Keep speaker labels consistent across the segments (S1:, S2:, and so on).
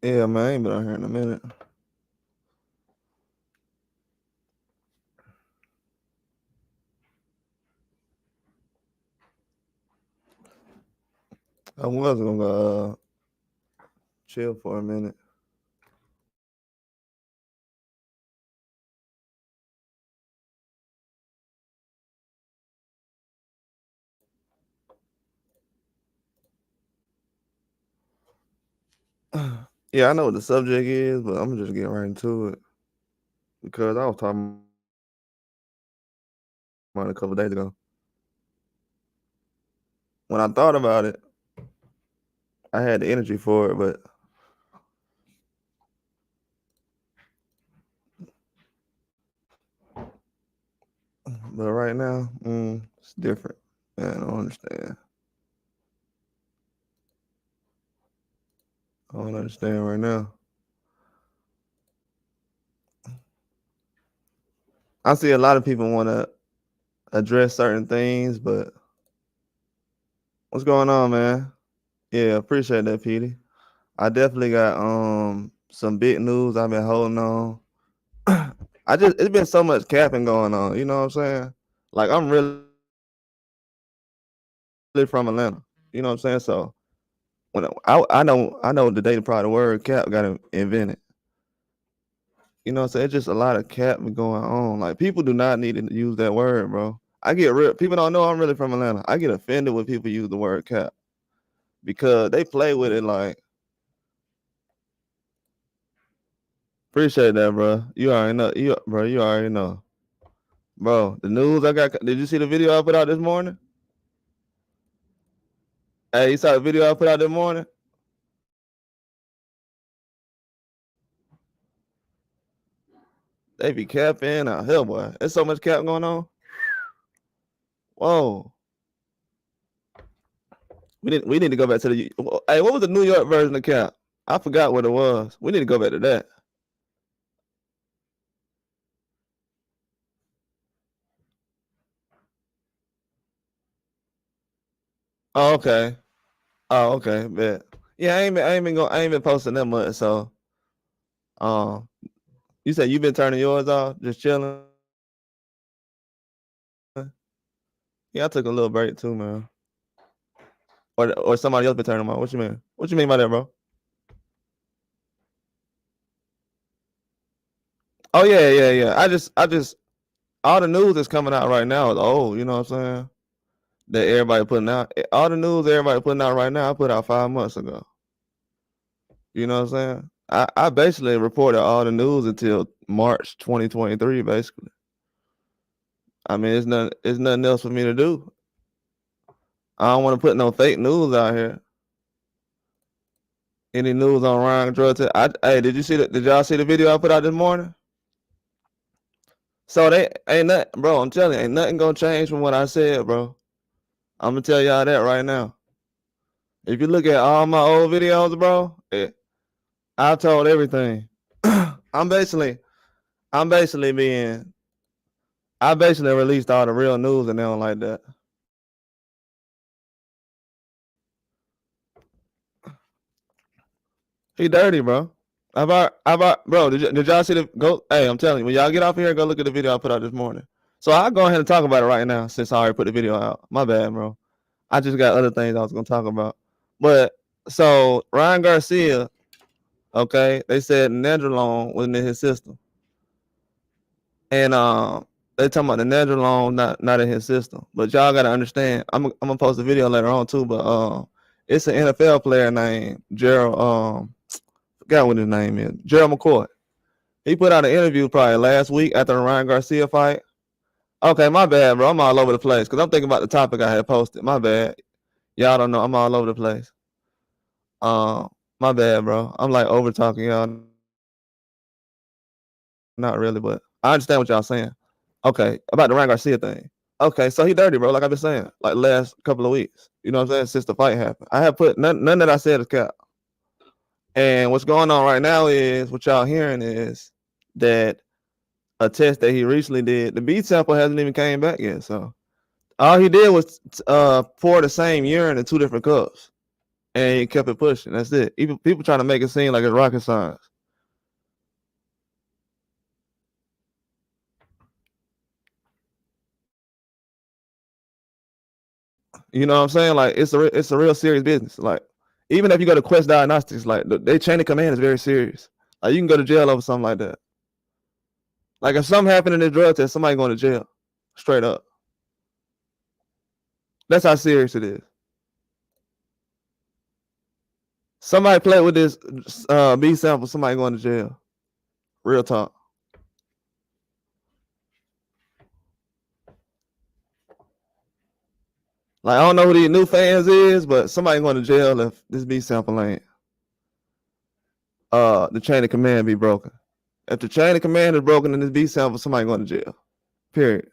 S1: Yeah, man, I ain't been out here in a minute. I was gonna chill for a minute. Yeah, I know what the subject is, but I'm just getting right into it because I was talking about it a couple days ago. When I thought about it, I had the energy for it, but right now, it's different. Man, I don't understand. I don't understand right now. I see a lot of people want to address certain things, but what's going on, man? Yeah, appreciate that, Petey. I definitely got some big news I've been holding on. It's been so much capping going on, you know what I'm saying? Like I'm really from Atlanta. You know what I'm saying? So when I know the day probably the word cap got invented. You know what I'm saying? It's just a lot of capping going on. Like people do not need to use that word, bro. I get real people don't know I'm really from Atlanta. I get offended when people use the word cap because they play with it like appreciate that, bro. You already know. You already know. Bro, the news I got. Did you see the video I put out this morning? Hey, you saw the video I put out this morning? They be capping out hell, boy. There's so much cap going on. Whoa. We need to go back to the. Hey, what was the New York version of cap? I forgot what it was. We need to go back to that. Oh, okay. Oh, okay. Bet. Yeah, I ain't been posting that much. So, um, you said you've been turning yours off, just chilling. Yeah, I took a little break too, man. Or somebody else been turning them on. What you mean? What you mean by that, bro? Oh yeah. I just all the news that's coming out right now is old. You know what I'm saying? That everybody putting out. All the news everybody putting out right now, I put out 5 months ago. You know what I'm saying? I basically reported all the news until March 2023, basically. I mean, it's nothing else for me to do. I don't want to put no fake news out here. Any news on Ryan drug test? Hey, did y'all see the video I put out this morning? So they ain't nothing, bro. I'm telling you, ain't nothing gonna change from what I said, bro. I'm gonna tell y'all that right now. If you look at all my old videos, bro, I told everything. I'm basically, I'm basically being, I basically released all the real news and they don't like that. He dirty, bro. Bro, did y'all see the go? Hey, I'm telling you, when y'all get off here, go look at the video I put out this morning. So I'll go ahead and talk about it right now since I already put the video out. My bad, bro. I just got other things I was gonna talk about. But so Ryan Garcia, okay, they said Nandrolone was in his system. And they talking about the Nandrolone not in his system. But y'all gotta understand, I'm gonna post a video later on too, but it's an NFL player named Gerald forgot what his name is. Gerald McCoy. He put out an interview probably last week after the Ryan Garcia fight. Okay, my bad, bro. I'm all over the place because I'm thinking about the topic I had posted. My bad. Y'all don't know. I'm all over the place. My bad, bro. I'm like over talking y'all. Not really, but I understand what y'all saying. Okay, about the Ryan Garcia thing. Okay, so he dirty, bro. Like I've been saying, like last couple of weeks. You know what I'm saying? Since the fight happened, I have put none that I said is cap. And what's going on right now is what y'all hearing is that a test that he recently did, the B sample hasn't even came back yet. So all he did was pour the same urine in two different cups. and he kept it pushing. That's it. Even people trying to make it seem like it's rocket science. You know what I'm saying? Like it's a real serious business. Like even if you go to Quest Diagnostics, like they chain of command is very serious. Like you can go to jail over something like that. Like if something happened in this drug test, somebody going to jail, straight up. That's how serious it is. Somebody played with this B sample, somebody going to jail. Real talk. Like I don't know who these new fans is, but somebody going to jail if this B sample ain't the chain of command be broken. If the chain of command is broken in this B sample, somebody going to jail. Period.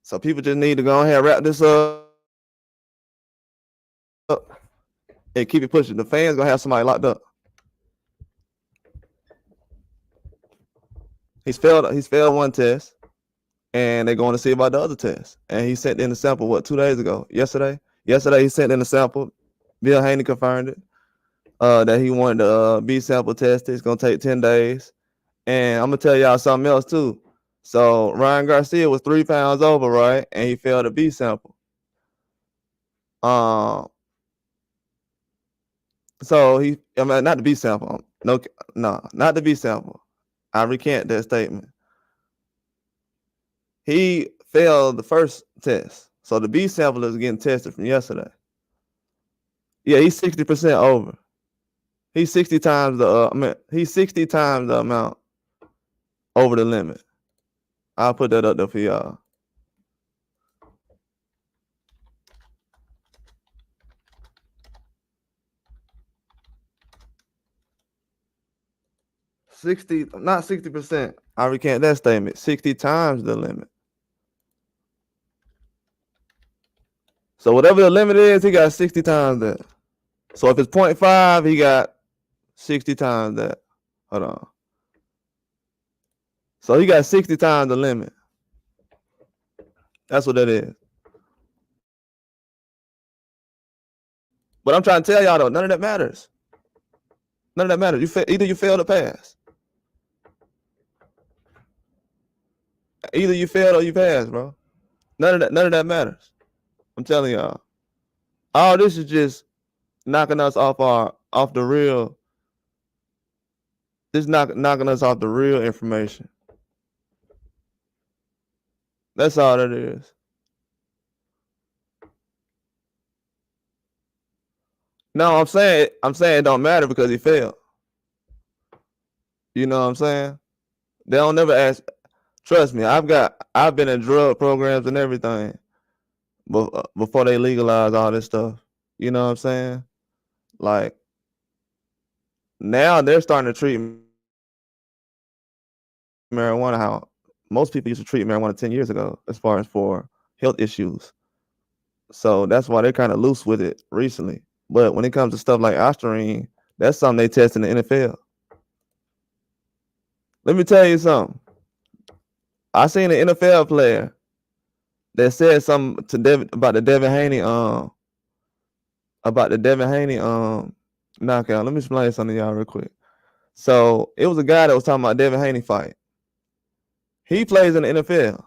S1: So people just need to go ahead and wrap this up and keep it pushing. The fans gonna have somebody locked up. He's failed one test, and they're going to see about the other test. And he sent in the sample 2 days ago? Yesterday he sent in the sample. Bill Haney confirmed it that he wanted the B sample tested. It's gonna take 10 days. And I'm gonna tell y'all something else too. So Ryan Garcia was 3 pounds over, right? And he failed a B sample. So not the B sample. No, not the B sample. I recant that statement. He failed the first test. So the B sample is getting tested from yesterday. Yeah, he's 60% over. He's 60 times he's 60 times the amount over the limit. I'll put that up there for y'all. Not 60%. I recant that statement. 60 times the limit. So whatever the limit is, he got 60 times that. So if it's 0.5, he got 60 times that. Hold on. So he got 60 times the limit. That's what that is. But I'm trying to tell y'all though, none of that matters. None of that matters. Either you fail or pass. Either you failed or you passed, bro. None of that matters. I'm telling y'all. All this is just knocking us off the real. This knocking us off the real information. That's all that is. No, I'm saying it don't matter because he failed. You know what I'm saying? They don't never ask. Trust me, I've been in drug programs and everything before they legalize all this stuff. You know what I'm saying? Like now they're starting to treat marijuana how most people used to treat marijuana 10 years ago, as far as for health issues. So that's why they're kind of loose with it recently. But when it comes to stuff like Ostarine, that's something they test in the NFL. Let me tell you something. I seen an NFL player that said something to about the Devin Haney knockout. Let me explain something to y'all real quick. So it was a guy that was talking about Devin Haney fight. He plays in the NFL.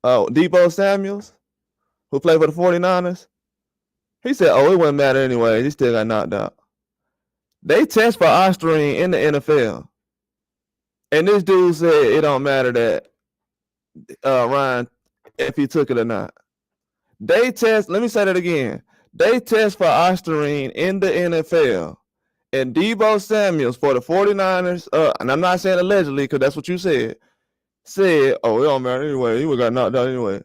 S1: Deebo Samuels, who played for the 49ers, he said, it wouldn't matter anyway. He still got knocked out. They test for Ostarine in the NFL. And this dude said it don't matter that Ryan, if he took it or not. They test, let me say that again. They test for Ostarine in the NFL. And Deebo Samuels for the 49ers, and I'm not saying allegedly because that's what you said, it don't matter anyway. He would have got knocked out anyway.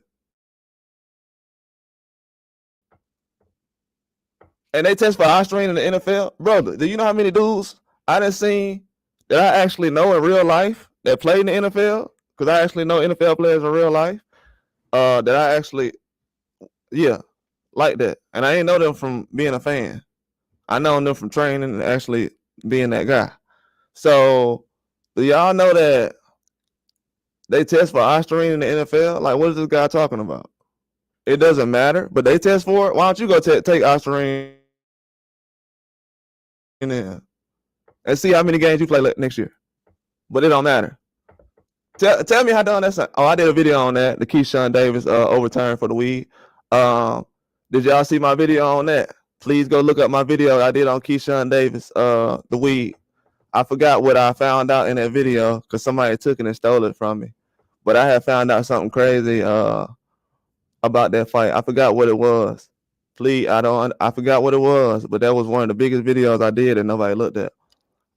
S1: And they test for Ostarine in the NFL. Brother, do you know how many dudes I done seen that I actually know in real life that played in the NFL? Because I actually know NFL players in real life. That I actually, like that. And I ain't know them from being a fan. I know them from training and actually being that guy. So, do y'all know that they test for Ostarine in the NFL? Like, what is this guy talking about? It doesn't matter, but they test for it. Why don't you go take Ostarine and see how many games you play next year. But it don't matter. Tell me how done that's. Oh, I did a video on that. The Keyshawn Davis overturn for the weed. Did y'all see my video on that? Please go look up my video I did on Keyshawn Davis, the weed. I forgot what I found out in that video because somebody took it and stole it from me. But I had found out something crazy about that fight. I forgot what it was. Please, I forgot what it was, but that was one of the biggest videos I did and nobody looked at.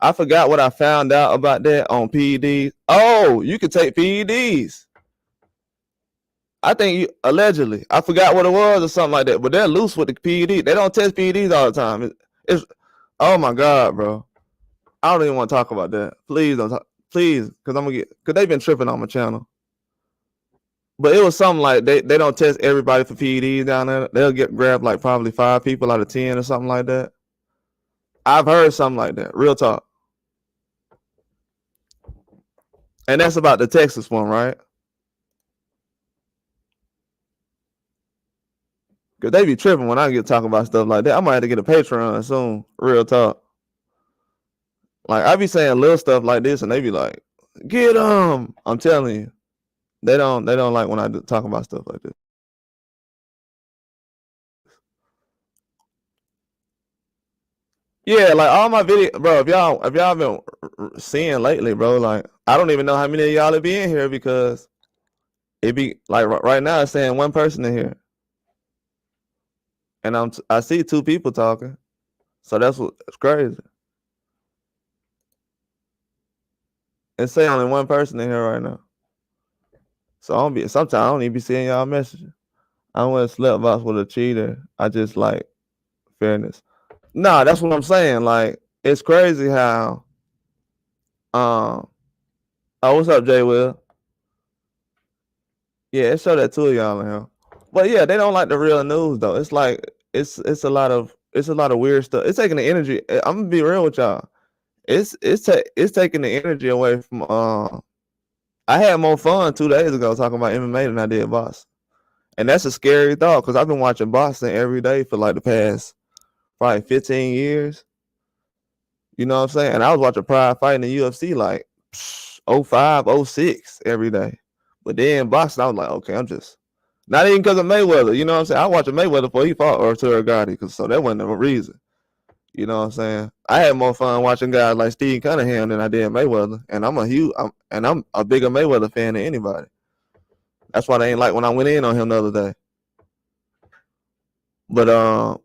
S1: I forgot what I found out about that on PEDs. Oh, you could take PEDs. I think allegedly. I forgot what it was or something like that. But they're loose with the PED. They don't test PEDs all the time. It's oh my God, bro. I don't even want to talk about that. Please don't talk. Please, because they've been tripping on my channel. But it was something like they don't test everybody for PEDs down there. They'll grab like probably 5 people out of 10 or something like that. I've heard something like that. Real talk. And that's about the Texas one, right? Because they be tripping when I get talking about stuff like that. I might have to get a Patreon soon. Real talk. Like, I be saying little stuff like this, and they be like, get them. I'm telling you. They don't like when I talk about stuff like this. Yeah, like all my video, bro. If y'all been seeing lately, bro, like I don't even know how many of y'all be in here because it be like right now it's saying 1 person in here, and I see 2 people talking, so that's what's crazy. It's saying only 1 person in here right now, so sometimes I don't even be seeing y'all messaging. I don't want to slap box with a cheater. I just like fairness. Nah, that's what I'm saying. Like it's crazy how. Oh, what's up, Jay Will? Yeah, it showed that 2 of y'all in here. But yeah, they don't like the real news though. It's like it's a lot of weird stuff. It's taking the energy. I'm gonna be real with y'all. It's taking the energy away from. I had more fun 2 days ago talking about MMA than I did boxing, and that's a scary thought because I've been watching boxing every day for like the past probably 15 years. You know what I'm saying? And I was watching Pride fight in the UFC like 05, 06 every day. But then boxing, I was like, okay, I'm just not even because of Mayweather. You know what I'm saying? I watched Mayweather before he fought Arturo Gatti, so that wasn't a reason. You know what I'm saying? I had more fun watching guys like Steve Cunningham than I did Mayweather, and I'm a bigger Mayweather fan than anybody. That's why they ain't like when I went in on him the other day. But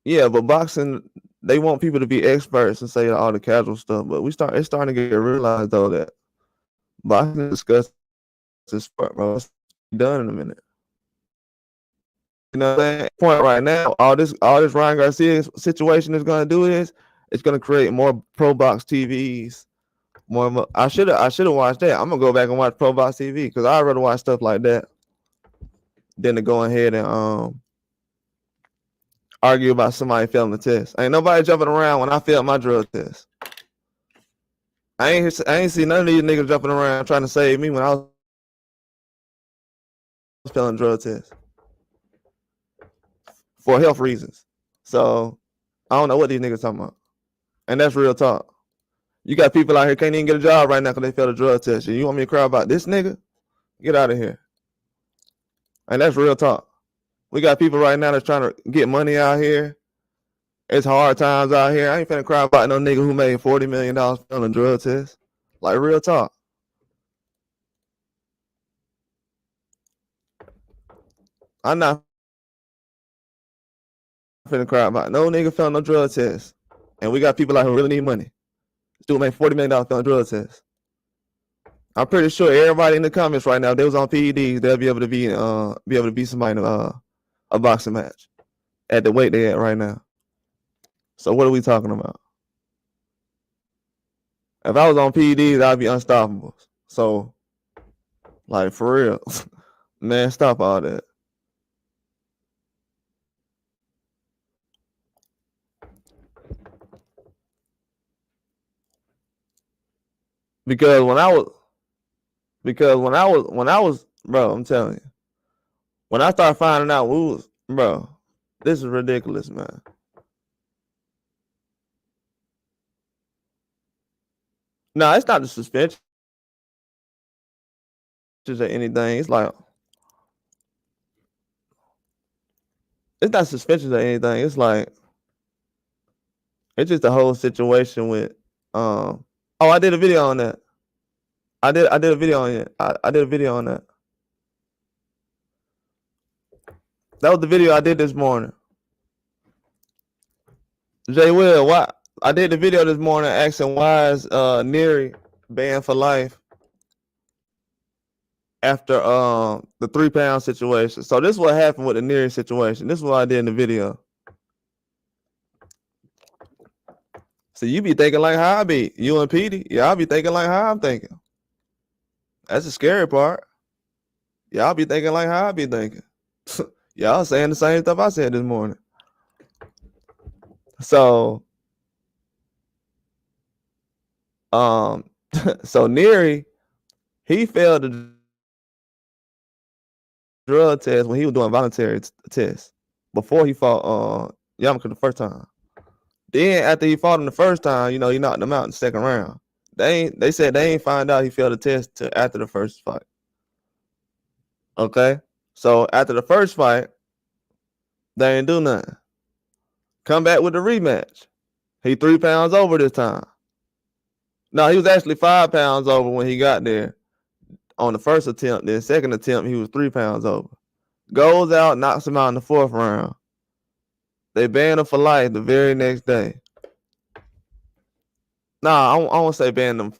S1: yeah, but boxing, they want people to be experts and say all the casual stuff. But it's starting to get realized though that boxing is disgusting sport, bro. It's done in a minute. You know what I'm saying? Point right now, all this Ryan Garcia situation is gonna do is it's gonna create more pro box TVs. More I should have watched that. I'm gonna go back and watch pro box TV because I'd rather watch stuff like that than to go ahead and argue about somebody failing the test. Ain't nobody jumping around when I failed my drug test. I ain't see none of these niggas jumping around trying to save me when I was failing drug tests for health reasons. So I don't know what these niggas talking about. And that's real talk. You got people out here can't even get a job right now because they failed a drug test. You want me to cry about this nigga? Get out of here. And that's real talk. We got people right now that's trying to get money out here. It's hard times out here. I ain't finna cry about no nigga who made $40 million failing drug tests. Like real talk. I'm not finna cry about no nigga failing no drug test. And we got people out here who really need money. This dude made $40 million failing drug tests. I'm pretty sure everybody in the comments right now, if they was on PEDs, they'll be able to beat somebody in a boxing match at the weight they at right now. So what are we talking about? If I was on PEDs, I'd be unstoppable. So, like for real, man, stop all that. Because when I was, bro, I'm telling you, when I started finding out bro, this is ridiculous, man. No, it's not the suspension or anything. It's like it's not suspensions or anything. It's like it's just the whole situation with oh, I did a video on that. I did a video on it. I did a video on that. That was the video I did this morning. Jay Will, why I did the video this morning asking why is Neary banned for life after the 3-pound situation. So this is what happened with the Neary situation. This is what I did in the video. So you be thinking like how I be. You and Petey, y'all be thinking like how I'm thinking. That's the scary part. Y'all be thinking like how I be thinking. Y'all saying the same stuff I said this morning. So so Neary, he failed the drug test when he was doing voluntary tests before he fought Yamaka the first time. Then after he fought him the first time, you know, he knocked him out in the second round. They said they ain't find out he failed the test till after the first fight. Okay, so after the first fight, they ain't do nothing. Come back with the rematch. He 3 pounds over this time. No, he was actually 5 pounds over when he got there on the first attempt. Then second attempt, he was 3 pounds over. Goes out, knocks him out in the 4th round. They banned him for life the very next day. Nah, I won't say banned him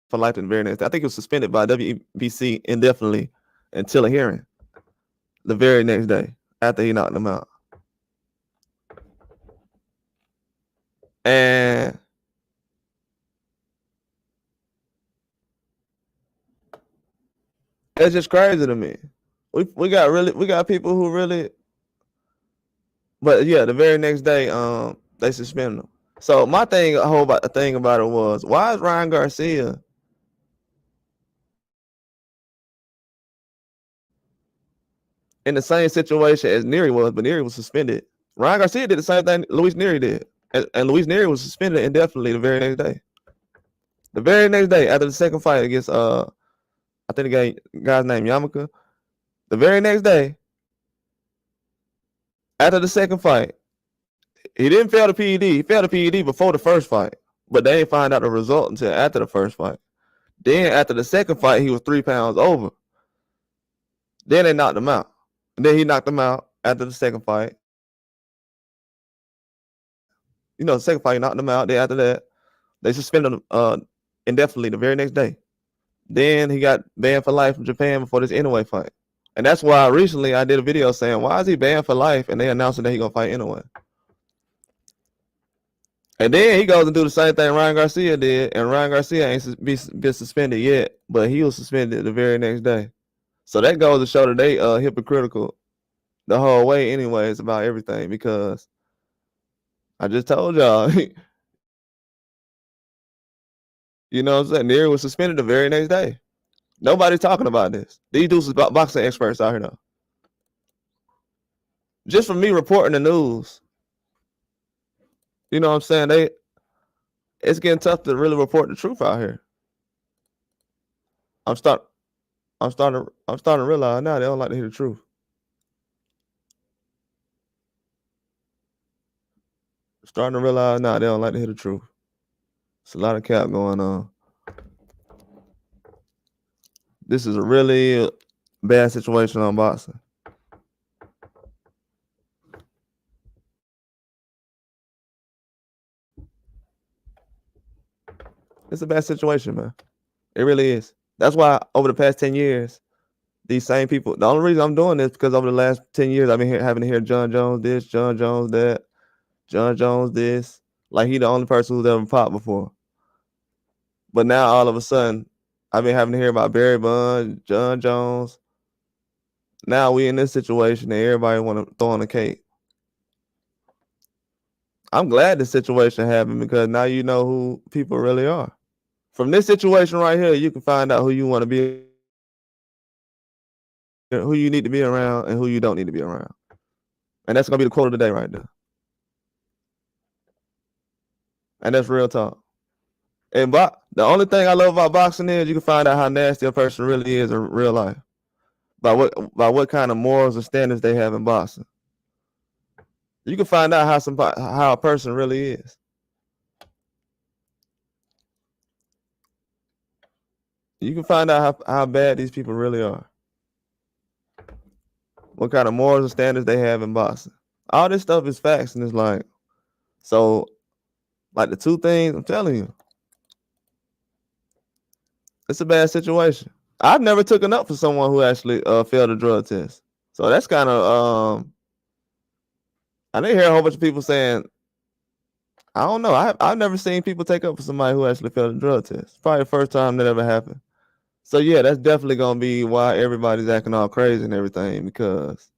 S1: for life the very next day. I think he was suspended by WBC indefinitely until a hearing the very next day after he knocked him out. And it's just crazy to me. We got people who really, but yeah, the very next day, they suspended him. So my thing, the thing about it was, why is Ryan Garcia in the same situation as Neary was, but Neary was suspended? Ryan Garcia did the same thing Luis Neary did, and Luis Neary was suspended indefinitely the very next day. The very next day after the second fight against I think the guy's name Yamaka. The very next day after the second fight, he didn't fail the PED. He failed the PED before the first fight, but they didn't find out the result until after the first fight. Then after the second fight, he was 3 pounds over. Then they knocked him out. And then he knocked him out after the second fight. You know, the second fight, he knocked him out. Then after that, they suspended him indefinitely the very next day. Then he got banned for life from Japan before this Inoue fight. And that's why recently I did a video saying, why is he banned for life? And they announced that he's going to fight Inoue. And then he goes and do the same thing Ryan Garcia did. And Ryan Garcia ain't been suspended yet, but he was suspended the very next day. So that goes to show that they hypocritical the whole way anyways about everything, because I just told y'all, you know what I'm saying? Neary was suspended the very next day. Nobody's talking about this. These dudes is boxing experts out here though. Just from me reporting the news, you know what I'm saying? It's getting tough to really report the truth out here. I'm starting to realize now they don't like to hear the truth. Starting to realize now they don't like to hear the truth. It's a lot of cap going on. This is a really bad situation on boxing. It's a bad situation, man. It really is. That's why over the past 10 years, these same people, the only reason I'm doing this because over the last 10 years, I've been having to hear John Jones this, John Jones that, John Jones this. Like he the only person who's ever popped before. But now all of a sudden, I've been having to hear about Barry Bonds, John Jones. Now we in this situation and everybody want to throw on the cake. I'm glad this situation happened because now you know who people really are. From this situation right here, you can find out who you want to be, who you need to be around, and who you don't need to be around. And that's gonna be the quote of the day right there. And that's real talk. And the only thing I love about boxing is you can find out how nasty a person really is in real life by what kind of morals and standards they have in boxing. You can find out how a person really is. You can find out how bad these people really are. What kind of morals and standards they have in boxing. All this stuff is facts, and it's like, so, like the two things I'm telling you, it's a bad situation. I've never taken up for someone who actually failed a drug test. So that's kind of I didn't hear a whole bunch of people saying, I don't know. I've never seen people take up for somebody who actually failed a drug test. Probably the first time that ever happened. So yeah, that's definitely gonna be why everybody's acting all crazy and everything, because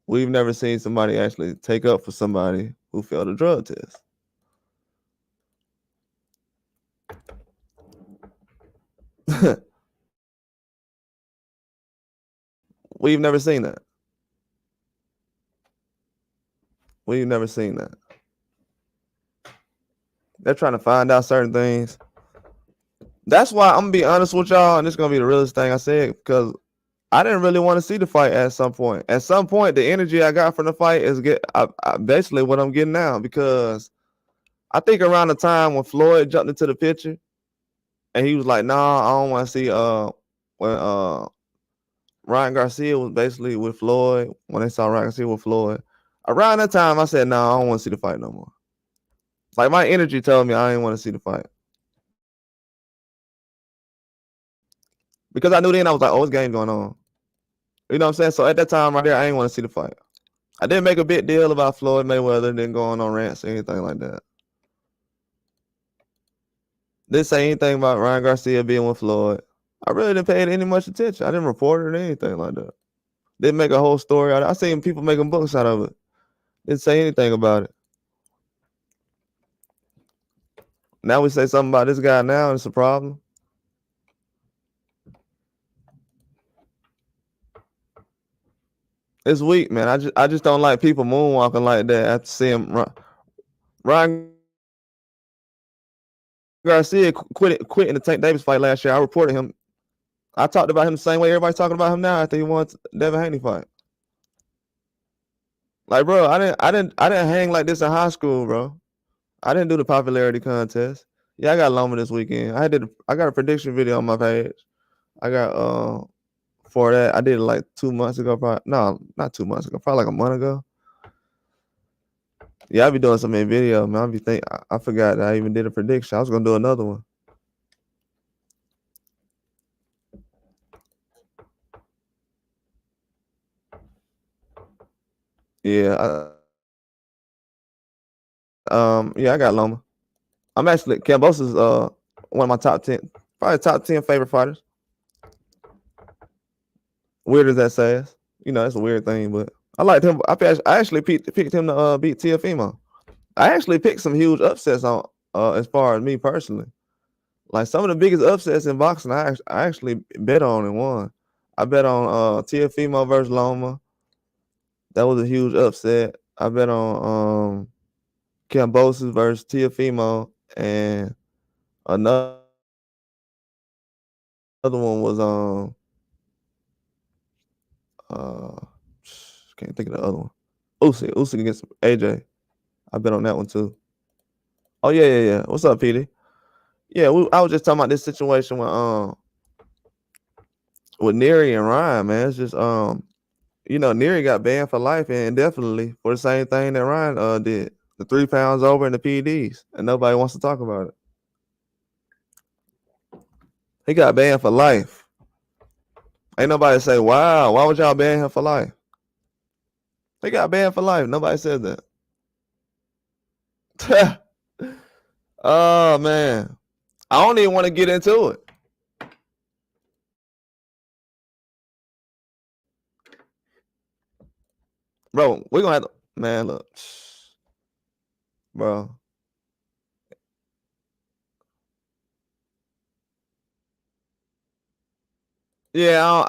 S1: we've never seen somebody actually take up for somebody who failed a drug test. We've never seen that. We've never seen that. They're trying to find out certain things. That's why I'm gonna be honest with y'all, and this is gonna be the realest thing I said, because I didn't really want to see the fight at some point. At some point, the energy I got from the fight is basically what I'm getting now, because I think around the time when Floyd jumped into the picture and he was like, "Nah, I don't want to see." When Ryan Garcia was basically with Floyd, when they saw Ryan Garcia with Floyd, around that time I said, "Nah, I don't want to see the fight no more." Like my energy told me I didn't want to see the fight, because I knew then I was like, "Oh, this game going on." You know what I'm saying? So at that time right there, I didn't want to see the fight. I didn't make a big deal about Floyd Mayweather, didn't go on rants or anything like that. Didn't say anything about Ryan Garcia being with Floyd. I really didn't pay it any much attention. I didn't report it or anything like that. Didn't make a whole story out of it. I seen people making books out of it. Didn't say anything about it. Now we say something about this guy now, and it's a problem. It's weak, man. I just don't like people moonwalking like that after seeing Ryan Garcia quit in the Tank Davis fight last year. I reported him. I talked about him the same way everybody's talking about him now after he won Devin Haney fight. Like, bro, I didn't hang like this in high school, bro. I didn't do the popularity contest. Yeah, I got Loma this weekend. I got a prediction video on my page. I got for that. I did it like 2 months ago. Probably no, not 2 months ago. Probably like a month ago. Yeah, I be doing some in video, man. I forgot that I even did a prediction. I was gonna do another one. Yeah, yeah, I got Loma. I'm actually Cambosa's one of my top 10, probably top 10 favorite fighters. Weird as that says, you know, it's a weird thing, but I liked him. I actually picked him to beat Teofimo. I actually picked some huge upsets on as far as me personally. Like some of the biggest upsets in boxing, I actually bet on and won. I bet on Teofimo versus Loma. That was a huge upset. I bet on Cambosis versus Teofimo, and another one was can't think of the other one. Usyk against AJ. I bet on that one too. Oh yeah. What's up, PD? Yeah, I was just talking about this situation with Neri and Ryan, man. It's just you know, Neri got banned for life and indefinitely for the same thing that Ryan did. The 3 pounds over in the PEDs, and nobody wants to talk about it. He got banned for life. Ain't nobody say, wow, why would y'all ban him for life? He got banned for life. Nobody said that. Oh man. I don't even want to get into it. Bro, we're gonna have to, man, look. Bro. Yeah,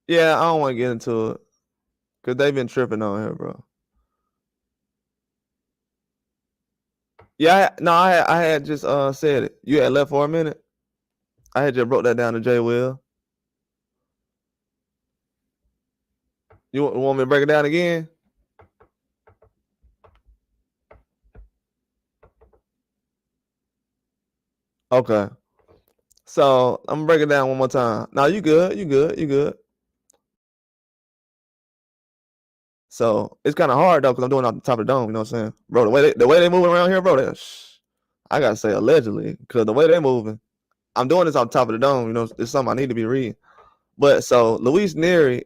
S1: yeah, I don't want to get into it. Cause they've been tripping on here, bro. Yeah, I had just said it. You had left for a minute. I had just broke that down to J Will. You want me to break it down again? Okay. So I'm gonna break it down one more time. Now you good, you good, you good. So it's kind of hard though, because I'm doing it off the top of the dome, you know what I'm saying? Bro, the way they moving around here, bro, I gotta say allegedly, because the way they moving, I'm doing this off the top of the dome, you know, it's something I need to be reading. But so Luis Neri,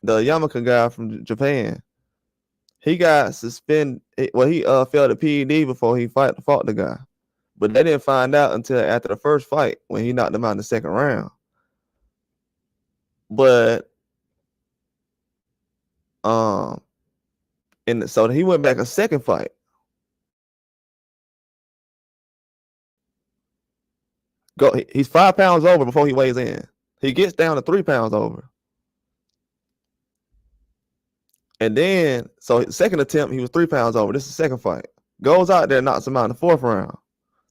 S1: the Yamaka guy from Japan, he got suspended. Well, he failed a PED before he fought the guy, but they didn't find out until after the first fight when he knocked him out in the second round. But and so he went back a second fight. He's 5 pounds over before he weighs in. He gets down to 3 pounds over. And then, so second attempt, he was 3 pounds over. This is the second fight. Goes out there, knocks him out in the fourth round.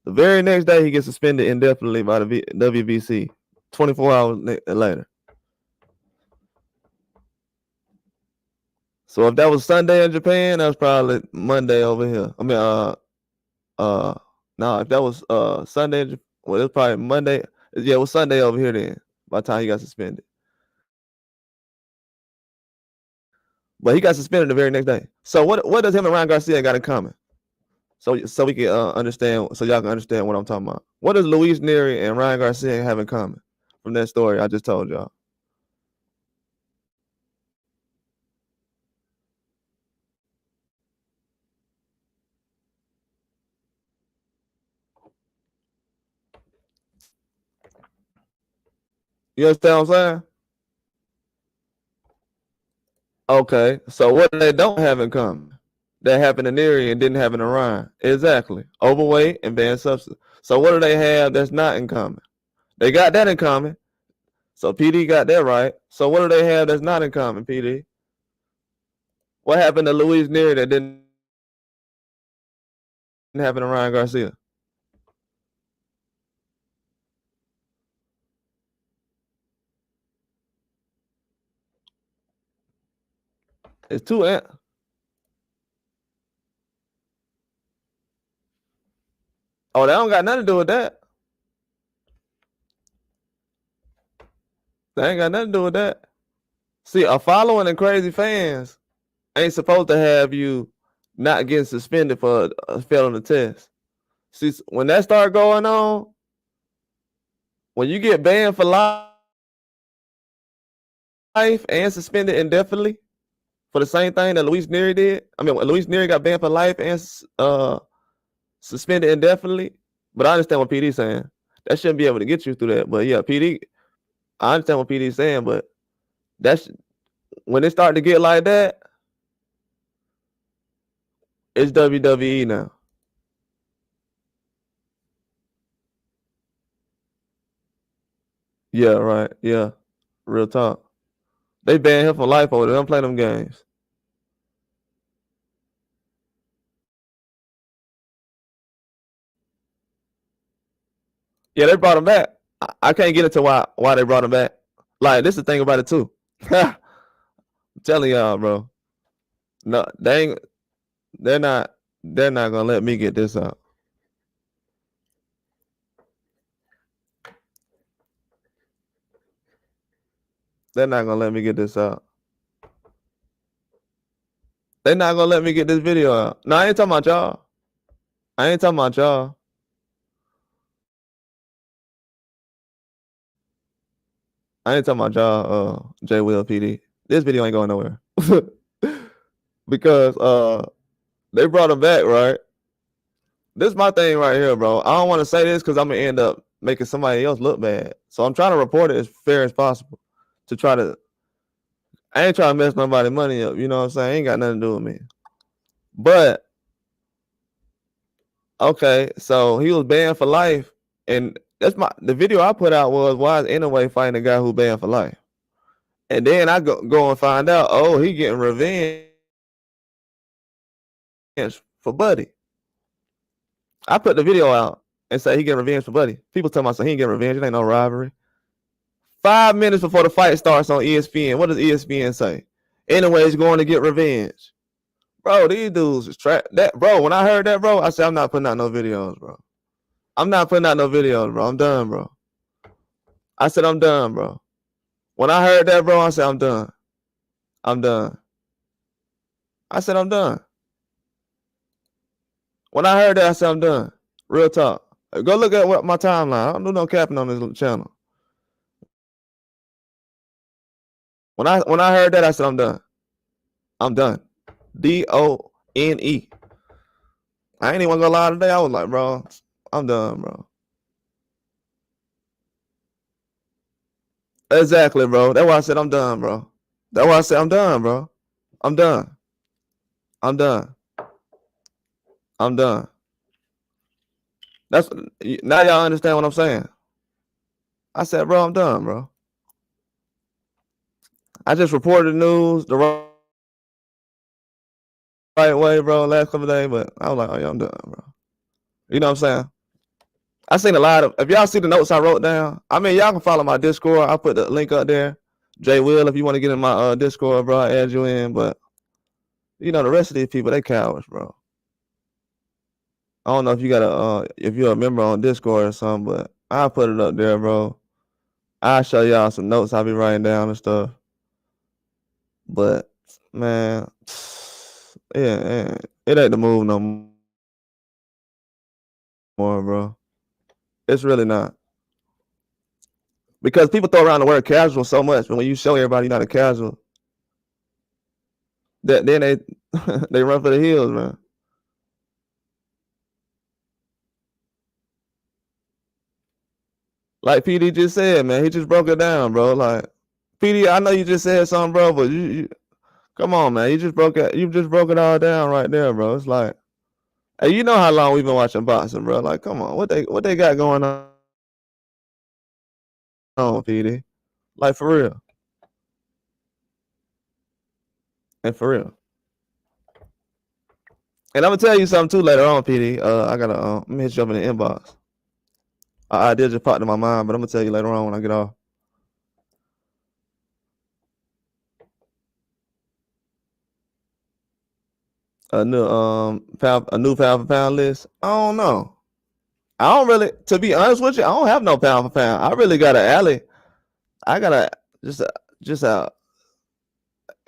S1: The very next day, he gets suspended indefinitely by the WBC. 24 hours later. So if that was Sunday in Japan, that was probably Monday over here. I mean, no, if that was Sunday, well, it was probably Monday. Yeah, it was Sunday over here then. By the time he got suspended. But he got suspended the very next day. So what does him and Ryan Garcia got in common? So we can understand, so y'all can understand what I'm talking about. What does Luis Neri and Ryan Garcia have in common from that story I just told y'all? You understand what I'm saying? Okay, so what they don't have in common that happened to Neri and didn't happen to Ryan? Exactly. Overweight and banned substance. So what do they have that's not in common? They got that in common. So PD got that right. So what do they have that's not in common, PD? What happened to Luis Neri that didn't happen to Ryan Garcia? It's two. Oh, that don't got nothing to do with that. That ain't got nothing to do with that. See, a following and crazy fans ain't supposed to have you not getting suspended for failing the test. See, when that start going on, when you get banned for life and suspended indefinitely for the same thing that Luis Neri did. I mean, Luis Neri got banned for life and suspended indefinitely. But I understand what PD's saying. That shouldn't be able to get you through that. But yeah, PD, I understand what PD's saying, but that's when it started to get like that, it's WWE now. Yeah, right. Yeah. Real talk. They banned him for life over there. Don't play them games. Yeah, they brought him back. I can't get into why they brought him back. Like, this is the thing about it too. I'm telling y'all, bro. No, they're not gonna let me get this out. They're not gonna let me get this out. They're not gonna let me get this video out. No, I ain't talking about y'all. I ain't talking about y'all. I ain't talking about y'all, J Will PD. This video ain't going nowhere. Because they brought him back, right? This is my thing right here, bro. I don't want to say this because I'm gonna end up making somebody else look bad. So I'm trying to report it as fair as possible to try to. I ain't trying to mess nobody's money up. You know what I'm saying? Ain't got nothing to do with me. But okay, so he was banned for life, and the video I put out was why is anyway fighting a guy who banned for life, and then I go and find out, oh, he getting revenge for Buddy. I put the video out and say he get revenge for Buddy. People tell myself he ain't get revenge. It ain't no rivalry. 5 minutes before the fight starts on ESPN, what does ESPN say? Anyway, he's going to get revenge. Bro, these dudes is that, bro. When I heard that, bro, I said I'm not putting out no videos, bro. I'm not putting out no videos, bro. I'm done, bro. I said I'm done, bro. When I heard that, bro, I said I'm done. I'm done. I said I'm done. When I heard that, I said I'm done. Real talk. Go look at what my timeline. I don't do no capping on this channel. When I heard that, I said I'm done. I'm done. DONE. I ain't even gonna lie today. I was like, bro, I'm done, bro. Exactly, bro. That's why I said I'm done, bro. That's why I said I'm done, bro. I'm done. I'm done. I'm done. That's now y'all understand what I'm saying. I said, bro, I'm done, bro. I just reported the news the right way, bro, last couple of days, but I was like, oh yeah, I'm done, bro. You know what I'm saying? I seen a lot of, if y'all see the notes I wrote down, I mean, y'all can follow my Discord. I put the link up there. Jay Will, if you want to get in my Discord, bro, I add you in. But, you know, the rest of these people, they cowards, bro. I don't know if you got if you're a member on Discord or something, but I'll put it up there, bro. I'll show y'all some notes I'll be writing down and stuff. But, man, yeah, it ain't the move no more, bro. It's really not. Because people throw around the word casual so much, but when you show everybody you're not a casual, then they they run for the hills, man. Like PD just said, man, he just broke it down, bro. Like PD, I know you just said something, bro, but you come on, man. You just broke it all down right there, bro. It's like, hey, you know how long we've been watching boxing, bro. Like, come on, what they got going on, PD? Like for real. And for real. And I'm gonna tell you something too later on, PD. I gotta let me hit you up in the inbox. I did just pop to my mind, but I'm gonna tell you later on when I get off. A new pound for pound list. I don't know. I don't really, to be honest with you, I don't have no pound for pound. I really got an alley. I got a just a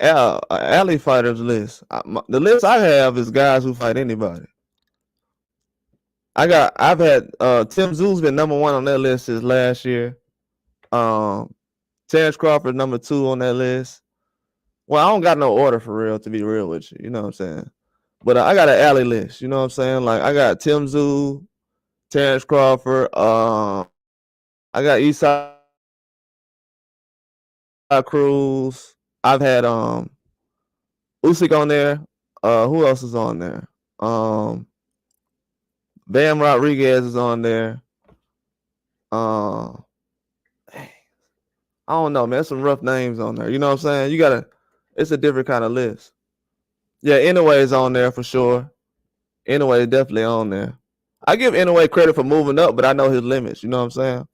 S1: alley fighters list. The list I have is guys who fight anybody. I've had Tim Zoo's been number 1 on that list since last year. Terrence Crawford number 2 on that list. Well, I don't got no order for real, to be real with you. You know what I'm saying? But I got an alley list. You know what I'm saying? Like I got Tim Zoo, Terrence Crawford. I got Eastside Cruz. I've had Usyk on there. Who else is on there? Bam Rodriguez is on there. I don't know, man. There's some rough names on there. You know what I'm saying? It's a different kind of list. Yeah, Anyway is on there for sure. Anyway is definitely on there. I give Anyway credit for moving up, but I know his limits. You know what I'm saying?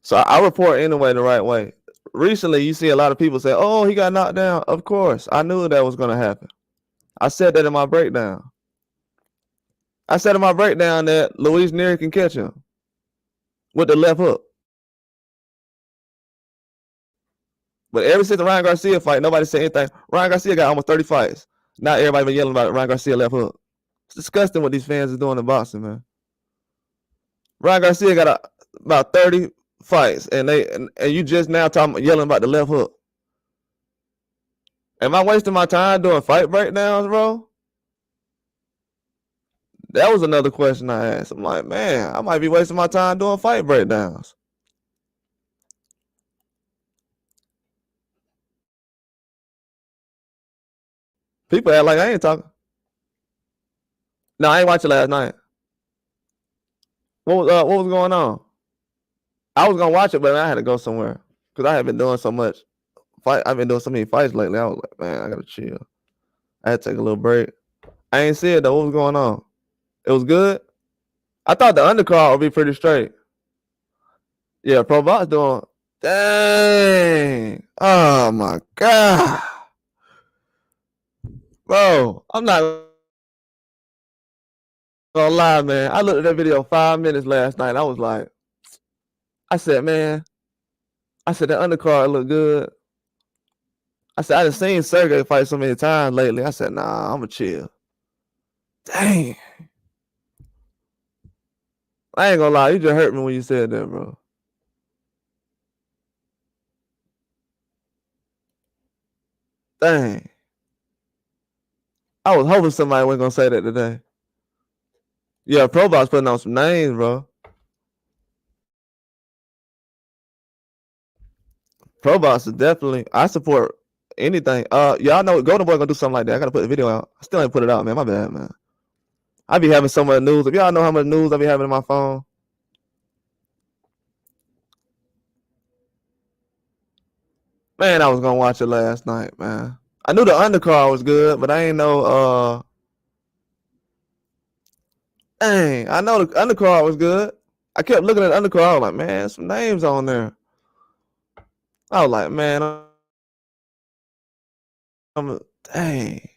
S1: So I report Anyway the right way. Recently, you see a lot of people say, oh, he got knocked down. Of course. I knew that was going to happen. I said that in my breakdown. I said in my breakdown that Luis Nery can catch him with the left hook. But ever since the Ryan Garcia fight, nobody said anything. Ryan Garcia got almost 30 fights. Now everybody been yelling about Ryan Garcia left hook. It's disgusting what these fans are doing in boxing, man. Ryan Garcia got about 30 fights, and you just now yelling about the left hook. Am I wasting my time doing fight breakdowns, bro? That was another question I asked. I'm like, man, I might be wasting my time doing fight breakdowns. People act like I ain't talking. No, I ain't watching last night. What was going on? I was gonna watch it, but I had to go somewhere because I have been doing so much fight. I've been doing so many fights lately. I was like, man, I gotta chill. I had to take a little break. I ain't see it though. What was going on? It was good. I thought the undercard would be pretty straight. Yeah, Pro Box doing. Dang. Oh my God. Bro, I'm not gonna lie, man. I looked at that video 5 minutes last night. I was like, I said, man, I said that undercard look good. I said, I done seen Sergey fight so many times lately. I said, nah, I'ma chill. Dang. I ain't gonna lie, you just hurt me when you said that, bro. Dang. I was hoping somebody wasn't gonna say that today. Yeah, Pro Box putting on some names, bro. Pro Box is definitely. I support anything. Y'all know Golden Boy gonna do something like that. I gotta put the video out. I still ain't put it out, man. My bad, man. I be having so much news. If y'all know how much news I be having in my phone. Man, I was gonna watch it last night, man. I knew the undercard was good, but I ain't know dang, I know the undercard was good. I kept looking at the undercard. I was like, man, some names on there. I was like, man, dang.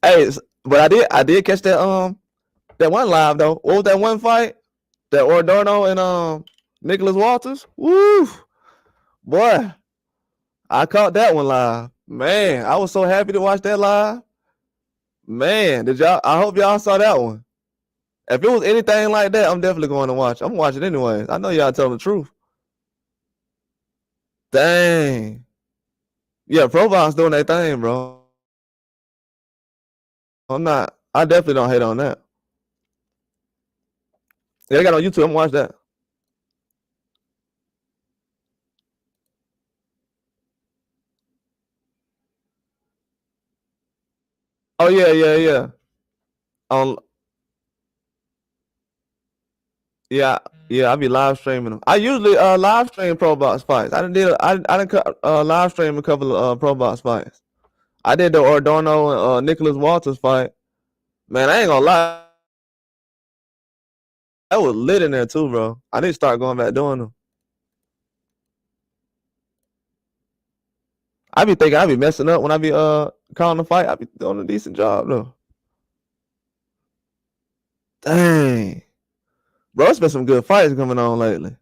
S1: Hey, but I did catch that one live though. What was that one fight? That Ordorno and Nicholas Walters? Woo, boy, I caught that one live. Man, I was so happy to watch that live. Man, did y'all? I hope y'all saw that one. If it was anything like that, I'm definitely going to watch. I'm watching anyways. I know y'all telling the truth. Dang. Yeah, Pro Box doing their thing, bro. I definitely don't hate on that. Yeah, they got on YouTube. I'm watch that. Oh yeah. On yeah, I be live streaming them. I usually live stream Pro Box fights. I didn't live stream a couple of Pro Box fights. I did the Ordorno and Nicholas Walters fight. Man, I ain't gonna lie. That was lit in there too, bro. I need to start going back doing them. I be thinking I be messing up when I be calling the fight. I be doing a decent job though. Dang. Bro, it's been some good fights coming on lately.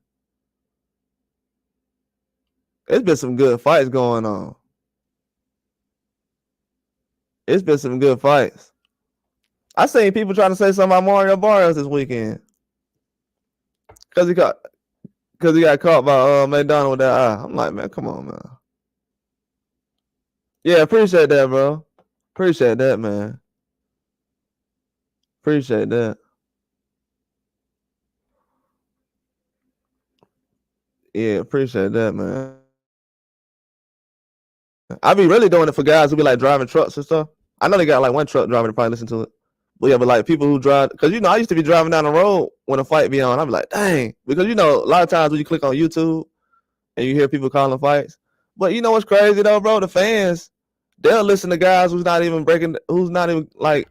S1: It's been some good fights going on. It's been some good fights. I seen people trying to say something about Mario Barrios this weekend. Cause he got caught by McDonald with that eye. I'm like, man, come on, man. Yeah, appreciate that, bro. Appreciate that, man. Appreciate that. Yeah, appreciate that, man. I be really doing it for guys who be like driving trucks and stuff. I know they got like one truck driver to probably listen to it. But yeah, but like people who drive, because I used to be driving down the road when a fight be on. I be like, dang, because a lot of times when you click on YouTube and you hear people calling fights. But you know what's crazy though, bro? The fans, they'll listen to guys who's not even like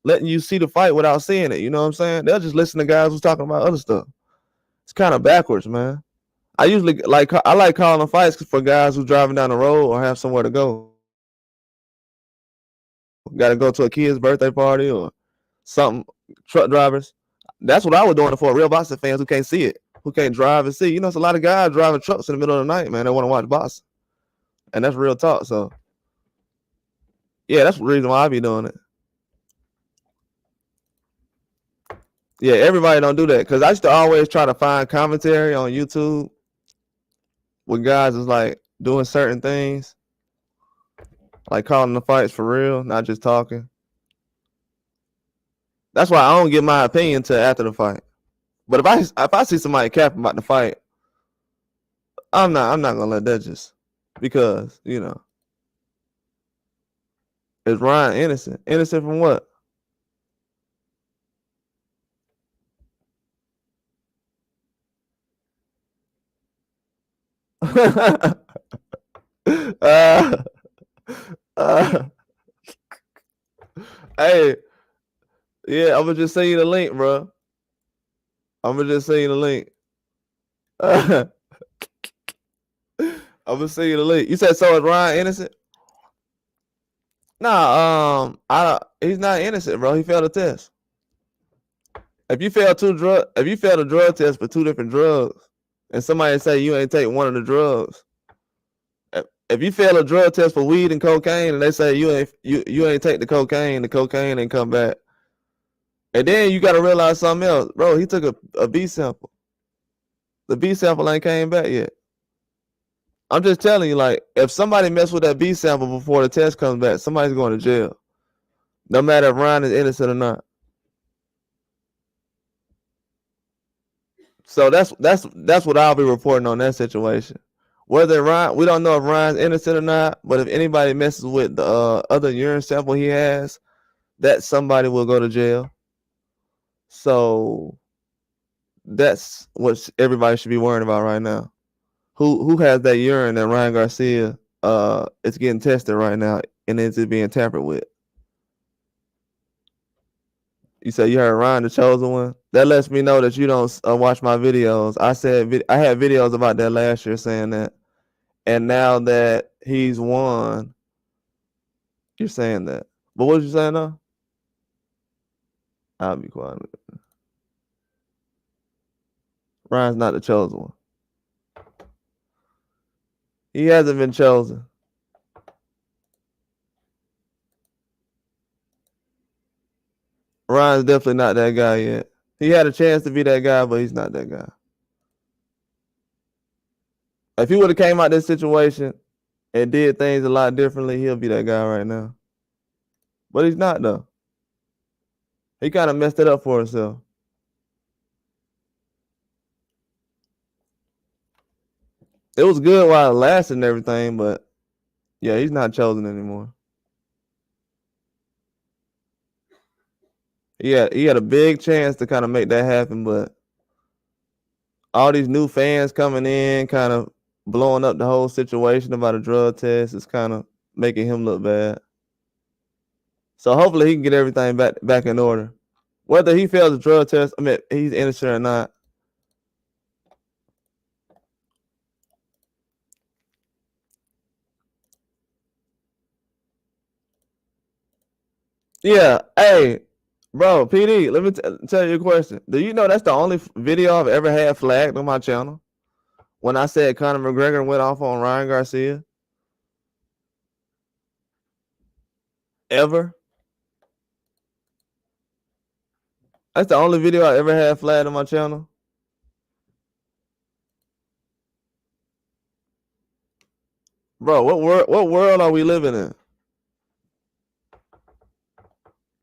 S1: letting you see the fight without seeing it. You know what I'm saying? They'll just listen to guys who's talking about other stuff. It's kind of backwards, man. I like calling fights for guys who's driving down the road or have somewhere to go. Got to go to a kid's birthday party or something. Truck drivers. That's what I was doing it for. Real boxing fans who can't see it, who can't drive and see. It's a lot of guys driving trucks in the middle of the night, man. They want to watch boxing, and that's real talk. So, yeah, that's the reason why I be doing it. Yeah, everybody don't do that because I used to always try to find commentary on YouTube when guys is like doing certain things, like calling the fights for real, not just talking. That's why I don't give my opinion till after the fight. But if I see somebody capping about the fight, I'm not gonna let that just because is Ryan innocent? Innocent from what? uh, uh, Hey, yeah, I'm gonna just send you the link, bro. I'm gonna just send you the link. I'm gonna send you the link. You said so is Ryan innocent? Nah, he's not innocent, bro. He failed a test. If you fail a drug test for 2 different drugs, and somebody say you ain't take one of the drugs, if you fail a drug test for weed and cocaine, and they say you ain't take the cocaine ain't come back, and then you got to realize something else, bro. He took a B sample. The B sample ain't came back yet. I'm just telling you, like, if somebody messed with that B sample before the test comes back, somebody's going to jail, no matter if Ryan is innocent or not. So that's what I'll be reporting on that situation. Whether Ryan, we don't know if Ryan's innocent or not, but if anybody messes with the other urine sample he has, that somebody will go to jail. So that's what everybody should be worrying about right now. Who has that urine that Ryan Garcia is getting tested right now, and is it being tampered with? You said you heard Ryan the chosen one. That lets me know that you don't watch my videos. I had videos about that last year saying that, and now that he's won, you're saying that. But what you saying now? I'll be quiet. Ryan's not the chosen one. He hasn't been chosen. Ryan's definitely not that guy yet. He had a chance to be that guy, but he's not that guy. If he would have came out this situation and did things a lot differently, he'll be that guy right now. But he's not, though. He kind of messed it up for himself. It was good while it lasted and everything, but yeah, he's not chosen anymore. He had a big chance to kind of make that happen, but all these new fans coming in, kind of blowing up the whole situation about a drug test, is kind of making him look bad. So hopefully he can get everything back in order. Whether he fails the drug test, I mean, he's innocent or not. Yeah, hey, bro, PD, let me tell you a question. Do you know that's the only video I've ever had flagged on my channel? When I said Conor McGregor went off on Ryan Garcia? Ever? That's the only video I ever had flagged on my channel. Bro, what world are we living in?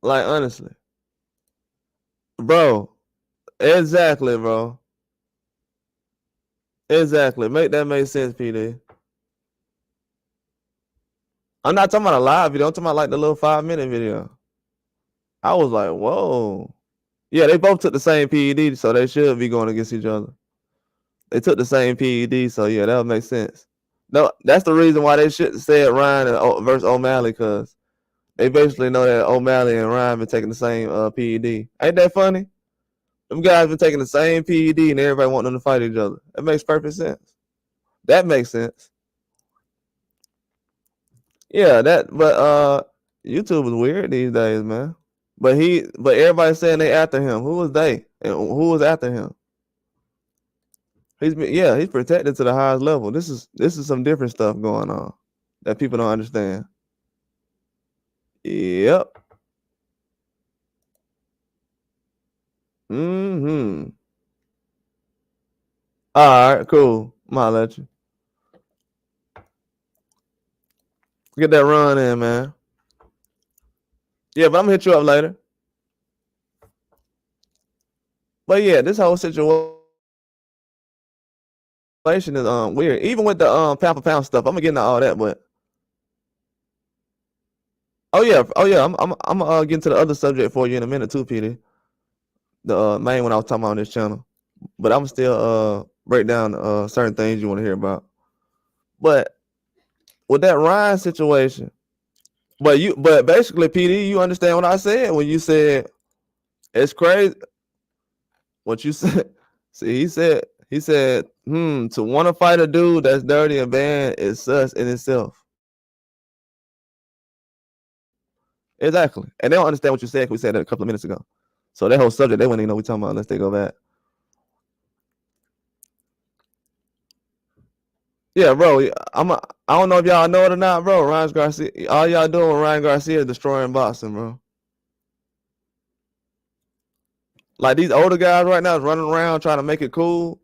S1: Like, honestly. Bro, exactly, bro. Exactly. Make that make sense, PD. I'm not talking about a live video. I'm talking about like the little 5-minute video. I was like, whoa. Yeah, they both took the same PED, so they should be going against each other. They took the same PED, so yeah, that would make sense. No, that's the reason why they shouldn't say Ryan versus O'Malley, because they basically know that O'Malley and Ryan been taking the same PED. Ain't that funny? Them guys been taking the same PED and everybody want them to fight each other. That makes perfect sense. That makes sense. Yeah, but YouTube is weird these days, man. But everybody's saying they after him. Who was they? And who was after him? He's protected to the highest level. This is some different stuff going on that people don't understand. Yep. Mm-hmm. All right, cool. I'm gonna let you get that run in, man. Yeah, but I'm gonna hit you up later. But yeah, this whole situation is weird. Even with the pound for pound stuff, I'm gonna get into all that, but oh yeah, I'm get into the other subject for you in a minute too, PD. The main one I was talking about on this channel. But I'm still break down certain things you want to hear about. But with that Ryan situation, But basically, PD, you understand what I said when you said it's crazy what you said. See, he said, to want to fight a dude that's dirty and bad is sus in itself. Exactly. And they don't understand what you said because we said that a couple of minutes ago. So that whole subject, they wouldn't even know what we're talking about unless they go back. Yeah, bro. I don't know if y'all know it or not, bro. Ryan Garcia, all y'all doing with Ryan Garcia is destroying boxing, bro. Like these older guys right now is running around trying to make it cool.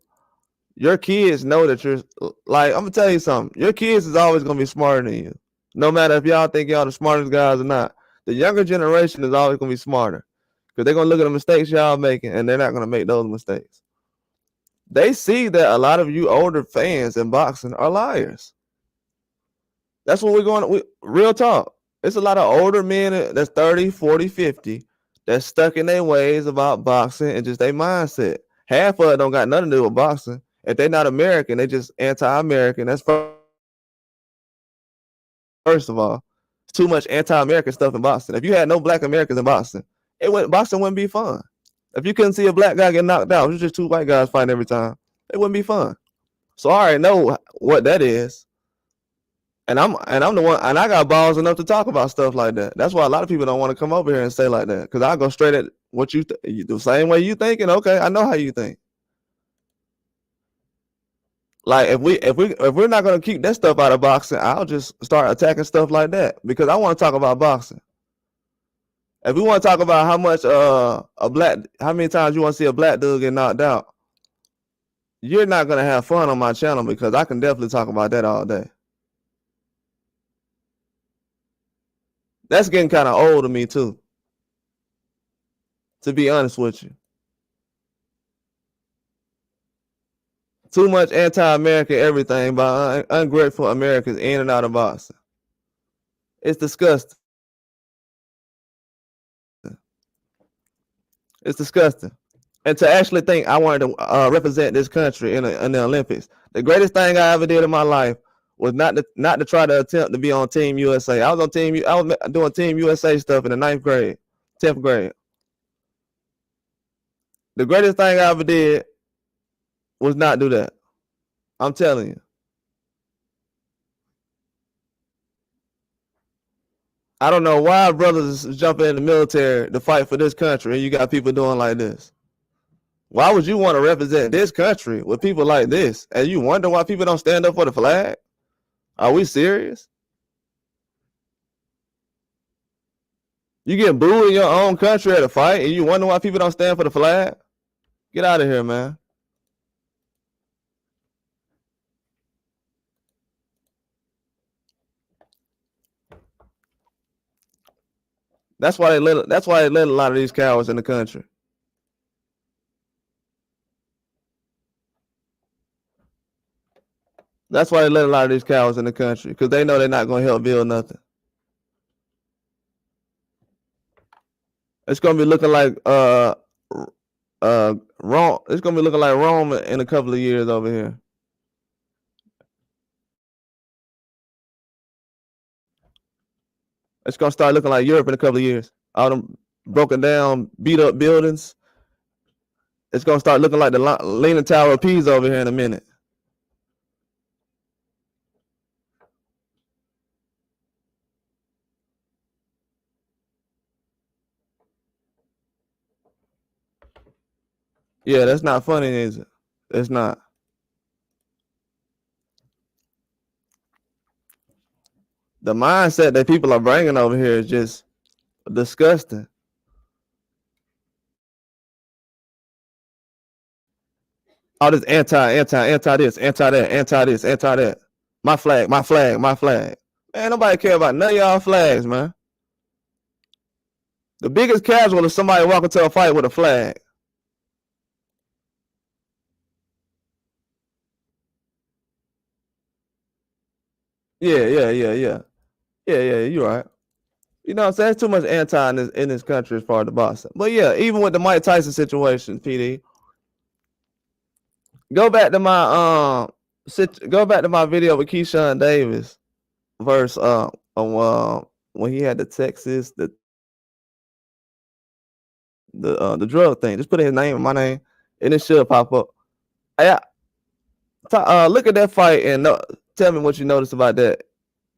S1: Your kids know that you're like, I'm gonna tell you something. Your kids is always gonna be smarter than you. No matter if y'all think y'all the smartest guys or not. The younger generation is always gonna be smarter. Because they're gonna look at the mistakes y'all making and they're not gonna make those mistakes. They see that a lot of you older fans in boxing are liars. That's what we're going real talk. It's a lot of older men that's 30, 40, 50 that's stuck in their ways about boxing and just their mindset. Half of it don't got nothing to do with boxing. If they're not American, they just anti-American. That's first of all. Too much anti-American stuff in boxing. If you had no black Americans in boxing, boxing wouldn't be fun. If you couldn't see a black guy get knocked out, it was just two white guys fighting every time. It wouldn't be fun. So I already know what that is. And I'm the one, and I got balls enough to talk about stuff like that. That's why a lot of people don't want to come over here and say like that, because I go straight at what you the same way you thinking. Okay, I know how you think. Like if we're not gonna keep that stuff out of boxing, I'll just start attacking stuff like that because I want to talk about boxing. If we want to talk about how much how many times you want to see a black dude get knocked out, you're not gonna have fun on my channel because I can definitely talk about that all day. That's getting kind of old to me too, to be honest with you. Too much anti-American everything by ungrateful Americans in and out of boxing. It's disgusting. It's disgusting. And to actually think I wanted to represent this country in the Olympics. The greatest thing I ever did in my life was not to try to attempt to be on Team USA. I was doing Team USA stuff in the 9th grade, 10th grade. The greatest thing I ever did was not do that. I'm telling you. I don't know why brothers is jumping in the military to fight for this country and you got people doing like this. Why would you want to represent this country with people like this? And you wonder why people don't stand up for the flag? Are we serious? You get booed in your own country at a fight and you wonder why people don't stand for the flag? Get out of here, man. That's why they let a lot of these cowards in the country. That's why they let a lot of these cowards in the country, because they know they're not going to help build nothing. It's going to be looking like Rome. It's going to be looking like Rome in a couple of years over here. It's going to start looking like Europe in a couple of years. All them broken down, beat up buildings. It's going to start looking like the Leaning Tower of Pisa over here in a minute. Yeah, that's not funny, is it? It's not. The mindset that people are bringing over here is just disgusting. All this anti this, anti that, anti this, anti that. My flag, my flag, my flag. Man, nobody care about none of y'all flags, man. The biggest casual is somebody walking to a fight with a flag. Yeah, you're right. You know what I'm saying? There's too much anti in this country as far as the boxing. But yeah, even with the Mike Tyson situation, PD. Go back to my video with Keyshawn Davis versus when he had the Texas, the drug thing. Just put his name and my name, and it should pop up. Hey, look at that fight and tell me what you noticed about that,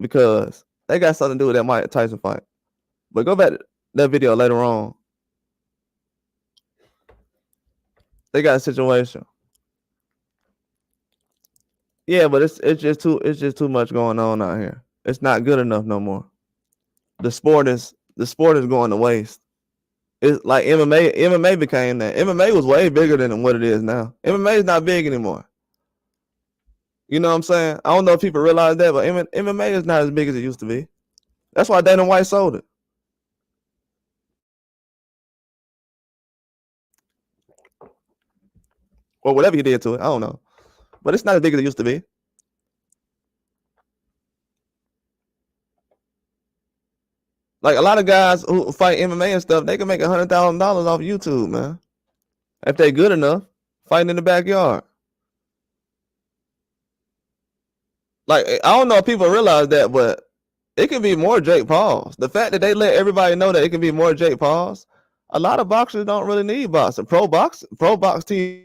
S1: because they got something to do with that Mike Tyson fight. But go back to that video later on. They got a situation. Yeah, but it's just too much going on out here. It's not good enough no more. The sport is going to waste. It's like MMA. MMA became that. MMA was way bigger than what it is now. MMA is not big anymore. You know what I'm saying? I don't know if people realize that, but MMA is not as big as it used to be. That's why Dana White sold it. Or whatever he did to it. I don't know. But it's not as big as it used to be. Like a lot of guys who fight MMA and stuff, they can make $100,000 off YouTube, man. If they good enough, fighting in the backyard. Like, I don't know if people realize that, but it can be more Jake Pauls. The fact that they let everybody know that it can be more Jake Pauls, a lot of boxers don't really need boxing. Pro Box TV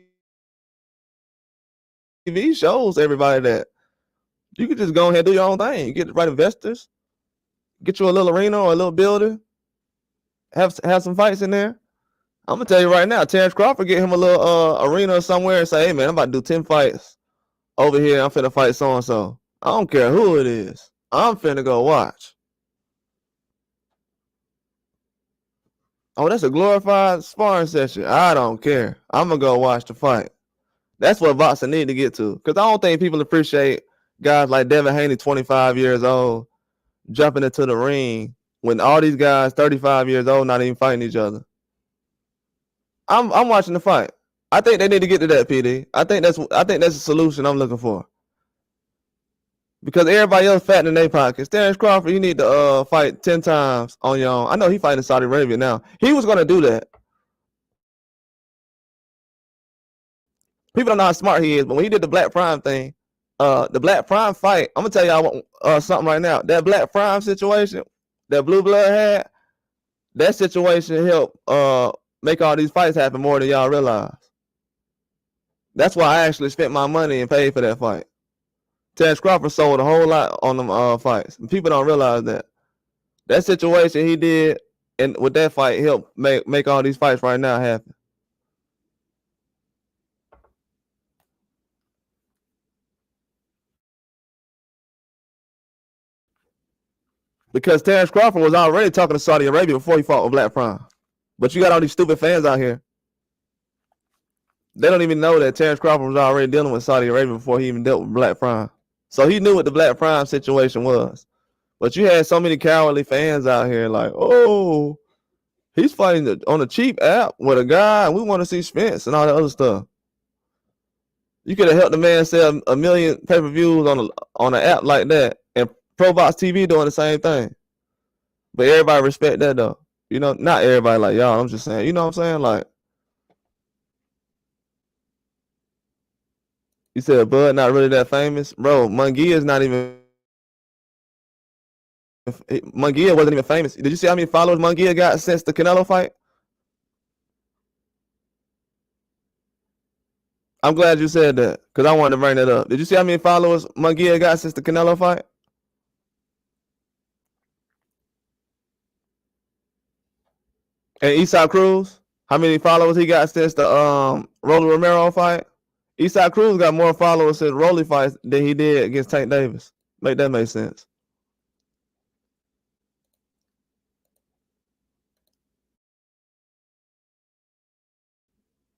S1: shows everybody that you can just go ahead and do your own thing. You get the right investors, get you a little arena or a little building, have some fights in there. I'm gonna tell you right now, Terrence Crawford, get him a little arena somewhere and say, hey man, I'm about to do 10 fights over here. I'm finna fight so and so. I don't care who it is. I'm finna go watch. Oh, that's a glorified sparring session. I don't care. I'm gonna go watch the fight. That's what boxing need to get to. Because I don't think people appreciate guys like Devin Haney, 25 years old, jumping into the ring when all these guys, 35 years old, not even fighting each other. I'm watching the fight. I think they need to get to that, PD. I think that's a solution I'm looking for. Because everybody else fat in their pockets. Terrence Crawford, you need to fight 10 times on your own. I know he fighting in Saudi Arabia now. He was gonna do that. People don't know how smart he is, but when he did the Black Prime thing, the Black Prime fight, I'm gonna tell y'all something right now. That Black Prime situation that Blue Blood had, that situation helped make all these fights happen more than y'all realize. That's why I actually spent my money and paid for that fight. Terrence Crawford sold a whole lot on them fights. People don't realize that. That situation he did and with that fight helped make all these fights right now happen. Because Terrence Crawford was already talking to Saudi Arabia before he fought with Black Prime. But you got all these stupid fans out here. They don't even know that Terrence Crawford was already dealing with Saudi Arabia before he even dealt with Black Prime. So he knew what the Black Prime situation was. But you had so many cowardly fans out here like, oh, he's fighting on a cheap app with a guy, and we want to see Spence and all that other stuff. You could have helped the man sell 1 million pay-per-views on an app like that, and Pro Box TV doing the same thing. But everybody respect that though. You know, not everybody like y'all. I'm just saying, you know what I'm saying? Like, you said Bud not really that famous, bro. Munguia is not even. Munguia wasn't even famous. Did you see how many followers Munguia got since the Canelo fight? I'm glad you said that because I wanted to bring that up. Did you see how many followers Munguia got since the Canelo fight? And Isaac Cruz, how many followers he got since the Rolly Romero fight? Isaac Cruz got more followers since Rolly fight than he did against Tank Davis. Make that make sense.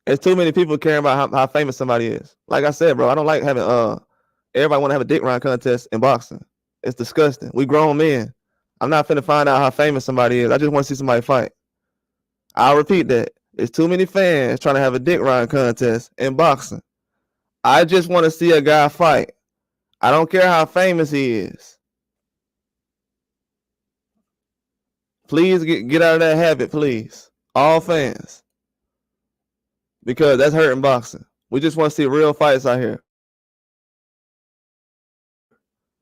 S1: It's too many people caring about how famous somebody is. Like I said, bro, I don't like having everybody want to have a dick run contest in boxing. It's disgusting. We grown men. I'm not finna find out how famous somebody is. I just want to see somebody fight. I'll repeat that. It's too many fans trying to have a dick run contest in boxing. I just want to see a guy fight. I don't care how famous he is. Please get out of that habit, please. All fans. Because that's hurting boxing. We just want to see real fights out here.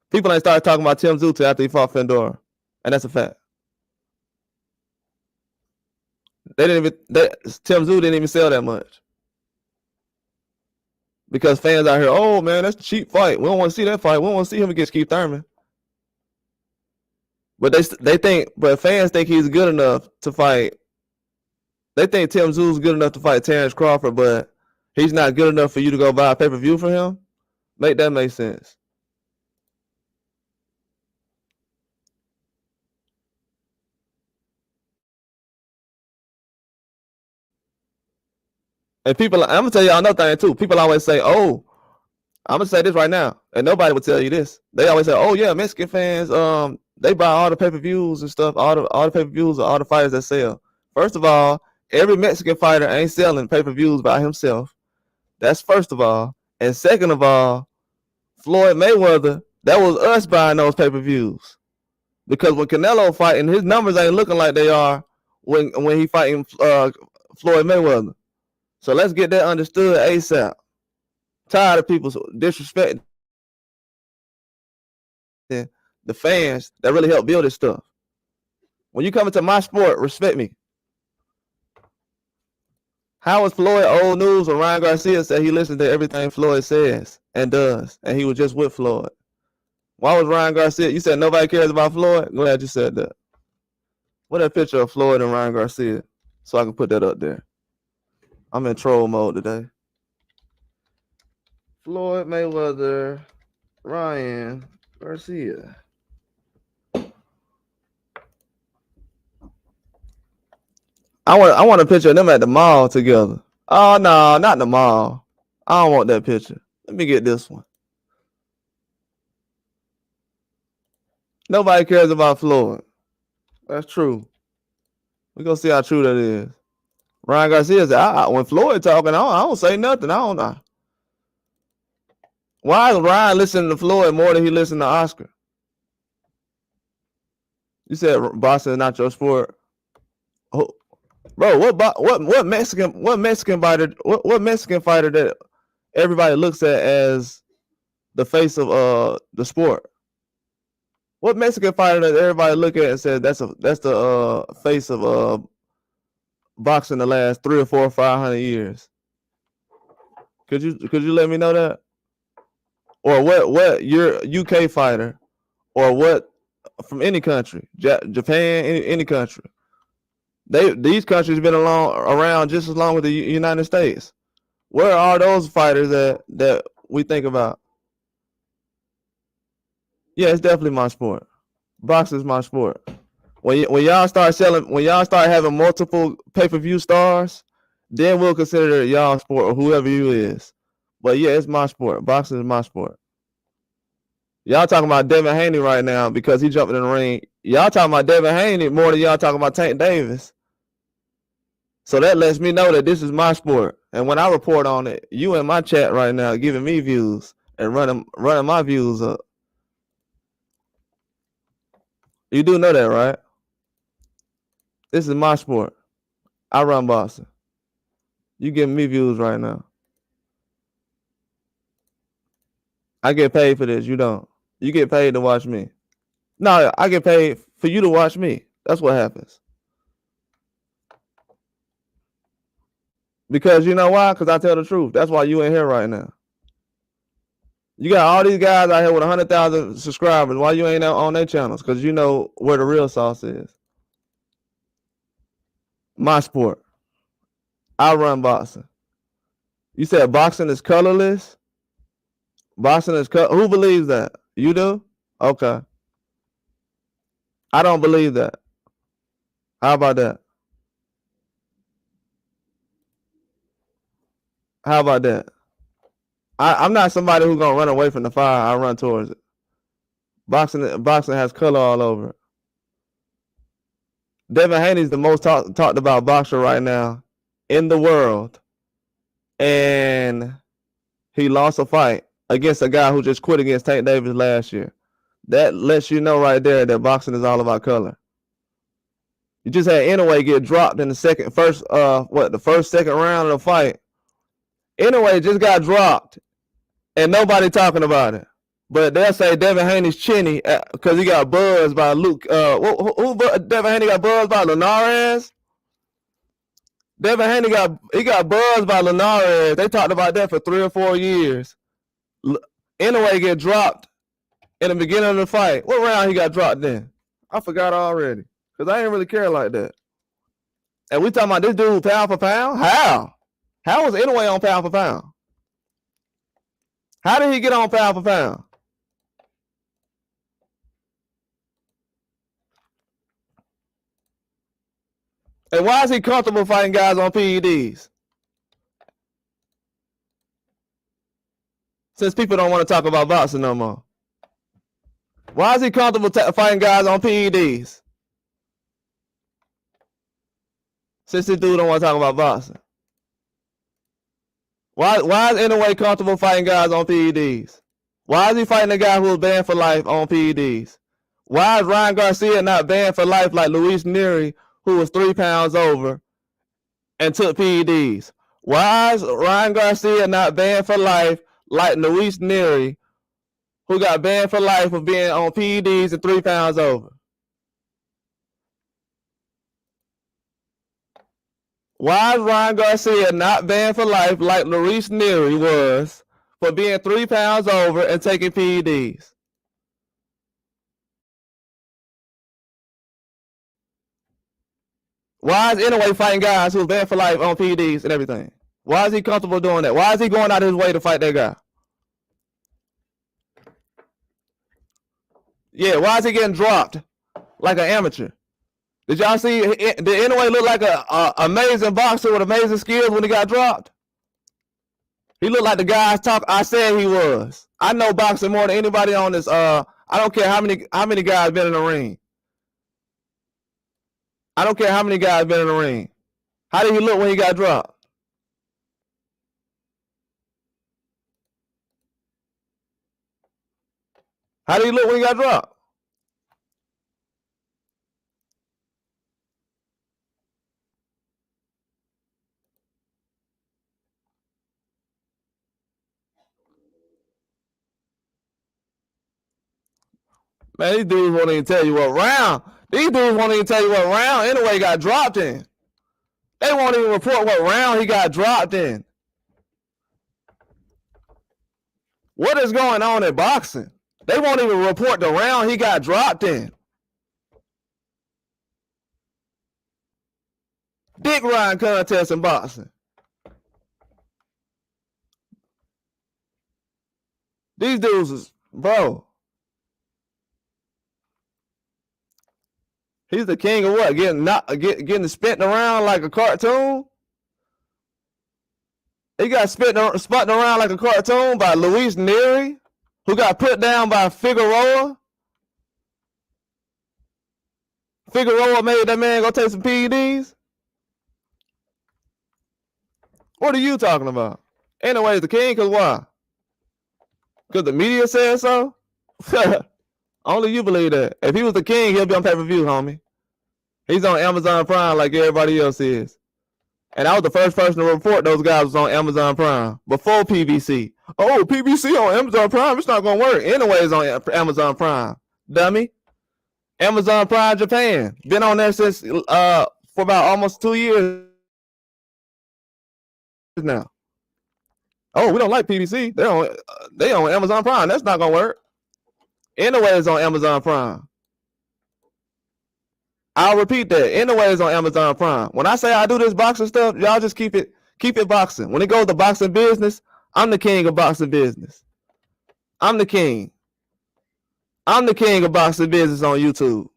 S1: People ain't started talking about Tim Zute after he fought Fedor. And that's a fact. Tim Zoo didn't even sell that much. Because fans out here, oh man, that's a cheap fight. We don't want to see that fight. We don't want to see him against Keith Thurman. But but fans think he's good enough to fight. They think Tim Zoo's good enough to fight Terrence Crawford, but he's not good enough for you to go buy a pay-per-view for him. Make that make sense. And people, I'm gonna tell y'all another thing too. People always say, "Oh, I'm gonna say this right now," and nobody would tell you this. They always say, "Oh yeah, Mexican fans, they buy all the pay-per-views and stuff, all the pay-per-views of all the fighters that sell." First of all, every Mexican fighter ain't selling pay-per-views by himself. That's first of all. And second of all, Floyd Mayweather, that was us buying those pay-per-views. Because when Canelo fighting, his numbers ain't looking like they are when he fighting Floyd Mayweather. So let's get that understood ASAP. Tired of people disrespecting the fans that really help build this stuff. When you come into my sport, respect me. How is Floyd old news when Ryan Garcia said he listens to everything Floyd says and does, and he was just with Floyd? Why was Ryan Garcia? You said nobody cares about Floyd? Glad you said that. What a picture of Floyd and Ryan Garcia so I can put that up there. I'm in troll mode today. Floyd Mayweather, Ryan Garcia. I want a picture of them at the mall together. Oh no, not the mall. I don't want that picture. Let me get this one. Nobody cares about Floyd. That's true. We're gonna see how true that is. Ryan Garcia said, when Floyd talking, I don't say nothing. I don't know. Why is Ryan listening to Floyd more than he listened to Oscar? You said boxing is not your sport. Oh, bro, what Mexican fighter that everybody looks at as the face of the sport? What Mexican fighter that everybody look at and says that's the face of boxing the last 300 or 400 or 500 years? Could you let me know that? Or what your UK fighter, or what from any country, Japan, any country? These countries been around just as long as the United States. Where are those fighters that we think about? Yeah, it's definitely my sport. Boxing is my sport. When y'all start having multiple pay-per-view stars, then we'll consider it y'all sport or whoever you is. But yeah, it's my sport. Boxing is my sport. Y'all talking about Devin Haney right now because he jumping in the ring. Y'all talking about Devin Haney more than y'all talking about Tank Davis. So that lets me know that this is my sport. And when I report on it, you in my chat right now giving me views and running my views up. You do know that, right? This is my sport. I run boxing. You giving me views right now. I get paid for this. You don't. You get paid to watch me. No, I get paid for you to watch me. That's what happens. Because you know why? Because I tell the truth. That's why you in here right now. You got all these guys out here with 100,000 subscribers. Why you ain't on their channels? Because you know where the real sauce is. My sport. I run boxing. You said boxing is colorless? Boxing is who believes that? You do? Okay. I don't believe that. How about that? How about that? I'm not somebody who's gonna run away from the fire. I run towards it. Boxing has color all over it. Devin Haney's the most talked about boxer right now in the world, and he lost a fight against a guy who just quit against Tank Davis last year. That lets you know right there that boxing is all about color. You just had Inoue get dropped in the second second round of the fight. Inoue just got dropped, and nobody talking about it. But they'll say Devin Haney's chinny because he got buzzed by Luke. Who Devin Haney got buzzed by? Linares? Devin Haney got buzzed by Linares. They talked about that for 3 or 4 years. Anyway, get dropped in the beginning of the fight. What round he got dropped in? I forgot already. Because I didn't really care like that. And we talking about this dude pound for pound? How? How was Anyway on pound for pound? How did he get on pound for pound? And why is he comfortable fighting guys on PEDs? Since people don't want to talk about boxing no more. Why is he comfortable fighting guys on PEDs? Since this dude don't want to talk about boxing. Why is Anyway comfortable fighting guys on PEDs? Why is he fighting a guy who was banned for life on PEDs? Why is Ryan Garcia not banned for life like Luis Nery, who was 3 pounds over and took PEDs? Why is Ryan Garcia not banned for life like Luis Nery, who got banned for life for being on PEDs and 3 pounds over? Why is Ryan Garcia not banned for life like Luis Nery was for being 3 pounds over and taking PEDs? Why is Anyway fighting guys who's banned for life on PEDs and everything? Why is he comfortable doing that? Why is he going out of his way to fight that guy? Yeah, why is he getting dropped like an amateur? Did y'all see? Did Anyway look like an amazing boxer with amazing skills when he got dropped? He looked like the guys I said he was. I know boxing more than anybody on this. I don't care how many guys been in the ring. I don't care how many guys been in the ring. How did he look when he got dropped? How did he look when he got dropped? Man, these dudes won't even tell you what round. These dudes won't even tell you what round Anyway got dropped in. They won't even report what round he got dropped in. What is going on in boxing? They won't even report the round he got dropped in. Dick riding contest in boxing. These dudes is, bro. He's the king of what? Getting spent around like a cartoon? He got spun around like a cartoon by Luis Nery, who got put down by Figueroa. Figueroa made that man go take some PEDs. What are you talking about? Anyway, the king, because why? Because the media said so? Only you believe that. If he was the king, he'll be on pay-per-view, homie. He's on Amazon Prime like everybody else is. And I was the first person to report those guys was on Amazon Prime before PBC. Oh, PBC on Amazon Prime, it's not going to work. Anyways, on Amazon Prime, dummy. Amazon Prime Japan. Been on there since for about almost 2 years now. Oh, we don't like PBC. They on Amazon Prime. That's not going to work. Anyways, on Amazon Prime. I'll repeat that. Anyways, on Amazon Prime. When I say I do this boxing stuff, y'all just keep it boxing. When it goes to boxing business, I'm the king of boxing business. I'm the king. I'm the king of boxing business on YouTube.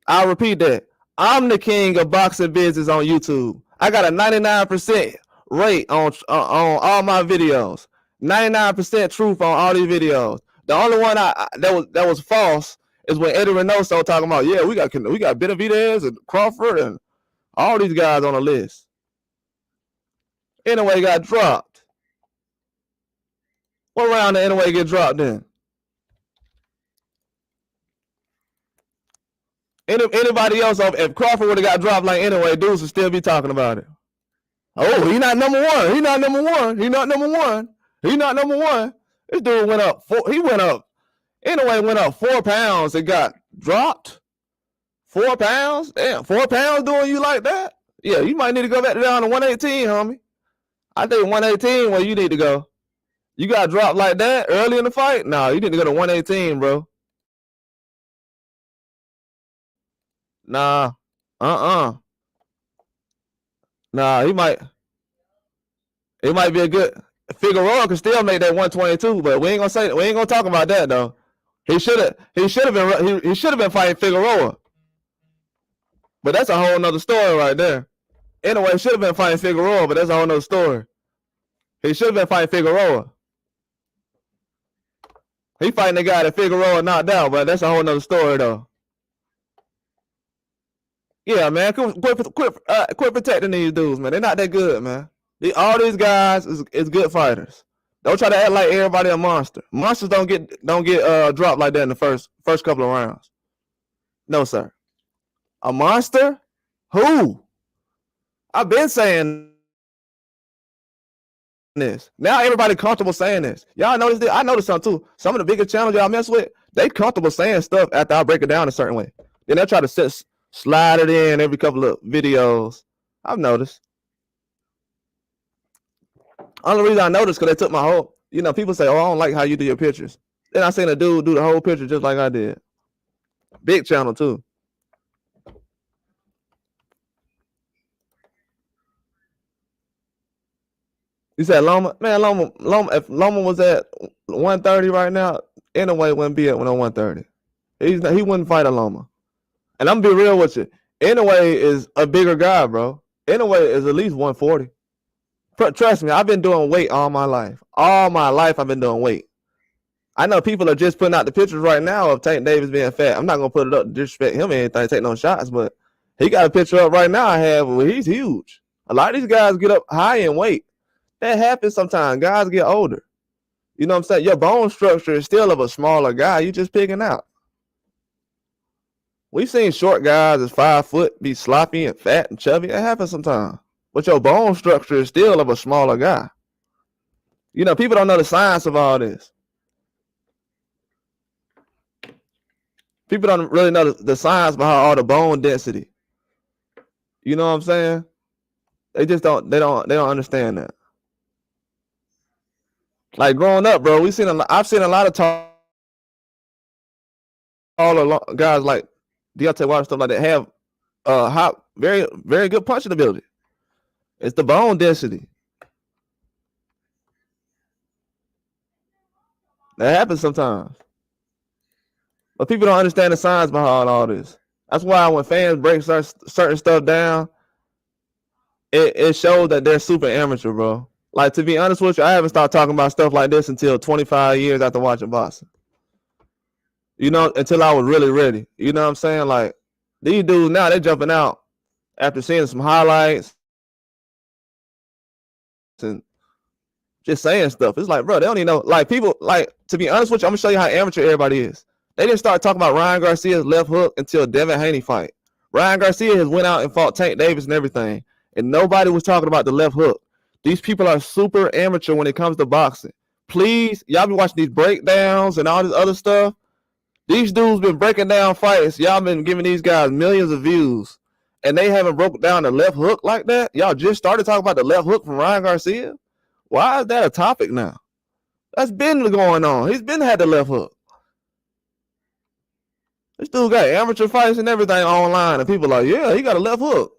S1: I'll repeat that. I'm the king of boxing business on YouTube. I got a 99% rate on all my videos. 99% truth on all these videos. The only one that was false is when Eddie Reynoso talking about, yeah, we got Benavidez and Crawford and all these guys on the list. Anyway, got dropped. What round did Anyway get dropped in? Anybody else, if Crawford would have got dropped like Anyway, dudes would still be talking about it. Oh, he not number one. He not number one. He not number one. He not number one. This dude went up. Anyway, went up 4 pounds and got dropped. 4 pounds? Damn, 4 pounds doing you like that? Yeah, you might need to go back down to 118, homie. I think 118 where you need to go. You got dropped like that early in the fight? Nah, you need to go to 118, bro. Nah. Nah, it might be a good Figueroa can still make that 122, but we ain't gonna talk about that though. He should have been fighting Figueroa. But that's a whole nother story right there. Anyway, he should have been fighting Figueroa, but that's a whole nother story. He should have been fighting Figueroa. He fighting the guy that Figueroa knocked out, but that's a whole nother story though. Yeah, man, quit protecting these dudes, man. They're not that good, man. All these guys is good fighters. Don't try to act like everybody a monster. Monsters don't get dropped like that in the first couple of rounds. No, sir. A monster? Who? I've been saying this. Now everybody comfortable saying this. Y'all notice this? I noticed something too. Some of the biggest channels y'all mess with, they comfortable saying stuff after I break it down a certain way. Then they'll try to slide it in every couple of videos. I've noticed. Only reason I noticed because they took my whole, people say, oh, I don't like how you do your pictures. Then I seen a dude do the whole picture just like I did. Big channel too. You said Loma? Man, Loma, if Loma was at 130 right now, anyway wouldn't be at 130. He wouldn't fight a Loma. And I'm gonna be real with you. Anyway is a bigger guy, bro. Anyway is at least 140. Trust me, I've been doing weight all my life. All my life I've been doing weight. I know people are just putting out the pictures right now of Tank Davis being fat. I'm not gonna put it up to disrespect him or anything, take no shots, but he got a picture up right now I have where he's huge. A lot of these guys get up high in weight. That happens sometimes. Guys get older. You know what I'm saying? Your bone structure is still of a smaller guy. You just picking out. We've seen short guys as 5 foot be sloppy and fat and chubby. It happens sometimes. But your bone structure is still of a smaller guy. People don't know the science of all this. People don't really know the science behind all the bone density. You know what I'm saying? They just don't understand that. Like growing up, bro, I've seen a lot of taller guys like Deontay Wilder, stuff like that, have high, very, very good punching ability. It's the bone density. That happens sometimes. But people don't understand the science behind all this. That's why when fans break certain stuff down, it shows that they're super amateur, bro. Like, to be honest with you, I haven't started talking about stuff like this until 25 years after watching boxing. Until I was really ready. You know what I'm saying? Like, these dudes now, they're jumping out after seeing some highlights and just saying stuff. It's like, bro, they don't even know. Like, people, like, to be honest with you, I'm going to show you how amateur everybody is. They didn't start talking about Ryan Garcia's left hook until Devin Haney fight. Ryan Garcia has went out and fought Tank Davis and everything, and nobody was talking about the left hook. These people are super amateur when it comes to boxing. Please, y'all be watching these breakdowns and all this other stuff. These dudes been breaking down fights. Y'all been giving these guys millions of views, and they haven't broken down the left hook like that. Y'all just started talking about the left hook from Ryan Garcia. Why is that a topic now? That's been going on. He's been had the left hook. This dude got amateur fights and everything online, and people are like, yeah, he got a left hook.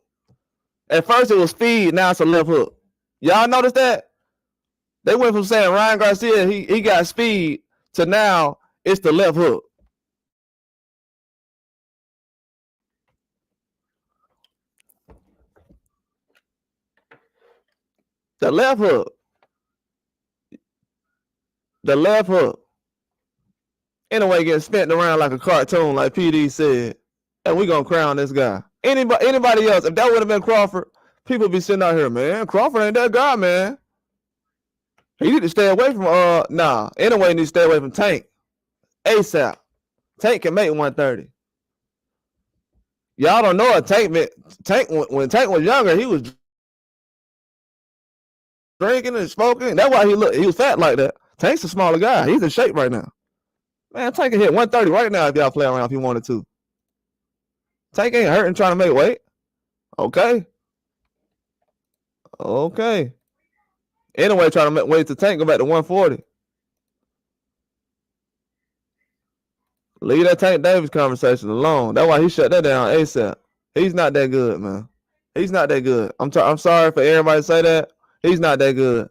S1: At first it was speed, now it's a left hook. Y'all notice that? They went from saying Ryan Garcia, he got speed, to now it's the left hook. The left hook. The left hook. Anyway, getting spent around like a cartoon, like PD said. And we gonna crown this guy. Anybody else, if that would have been Crawford, people be sitting out here, man. Crawford ain't that guy, man. He need to stay away from Anyway, he need to stay away from Tank. ASAP. Tank can make 130. Y'all don't know it. Tank when Tank was younger, he was drinking and smoking. That's why he was fat like that. Tank's a smaller guy. He's in shape right now. Man, Tank can hit 130 right now if y'all play around if he wanted to. Tank ain't hurting trying to make weight. Okay. Okay. Anyway, trying to wait to Tank go back to 140. Leave that Tank Davis conversation alone. That's why he shut that down ASAP. He's not that good, man. He's not that good. I'm sorry for everybody to say that. He's not that good.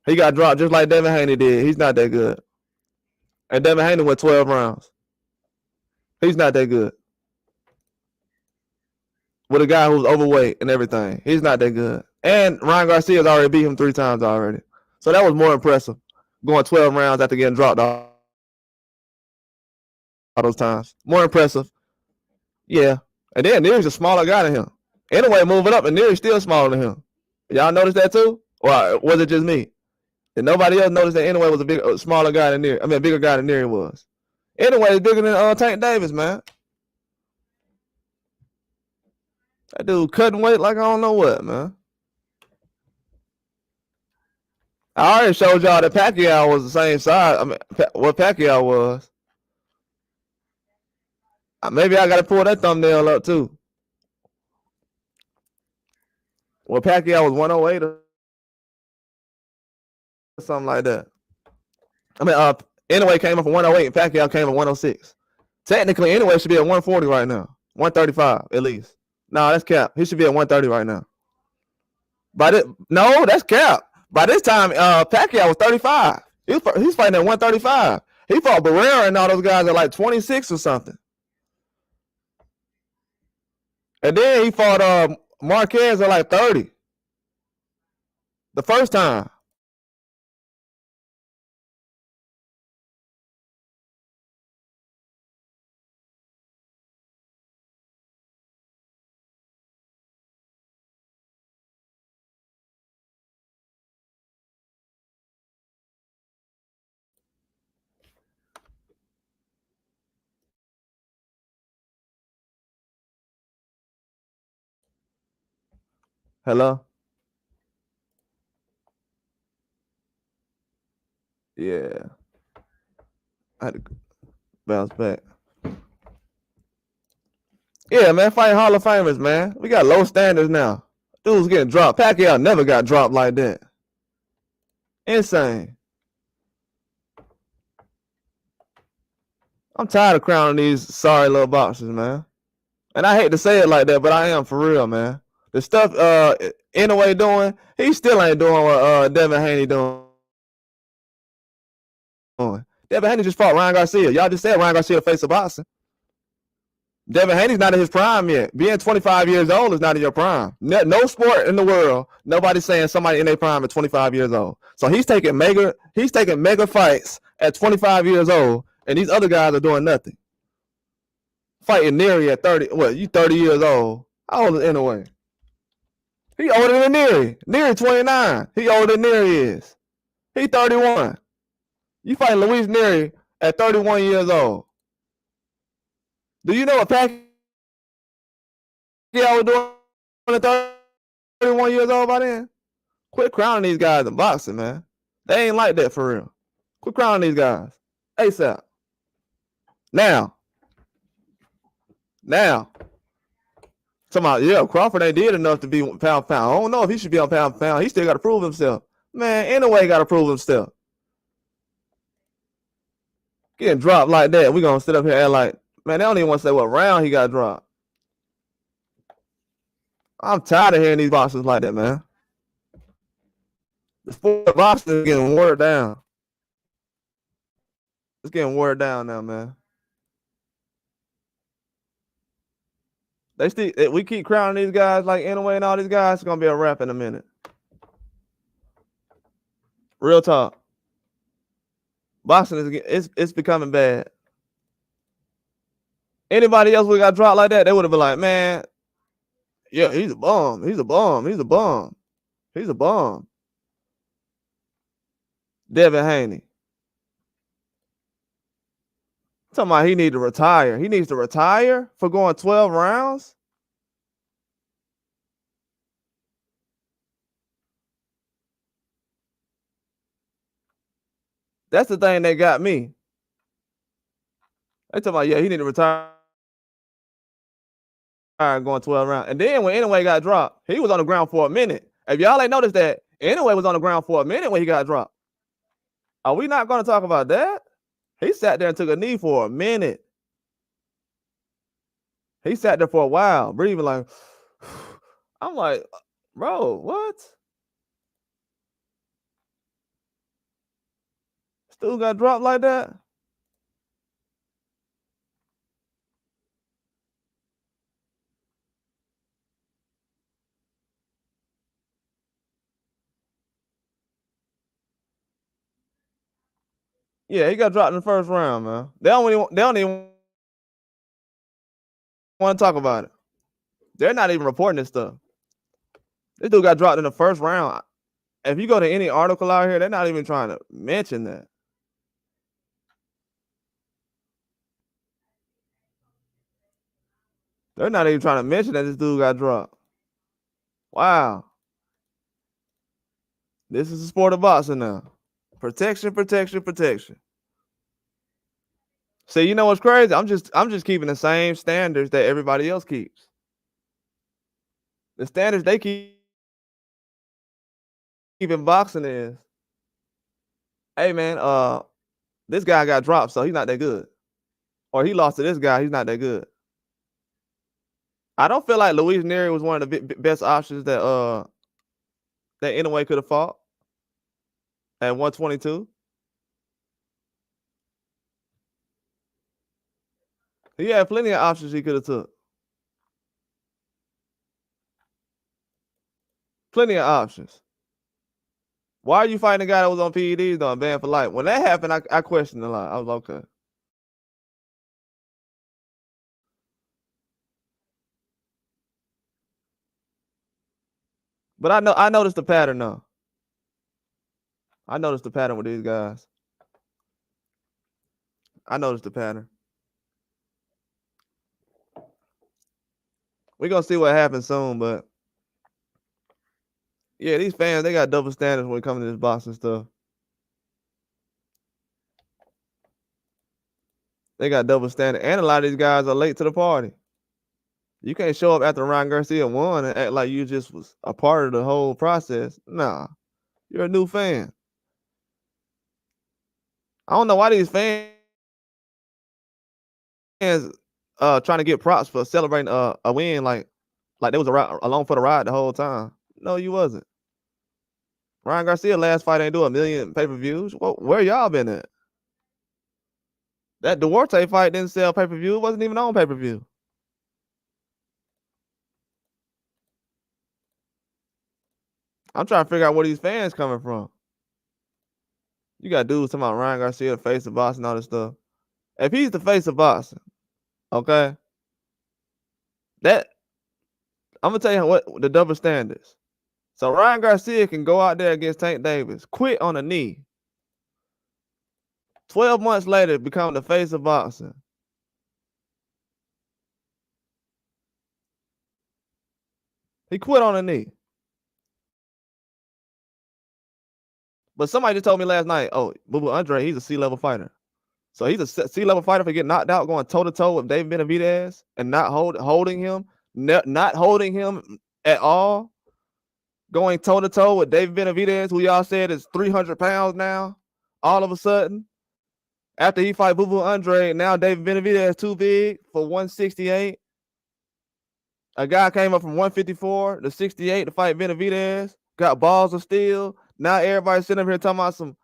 S1: He got dropped just like Devin Haney did. He's not that good. And Devin Haney went 12 rounds. He's not that good. With a guy who's overweight and everything. He's not that good. And Ryan Garcia's already beat him 3 times already. So that was more impressive. Going 12 rounds after getting dropped all those times. More impressive. Yeah. And then Neary's a smaller guy than him. Anyway, moving up, and Neary's still smaller than him. Y'all notice that too? Or was it just me? Did nobody else notice that Anyway was a smaller guy than Neary? I mean, a bigger guy than Neary was. Anyway, is bigger than Tank Davis, man. That dude cutting weight like I don't know what, man. I already showed y'all that Pacquiao was the same size. I mean, what Pacquiao was. Maybe I got to pull that thumbnail up too. Well, Pacquiao was 108 or something like that. I mean, Anyway came up from 108 and Pacquiao came at 106. Technically, Anyway should be at 140 right now. 135 at least. No, that's cap. He should be at 130 right now. No, that's cap. By this time, Pacquiao was 35. He's fighting at 135. He fought Barrera and all those guys at like 26 or something. And then he fought Marquez at like 30. The first time. Hello? Yeah. I had to bounce back. Yeah, man, fighting Hall of Famers, man. We got low standards now. Dude's getting dropped. Pacquiao never got dropped like that. Insane. I'm tired of crowning these sorry little boxers, man. And I hate to say it like that, but I am for real, man. The stuff Anyway doing, he still ain't doing what Devin Haney doing. Devin Haney just fought Ryan Garcia. Y'all just said Ryan Garcia face of boxing. Devin Haney's not in his prime yet. Being 25 years old is not in your prime. No sport in the world, nobody's saying somebody in their prime at 25 years old. So he's taking mega fights at 25 years old, and these other guys are doing nothing. Fighting Neary at 30. What, you 30 years old? How old is Anyway? He older than Neary. Neary 29. He older than Neary is. He 31. You fighting Luis Neary at 31 years old. Do you know what Pacquiao was doing at 31 years old by then? Quit crowning these guys in boxing, man. They ain't like that for real. Quit crowning these guys. ASAP. Now. Talking about, yeah, Crawford ain't did enough to be pound for pound. I don't know if he should be on pound for pound. He still got to prove himself. Man, Anyway got to prove himself. Getting dropped like that, we going to sit up here and like, man, they don't even want to say what round he got dropped. I'm tired of hearing these boxers like that, man. The sport of boxing is getting watered down. It's getting watered down now, man. We keep crowning these guys like Anyway and all these guys. It's gonna be a wrap in a minute. Real talk. Boxing it's becoming bad. Anybody else would got dropped like that, they would have been like, man, yeah, he's a bum. He's a bum. He's a bum. He's a bum. Devin Haney. Talking about he needs to retire. He needs to retire for going 12 rounds? That's the thing that got me. They talking about, yeah, he need to retire going 12 rounds. And then when Anyway got dropped, he was on the ground for a minute. If y'all ain't noticed that, Anyway was on the ground for a minute when he got dropped. Are we not going to talk about that? He sat there and took a knee for a minute. He sat there for a while, breathing like, I'm like, bro, what? Still got dropped like that? Yeah, he got dropped in the first round, man. They don't even want to talk about it. They're not even reporting this stuff. This dude got dropped in the first round. If you go to any article out here, they're not even trying to mention that. They're not even trying to mention that this dude got dropped. Wow. This is the sport of boxing now. Protection, protection, protection. See, you know what's crazy? I'm just keeping the same standards that everybody else keeps. The standards they keep in boxing is, hey man, this guy got dropped, so he's not that good. Or he lost to this guy, he's not that good. I don't feel like Luis Nery was one of the best options that Anyway could have fought at 122. He had plenty of options he could have took. Plenty of options. Why are you fighting a guy that was on PEDs though, banned for life? When that happened, I questioned a lot. I was okay. But I noticed the pattern though. I noticed the pattern with these guys. I noticed the pattern. We're gonna see what happens soon, but yeah, these fans, they got double standards when it comes to this boxing stuff. They got double standard, and a lot of these guys are late to the party. You can't show up after Ryan Garcia won and act like you just was a part of the whole process. Nah, you're a new fan. I don't know why these fans trying to get props for celebrating a win like they was along for the ride the whole time. No, you wasn't. Ryan Garcia last fight ain't do 1 million pay-per-views. Where y'all been at? That Duarte fight didn't sell pay-per-view. It wasn't even on pay-per-view. I'm trying to figure out where these fans coming from. You got dudes talking about Ryan Garcia, the face of boxing, all this stuff. If he's the face of boxing, okay, that I'm gonna tell you what the double standards. So Ryan Garcia can go out there against Tank Davis, quit on a knee. 12 months later, become the face of boxing. He quit on a knee. But somebody just told me last night, oh, Boo Boo Andre, he's a C-level fighter. So he's a C-level fighter for getting knocked out, going toe-to-toe with David Benavidez and not holding him, not holding him at all. Going toe-to-toe with David Benavidez, who y'all said is 300 pounds now, all of a sudden. After he fight Boo Boo Andre, now David Benavidez too big for 168. A guy came up from 154 to 68 to fight Benavidez, got balls of steel. Now everybody's sitting up here talking about some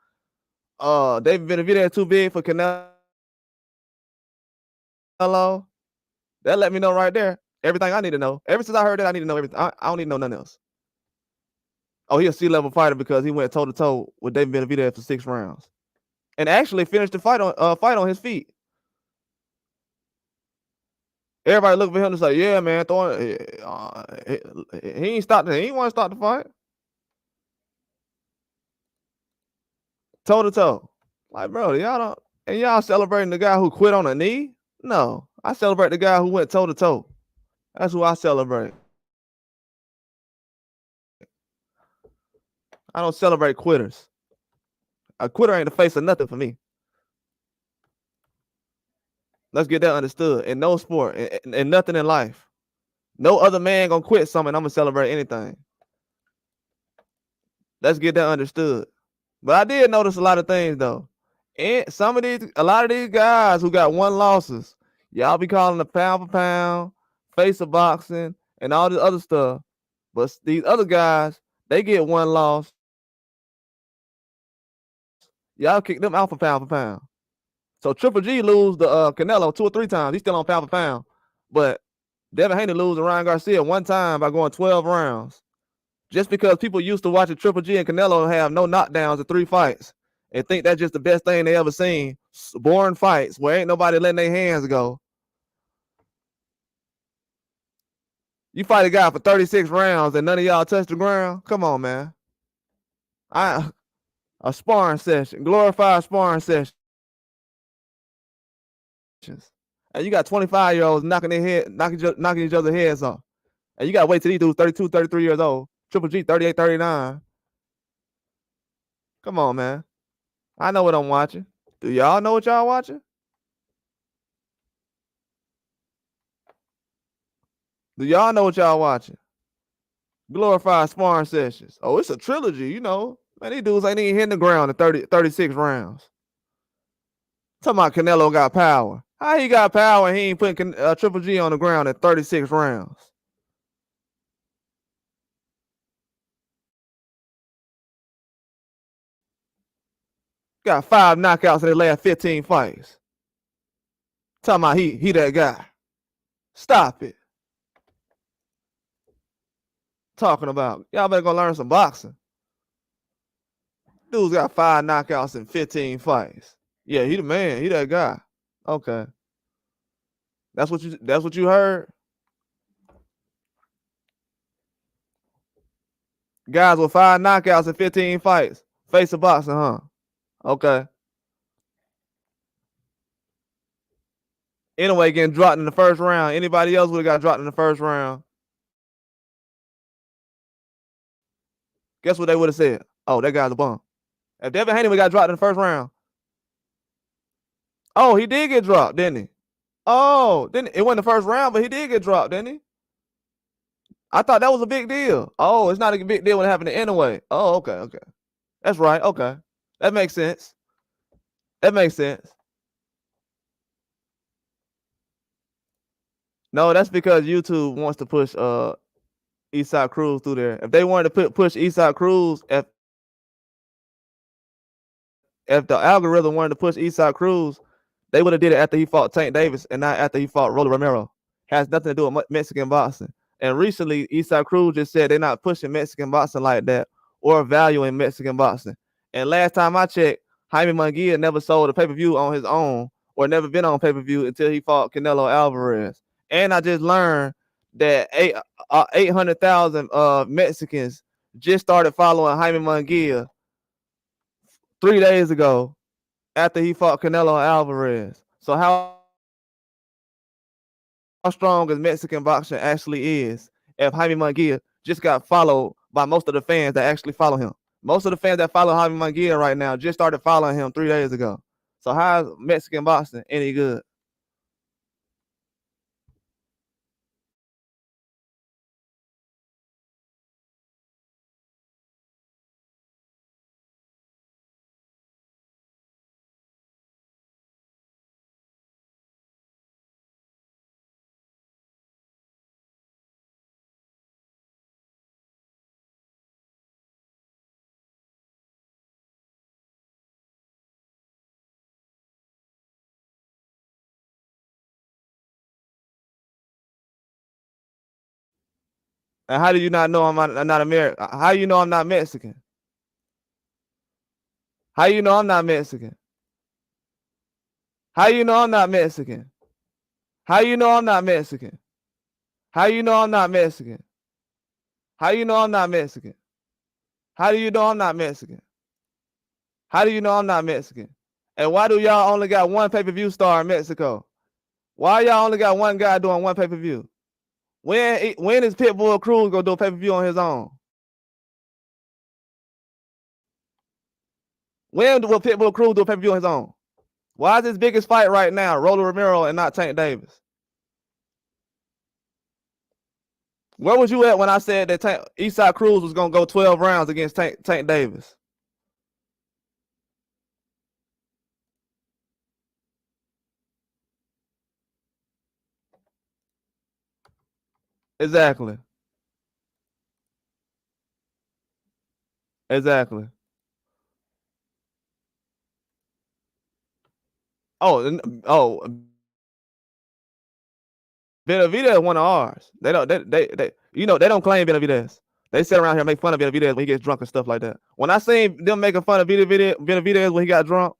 S1: David Benavidez too big for Canelo. That let me know right there everything I need to know. Ever since I heard that, I need to know everything. I don't need to know nothing else. Oh, he a C-level fighter because he went toe-to-toe with David Benavidez for 6 rounds. And actually finished the fight on his feet. Everybody looked for him to say, yeah, man, he ain't stopped it. He ain't want to stop the fight. Toe-to-toe. Like, bro, y'all celebrating the guy who quit on a knee? No, I celebrate the guy who went toe-to-toe. That's who I celebrate. I don't celebrate quitters. A quitter ain't the face of nothing for me. Let's get that understood. In no sport, and nothing in life, No other man gonna quit something. I'm gonna celebrate anything. Let's get that understood. But I did notice a lot of things though. And a lot of these guys who got one losses, y'all be calling the pound for pound, face of boxing, and all this other stuff. But these other guys, they get one loss. Y'all kick them out for pound. So Triple G lose the Canelo 2 or 3 times. He's still on pound for pound. But Devin Haney lose to Ryan Garcia one time by going 12 rounds. Just because people used to watching Triple G and Canelo have no knockdowns in 3 fights and think that's just the best thing they ever seen. Boring fights where ain't nobody letting their hands go. You fight a guy for 36 rounds and none of y'all touch the ground? Come on, man. A sparring session, glorified sparring session. And you got 25-year-olds knocking each other's heads off. And you got to wait till these dudes 32, 33 years old. Triple G, 38, 39. Come on, man. I know what I'm watching. Do y'all know what y'all watching? Do y'all know what y'all watching? Glorified sparring sessions. Oh, it's a trilogy, you know. Man, these dudes ain't even hitting the ground in 36 rounds. Talking about Canelo got power. How he got power and he ain't putting Triple G on the ground at 36 rounds? Got 5 knockouts in his last 15 fights. Talking about he that guy. Stop it. Talking about y'all better go learn some boxing. Dude's got 5 knockouts in 15 fights. Yeah, he the man. He that guy. Okay. That's what you heard? Guys with 5 knockouts in 15 fights. Face of boxing, huh? Okay. Anyway, getting dropped in the first round. Anybody else would have got dropped in the first round. Guess what they would have said? Oh, that guy's a bum. If Devin Haney got dropped in the first round. Oh, he did get dropped, didn't he? Oh, then it wasn't the first round, but he did get dropped, didn't he? I thought that was a big deal. Oh, it's not a big deal when it happened anyway. Oh, okay. That's right. Okay. That makes sense. No, that's because YouTube wants to push Eastside Cruz through there. If they wanted to push Eastside Cruz, if the algorithm wanted to push Eastside Cruz, they would have did it after he fought Tank Davis and not after he fought Rolly Romero. Has nothing to do with Mexican boxing. And recently, Eastside Cruz just said they're not pushing Mexican boxing like that or valuing Mexican boxing. And last time I checked, Jaime Munguia never sold a pay-per-view on his own or never been on pay-per-view until he fought Canelo Alvarez. And I just learned that 800,000 Mexicans just started following Jaime Munguia 3 days ago after he fought Canelo Alvarez. So how strong as Mexican boxing actually is if Jaime Munguia just got followed by most of the fans that actually follow him. Most of the fans that follow Jaime Munguia right now just started following him 3 days ago. So how is Mexican boxing any good? And how do you not know I'm not American? How you know I'm not Mexican? How you know I'm not Mexican? How you know I'm not Mexican? How you know I'm not Mexican? How you know I'm not Mexican? How you know I'm not Mexican? How do you know I'm not Mexican? How do you know I'm not Mexican? And why do y'all only got one pay-per-view star in Mexico? Why y'all only got one guy doing one pay-per-view? When is Pitbull Cruz gonna do a pay-per-view on his own? When will Pitbull Cruz do a pay-per-view on his own? Why is his biggest fight right now Rolly Romero and not Tank Davis? Where was you at when I said that Eastside Cruz was gonna go 12 rounds against Tank Davis? Exactly. Exactly. Oh, Benavidez one of ours. They don't. They you know they don't claim Benavidez. They sit around here and make fun of Benavidez when he gets drunk and stuff like that. When I seen them making fun of Benavidez when he got drunk,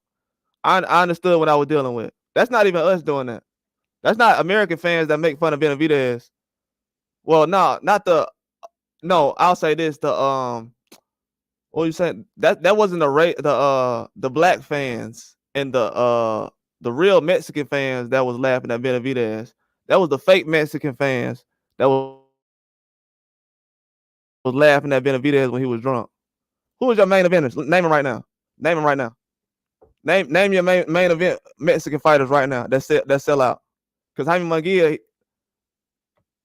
S1: I understood what I was dealing with. That's not even us doing that. That's not American fans that make fun of Benavidez. Well, no, not the. No, I'll say this. What you saying? That wasn't the black fans and the real Mexican fans that was laughing at Benavidez. That was the fake Mexican fans that was laughing at Benavidez when he was drunk. Who was your main eventers? Name him right now. Name him right now. Name your main event Mexican fighters right now that sell out. Because Jaime Munguia,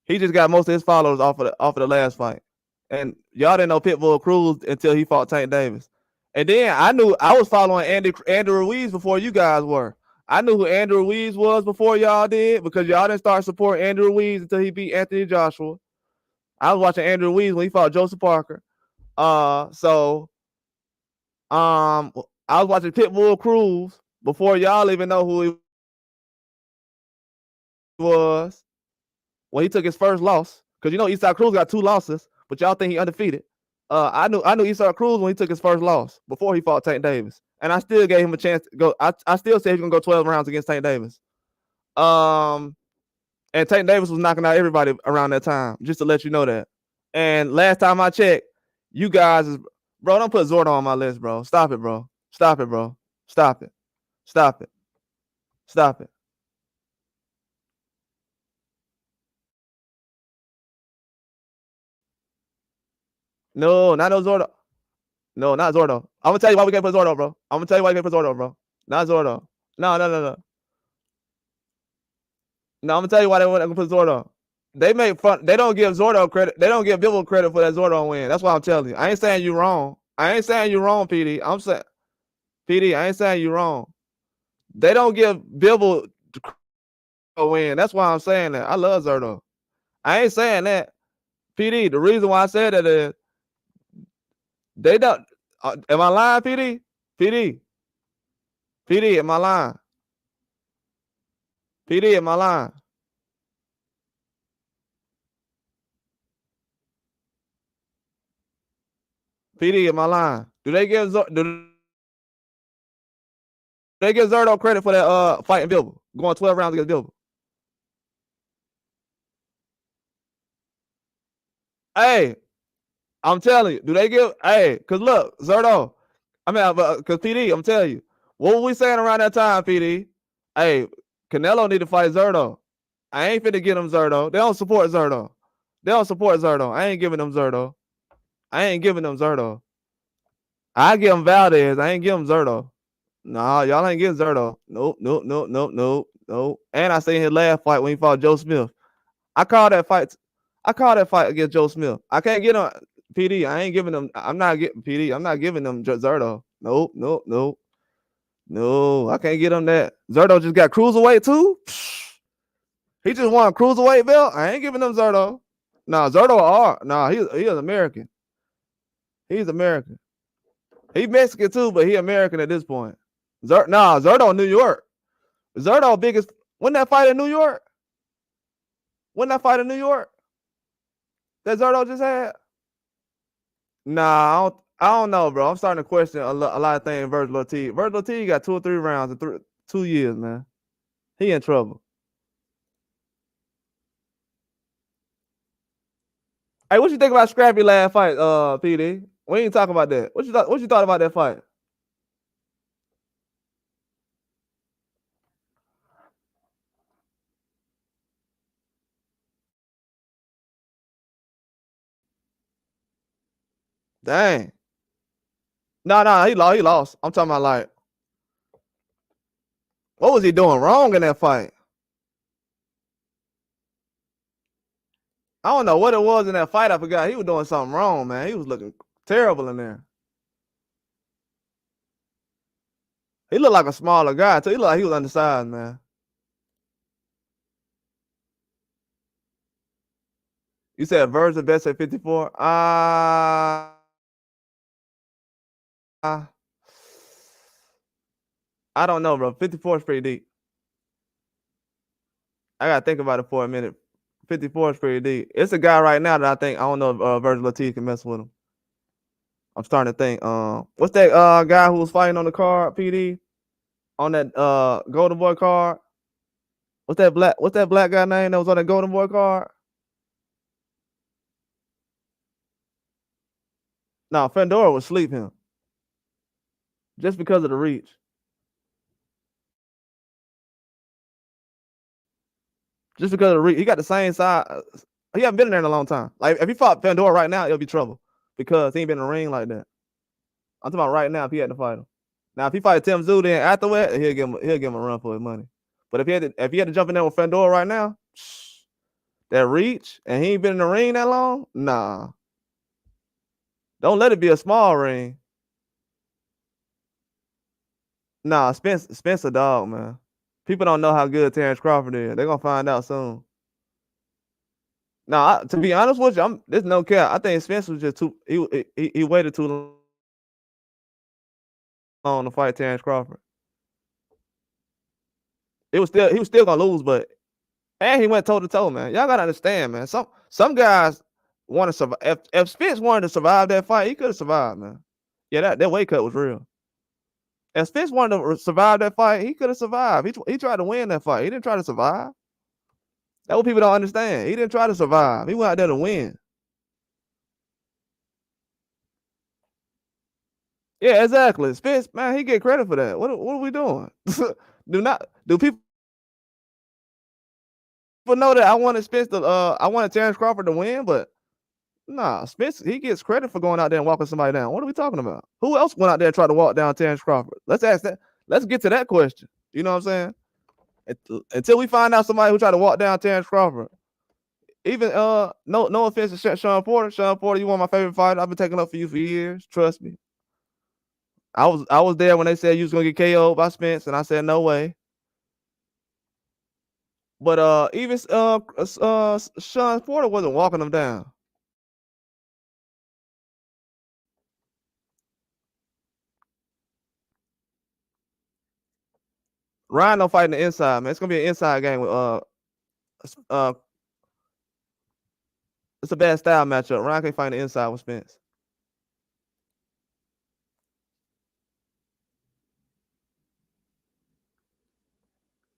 S1: he just got most of his followers off of the last fight. And y'all didn't know Pitbull Cruz until he fought Tank Davis. And then I was following Andrew Ruiz before you guys were. I knew who Andrew Ruiz was before y'all did because y'all didn't start supporting Andrew Ruiz until he beat Anthony Joshua. I was watching Andrew Ruiz when he fought Joseph Parker. I was watching Pitbull Cruz before y'all even know who he was when he took his first loss. Because you know Eastside Cruz got 2 losses, but y'all think he undefeated. I knew Eastside Cruz when he took his first loss before he fought Tank Davis. And I still gave him a chance to go. I still said he's gonna go 12 rounds against Tank Davis. And Tank Davis was knocking out everybody around that time, just to let you know that. And last time I checked, you guys bro, don't put Zordo on my list, bro. Stop it, bro. Stop it, bro. Stop it. Stop it. Stop it. No, not no Zordo. No, not Zordo. I'm gonna tell you why we can't put Zordo, bro. I'm gonna tell you why we can't put Zordo, bro. Not Zordo. No, no, no, no. No, I'm gonna tell you why they want to put Zordo. They make fun. They don't give Zordo credit. They don't give Bibble credit for that Zordo win. That's why I'm telling you. I ain't saying you wrong. I ain't saying you wrong, PD. I'm saying PD. I ain't saying you wrong. They don't give Bibble a win. That's why I'm saying that. I love Zordo. I ain't saying that. PD. The reason why I said that is they don't. Am I lying, PD? PD. PD. Am I lying? PD. Am I lying? PD. Am I lying? Do they give Zordo credit for that fighting Bibble, going 12 rounds against Bibble? Hey, I'm telling you, do they give? Hey, cause look, Zordo. I mean, cause PD, I'm telling you, what were we saying around that time, PD? Hey, Canelo need to fight Zordo. I ain't finna get him Zordo. They don't support Zordo. They don't support Zordo. I ain't giving them Zordo. I ain't giving them Zordo. I give him Valdez. I ain't give him Zordo. Nah, y'all ain't getting Zordo. Nope, nope, nope, nope, nope, nope. And I seen his last fight when he fought Joe Smith. I called that fight. I called that fight against Joe Smith. I can't get him. PD. I ain't giving them. I'm not getting PD. I'm not giving them Zerto. Nope, nope, nope. No, I can't get him that. Zerto just got cruiserweight too. He just won a cruiserweight belt. I ain't giving them Zerto. Nah, Zerto are. Nah, he is American. He's American. He Mexican too, but he American at this point. Zerto New York. Zerto biggest. When that fight in New York? When that fight in New York? That Zerto just had? Nah, I don't know, bro. I'm starting to question a lot of things. Virgil Ortiz. Virgil Ortiz got 2 or 3 rounds in 2 years, man. He in trouble. Hey, what you think about Scrappy last fight, PD? We ain't talking about that. What you thought about that fight? Dang. No, he lost. He lost. I'm talking about like, what was he doing wrong in that fight? I don't know what it was in that fight. I forgot. He was doing something wrong, man. He was looking terrible in there. He looked like a smaller guy too. He looked like he was undersized, man. You said Verge the best at 54? I don't know, bro. 54 is pretty deep. I gotta think about it for a minute. 54 is pretty deep. It's a guy right now that I think I don't know if Virgil Latif can mess with him. I'm starting to think. What's that guy who was fighting on the card, PD? On that Golden Boy card? What's that black guy name that was on that Golden Boy card? No, Fandora would sleep him. Just because of the reach. Just because of the reach. He got the same size. He haven't been in there in a long time. Like, if he fought Fandora right now, it'll be trouble. Because he ain't been in the ring like that. I'm talking about right now if he had to fight him. Now, if he fight Tim Tszyu, then afterward, he'll give him a run for his money. But if he had to jump in there with Fandora right now, that reach, and he ain't been in the ring that long, nah. Don't let it be a small ring. Nah, Spence a dog, man. People don't know how good Terrence Crawford is. They're gonna find out soon. Nah, to be honest with you, there's no cap. I think Spence was just too. He waited too long to fight Terrence Crawford. He was still gonna lose, but and he went toe to toe, man. Y'all gotta understand, man. Some guys want to survive. If Spence wanted to survive that fight, he could have survived, man. Yeah, that weight cut was real. If Spence wanted to survive that fight, he could have survived. He tried to win that fight. He didn't try to survive. That's what people don't understand. He didn't try to survive. He went out there to win. Yeah, exactly. Spence, man, he get credit for that. What are we doing? Do people know that I wanted Terrence Crawford to win, but nah, Spence, he gets credit for going out there and walking somebody down. What are we talking about? Who else went out there and tried to walk down Terrence Crawford? Let's ask that. Let's get to that question. You know what I'm saying? Until we find out somebody who tried to walk down Terrence Crawford. Even no offense to Sean Porter. Sean Porter, you one of my favorite fighters. I've been taking up for you for years. Trust me. I was there when they said you was gonna get KO'd by Spence, and I said no way. But even Sean Porter wasn't walking them down. Ryan don't fight in the inside, man. It's gonna be an inside game with it's a bad style matchup. Ryan can't fight the inside with Spence.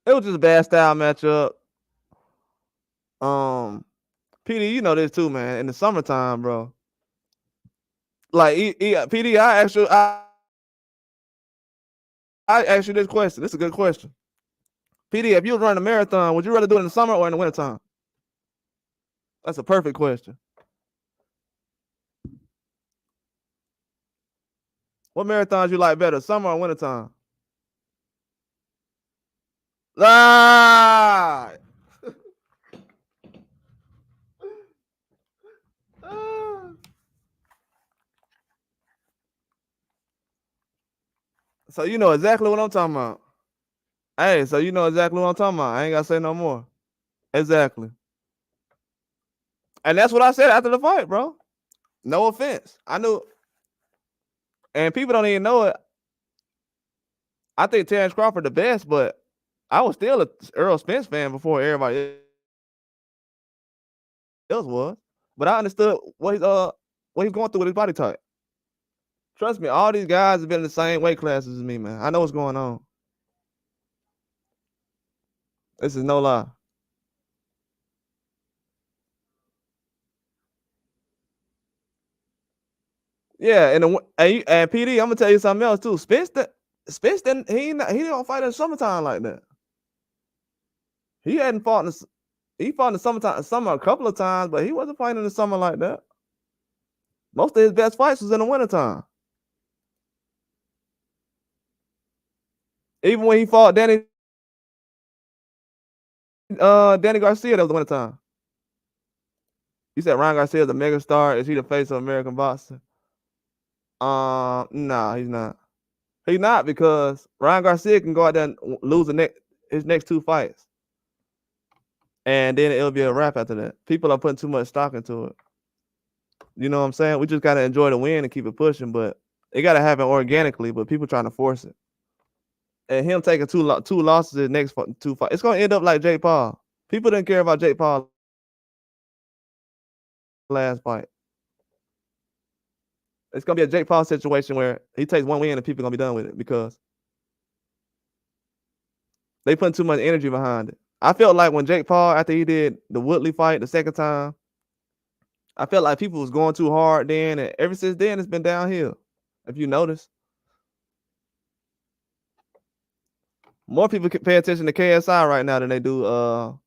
S1: It was just a bad style matchup. PD, you know this too, man. In the summertime, bro. Like PD, I asked you this question. This is a good question. PD, if you was running a marathon, would you rather do it in the summer or in the wintertime? That's a perfect question. What marathons you like better, summer or wintertime? Ah! So you know exactly what I'm talking about. Hey, so you know exactly what I'm talking about. I ain't gotta say no more. Exactly. And that's what I said after the fight, bro. No offense. I knew, and people don't even know it. I think Terrence Crawford the best, but I was still a Earl Spence fan before everybody else was. But I understood what he's going through with his body type. Trust me, all these guys have been in the same weight classes as me, man. I know what's going on. This is no lie. Yeah, and PD, I'm gonna tell you something else too. Spence didn't he don't fight in the summertime like that. He hadn't fought in the summer a couple of times, but he wasn't fighting in the summer like that. Most of his best fights was in the wintertime. Even when he fought Danny Garcia, that was the wintertime. You said Ryan Garcia is a megastar. Is he the face of American boxing? Nah, he's not. He's not because Ryan Garcia can go out there and lose his next 2 fights, and then it'll be a wrap after that. People are putting too much stock into it. You know what I'm saying? We just gotta enjoy the win and keep it pushing, but it gotta happen organically. But people trying to force it, and him taking two losses in the next 2 fights, it's gonna end up like Jake Paul. People didn't care about Jake Paul last fight. It's gonna be a Jake Paul situation where he takes 1 win and people are gonna be done with it because they putting too much energy behind it. I felt like when Jake Paul, after he did the Woodley fight the second time, I felt like people was going too hard then, and ever since then it's been downhill. If you notice, more people can pay attention to KSI right now than they do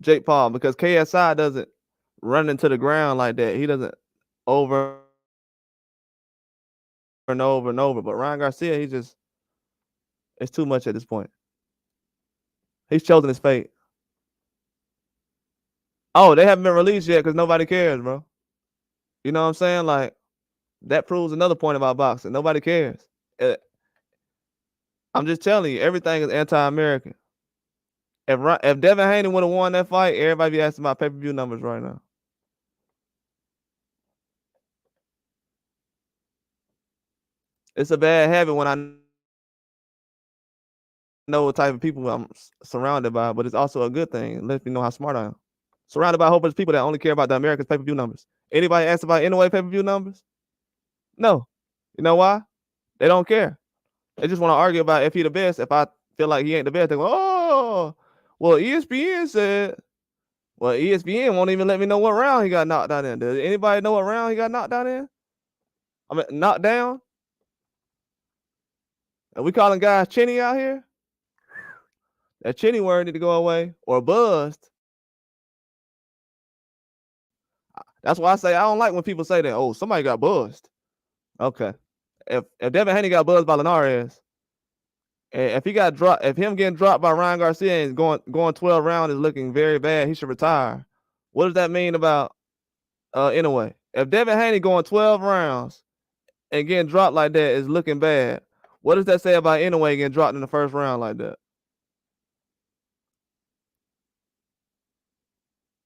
S1: Jake Paul because KSI doesn't run into the ground like that. He doesn't over and over and over. But Ryan Garcia, it's too much at this point. He's chosen his fate. Oh, they haven't been released yet because nobody cares, bro. You know what I'm saying? Like, that proves another point about boxing. Nobody cares. I'm just telling you, everything is anti-American. If Devin Haney would have won that fight, everybody be asking about pay-per-view numbers right now. It's a bad habit when I know what type of people I'm surrounded by, but it's also a good thing. It lets me know how smart I am. Surrounded by a whole bunch of people that only care about the Americans' pay-per-view numbers. Anybody ask about Inoue pay-per-view numbers? No. You know why? They don't care. They just want to argue about if he the best. If I feel like he ain't the best, they go, oh, well, ESPN said. Well, ESPN won't even let me know what round he got knocked out in. Does anybody know what round he got knocked out in? I mean, knocked down? Are we calling guys chinny out here? That chinny word need to go away. Or buzzed. That's why I say I don't like when people say that. Oh, somebody got buzzed. Okay. If Devin Haney got buzzed by Linares, if he got dropped, if him getting dropped by Ryan Garcia and going 12 rounds is looking very bad, he should retire. What does that mean about Inoue? If Devin Haney going 12 rounds and getting dropped like that is looking bad, what does that say about Inoue getting dropped in the first round like that?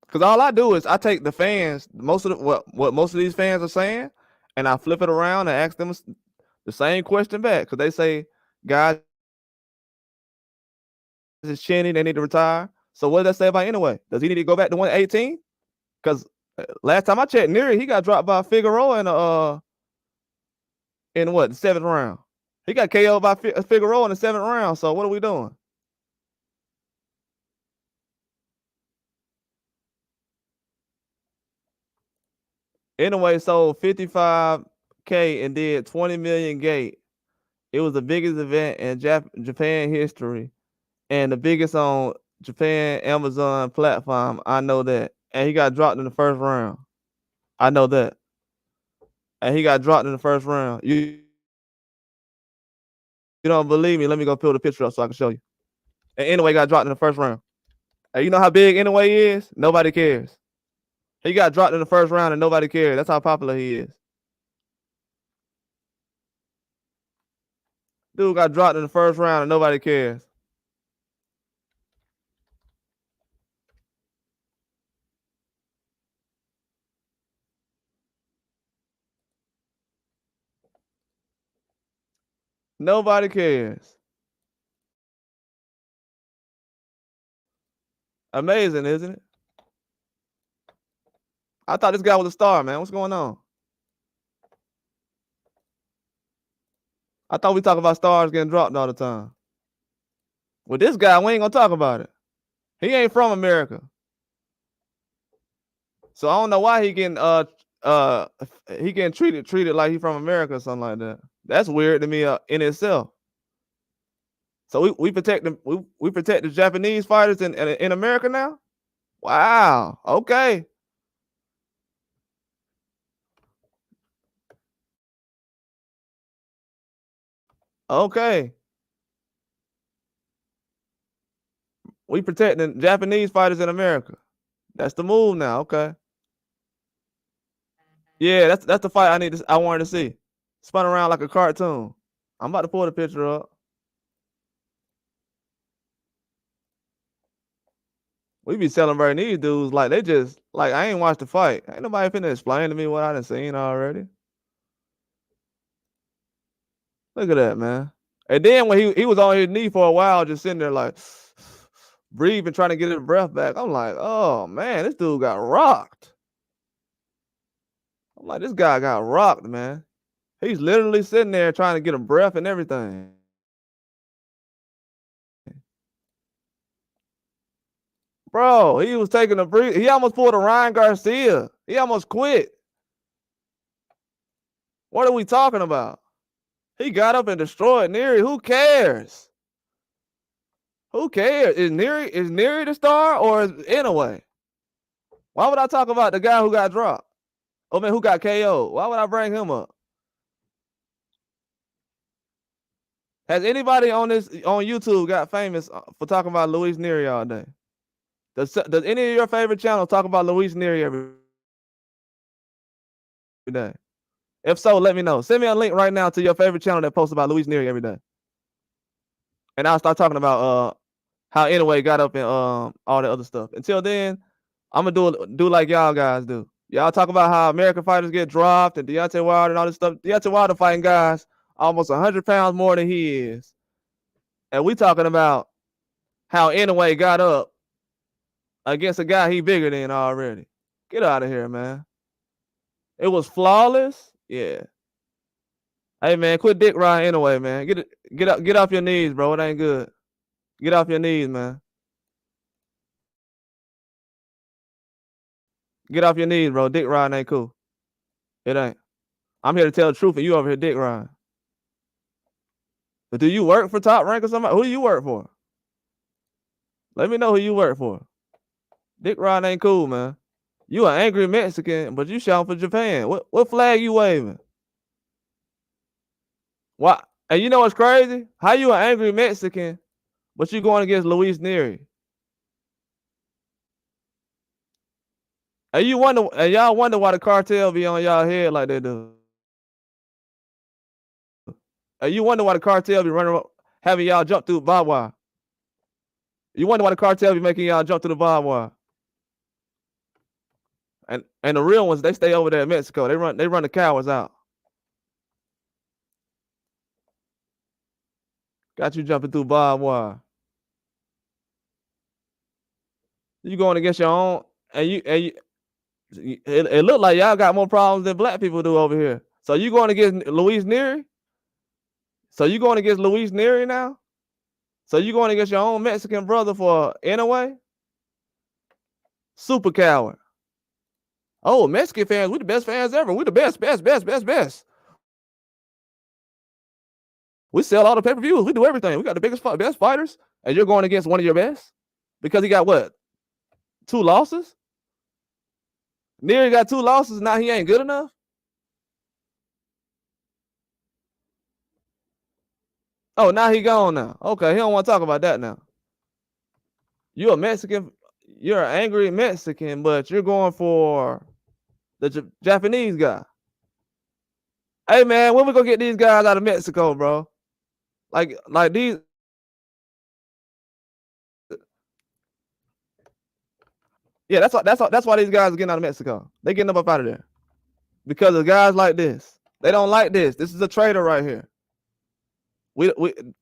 S1: Because all I do is I take the fans, what most of these fans are saying, and I flip it around and ask them the same question back. Because they say, guys, is chinny, they need to retire. So what does that say about Inoue? Does he need to go back to 118? Because last time I checked, Neri, he got dropped by Figueroa in what, the 7th round? He got KO'd by Figueroa in the 7th round. So what are we doing? Inoue sold 55K and did 20 million gate. It was the biggest event in Japan history and the biggest on Japan Amazon platform. I know that. And he got dropped in the first round. I know that. And he got dropped in the first round. You don't believe me? Let me go pull the picture up so I can show you. And Inoue got dropped in the first round. And you know how big Inoue is? Nobody cares. He got dropped in the first round and nobody cares. That's how popular he is. Dude got dropped in the first round and nobody cares. Nobody cares. Amazing, isn't it? I thought this guy was a star, man. What's going on? I thought we talk about stars getting dropped all the time. With this guy, we ain't gonna talk about it. He ain't from America. So I don't know why he getting treated like he from America or something like that. That's weird to me in itself. So we protect them. We protect the Japanese fighters in America now. Wow. Okay. Okay. We protecting Japanese fighters in America. That's the move now. Okay. Yeah, that's the fight I wanted to see. Spun around like a cartoon. I'm about to pull the picture up. We be celebrating these dudes like they just like I ain't watched the fight. Ain't nobody finna explain to me what I done seen already. Look at that, man. And then when he was on his knee for a while, just sitting there like breathing, trying to get his breath back. I'm like, oh man, this dude got rocked. I'm like, this guy got rocked, man. He's literally sitting there trying to get a breath and everything. Bro, he was taking a breath. He almost pulled a Ryan Garcia. He almost quit. What are we talking about? He got up and destroyed Neary. Who cares? Who cares? Is Neary the star or is Inouye? Why would I talk about the guy who got dropped? Oh man, who got KO? Why would I bring him up? Has anybody on YouTube got famous for talking about Luis Neary all day? Does any of your favorite channels talk about Luis Neary every day? If so, let me know. Send me a link right now to your favorite channel that posts about Luis Neary every day, and I'll start talking about how Inouye got up and all the other stuff. Until then, I'm gonna do like y'all guys do. Y'all talk about how American fighters get dropped and Deontay Wilder and all this stuff. Deontay Wilder fighting guys almost 100 pounds more than he is, and we talking about how Inouye got up against a guy he bigger than already. Get out of here, man. It was flawless. Yeah. Hey man, quit dick riding Inouye, man. Get off your knees, bro. It ain't good. Get off your knees, man. Get off your knees, bro. Dick riding ain't cool. It ain't. I'm here to tell the truth, and you over here dick riding. But do you work for Top Rank or somebody? Who do you work for? Let me know who you work for. Dick riding ain't cool, man. You an angry Mexican, but you shouting for Japan. What flag you waving? Why? And you know what's crazy? How you an angry Mexican, but you going against Luis Neary? And y'all wonder why the cartel be on y'all head like they do. And you wonder why the cartel be running, having y'all jump through barbed wire. You wonder why the cartel be making y'all jump through the barbed wire. And the real ones, they stay over there in Mexico. They run the cowards out. Got you jumping through barbed wire. You going against your own, and it look like y'all got more problems than black people do over here. So you going against Luis Neary? So you going against Luis Neary now? So you going against your own Mexican brother for Inouye? Super coward. Oh, Mexican fans, we the best fans ever. We the best. We sell all the pay-per-views. We do everything. We got the best fighters, and you're going against one of your best because he got what? 2 losses? Neary got 2 losses. Now he ain't good enough. Oh, now he gone now. Okay, he don't want to talk about that now. You're a Mexican. You're an angry Mexican, but you're going for the Japanese guy. Hey man, when we gonna get these guys out of Mexico, bro? Like these. Yeah, that's why these guys are getting out of Mexico. They getting up out of there because of guys like this. They don't like this. This is a traitor right here. We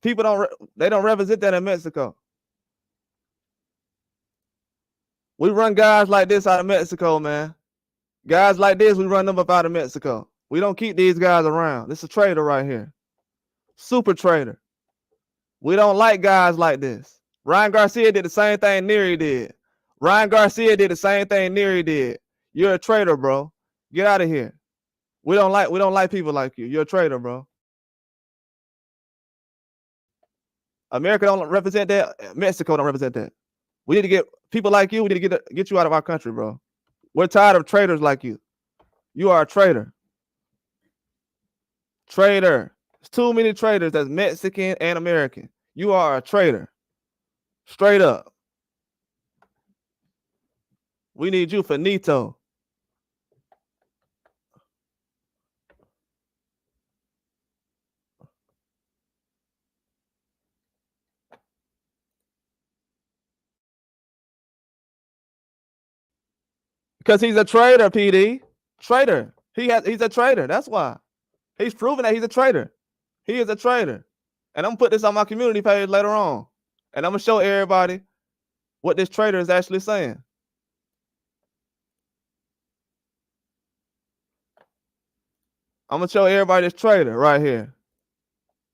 S1: people don't represent that in Mexico. We run guys like this out of Mexico, man. Guys like this, we run them up out of Mexico. We don't keep these guys around. This is a traitor right here. Super traitor. We don't like guys like this. Ryan Garcia did the same thing Neary did. Ryan Garcia did the same thing Neary did. You're a traitor, bro. Get out of here. We don't like people like you. You're a traitor, bro. America don't represent that. Mexico don't represent that. We need to get people like you. We need to get you out of our country, bro. We're tired of traitors like you. You are a traitor. Traitor. There's too many traitors that's Mexican and American. You are a traitor. Straight up. We need you finito. Because he's a traitor, PD. Traitor. He's a traitor. That's why. He's proven that he's a traitor. He is a traitor. And I'm gonna put this on my community page later on. And I'm gonna show everybody what this traitor is actually saying. I'm gonna show everybody this traitor right here.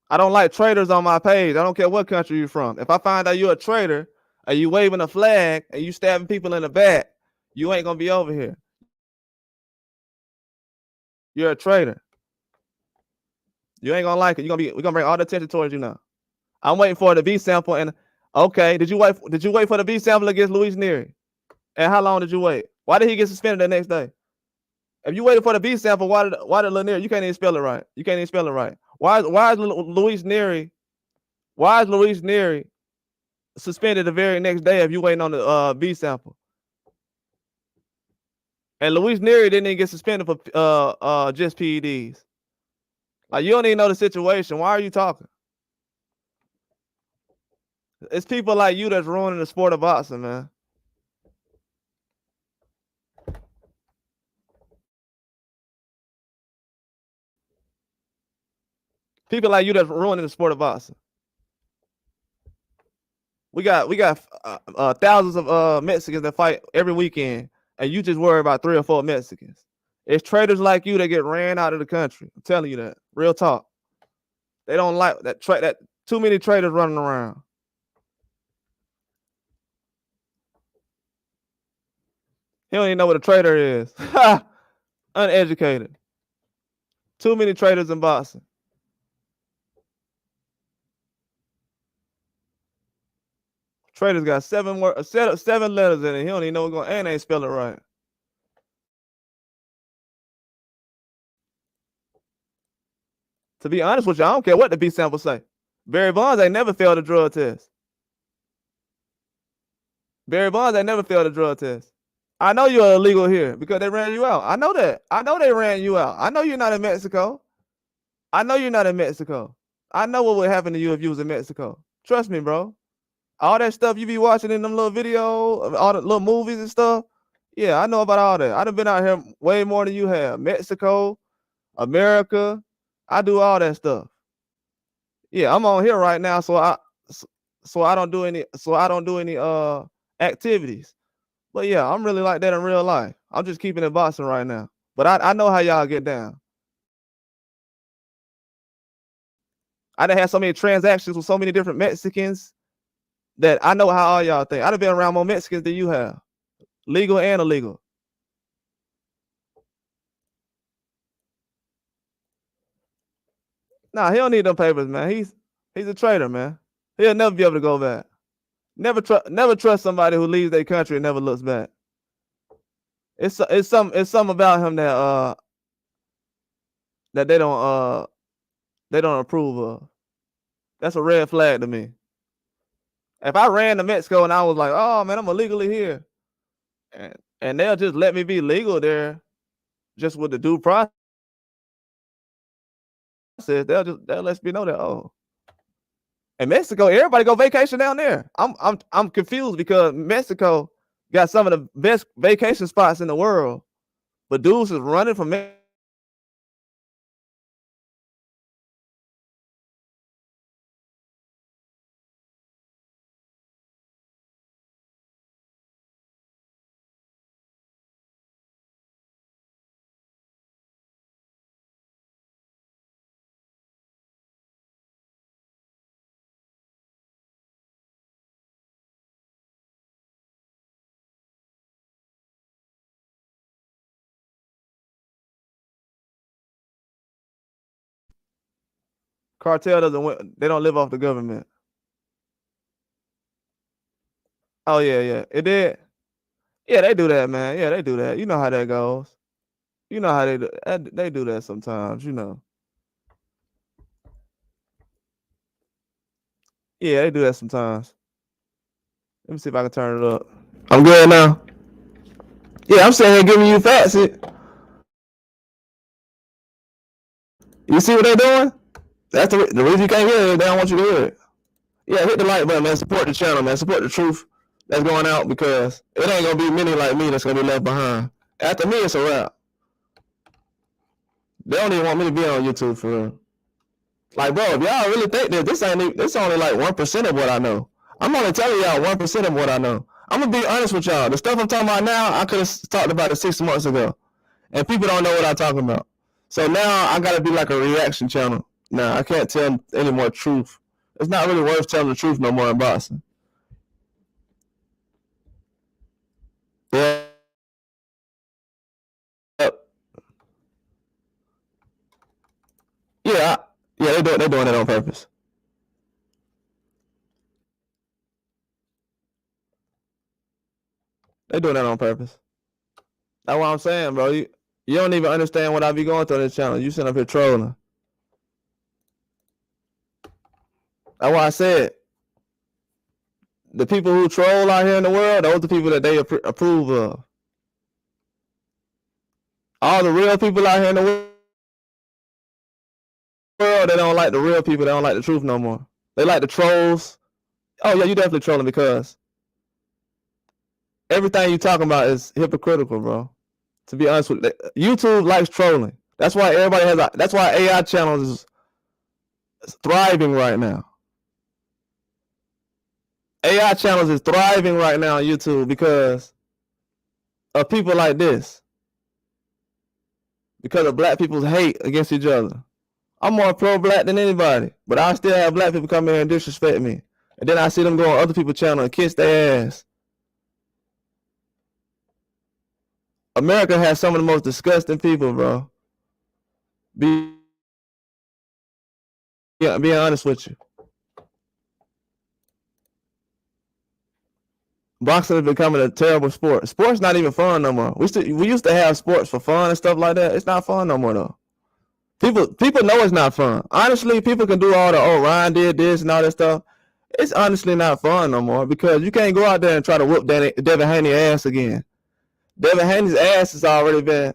S1: I don't like traitors on my page. I don't care what country you're from. If I find out you're a traitor and you waving a flag and you stabbing people in the back, you ain't gonna be over here. You're a traitor. You ain't gonna like it. We're gonna bring all the attention towards you now. I'm waiting for the B sample. And okay, did you wait for the B sample against Luis Nery? And how long did you wait? Why did he get suspended the next day? If you waited for the B sample, why did Lanier? You can't even spell it right. You can't even spell it right. Why is Luis Nery? Why is Luis Nery suspended the very next day if you waiting on the B sample? And Luis Nery didn't even get suspended for just PEDs. Like, you don't even know the situation. Why are you talking? It's people like you that's ruining the sport of boxing, man. People like you that's ruining the sport of boxing. We got thousands of Mexicans that fight every weekend, and you just worry about 3 or 4 Mexicans. It's traitors like you that get ran out of the country. I'm telling you that. Real talk. They don't like that. Too many traitors running around. He don't even know what a traitor is. Uneducated. Too many traitors in boxing. Traitors got 7 letters in it. He don't even know what's going on, and ain't spell it right. To be honest with you, I don't care what the B sample say. Barry Bonds ain't never failed a drug test. Barry Bonds ain't never failed a drug test. I know you're illegal here because they ran you out. I know that. I know they ran you out. I know you're not in Mexico. I know you're not in Mexico. I know what would happen to you if you was in Mexico. Trust me, bro. All that stuff you be watching in them little videos, all the little movies and stuff. Yeah, I know about all that. I done been out here way more than you have. Mexico, America. I do all that stuff. Yeah, I'm on here right now, so I don't do any activities. But yeah, I'm really like that in real life. I'm just keeping it boxing right now. But I know how y'all get down. I done had so many transactions with so many different Mexicans that I know how all y'all think. I done been around more Mexicans than you have, legal and illegal. Nah, he don't need them papers, man. He's a traitor, man. He'll never be able to go back. Never trust somebody who leaves their country and never looks back. It's something about him that they don't approve of. That's a red flag to me. If I ran to Mexico and I was like, oh man, I'm illegally here, and they'll just let me be legal there, just with the due process, they'll let me know that, oh. In Mexico, everybody go vacation down there. I'm confused because Mexico got some of the best vacation spots in the world, but dudes is running from Mexico. Cartel they don't live off the government. Oh yeah, it did. Yeah, they do that, man. Yeah, they do that. You know how that goes. You know how they do that sometimes. You know. Yeah, they do that sometimes. Let me see if I can turn it up. I'm good now. Yeah, I'm sitting here giving you facts. You see what they're doing? That's the reason you can't hear it. They don't want you to hear it. Yeah, hit the like button, man. Support the channel, man. Support the truth that's going out, because it ain't gonna be many like me that's gonna be left behind. After me, it's a wrap. They don't even want me to be on YouTube for real. Like, bro, if y'all really think that this only like 1% of what I know. I'm only telling y'all 1% of what I know. I'm gonna be honest with y'all. The stuff I'm talking about now, I could have talked about it 6 months ago, and people don't know what I'm talking about. So now I gotta be like a reaction channel. Now I can't tell any more truth. It's not really worth telling the truth no more in boxing. Yeah. Yeah, they're doing it on purpose. They're doing that on purpose. That's what I'm saying, bro. You don't even understand what I be going through on this channel. You sitting up here trolling. That's why I said the people who troll out here in the world, those are the people that they approve of. All the real people out here in the world, they don't like the real people. They don't like the truth no more. They like the trolls. Oh yeah, you definitely trolling because everything you talking about is hypocritical, bro. To be honest with you, YouTube likes trolling. That's why everybody has. That's why AI channels is thriving right now. AI channels is thriving right now on YouTube because of people like this. Because of black people's hate against each other. I'm more pro-black than anybody, but I still have black people come in and disrespect me. And then I see them go on other people's channel and kiss their ass. America has some of the most disgusting people, bro. Being honest with you. Boxing is becoming a terrible sport. Sports not even fun no more. We used to have sports for fun and stuff like that. It's not fun no more though. People know it's not fun. Honestly, people can do all the Ryan did this and all that stuff. It's honestly not fun no more because you can't go out there and try to whoop Devin Haney's ass again. Devin Haney's ass has already been.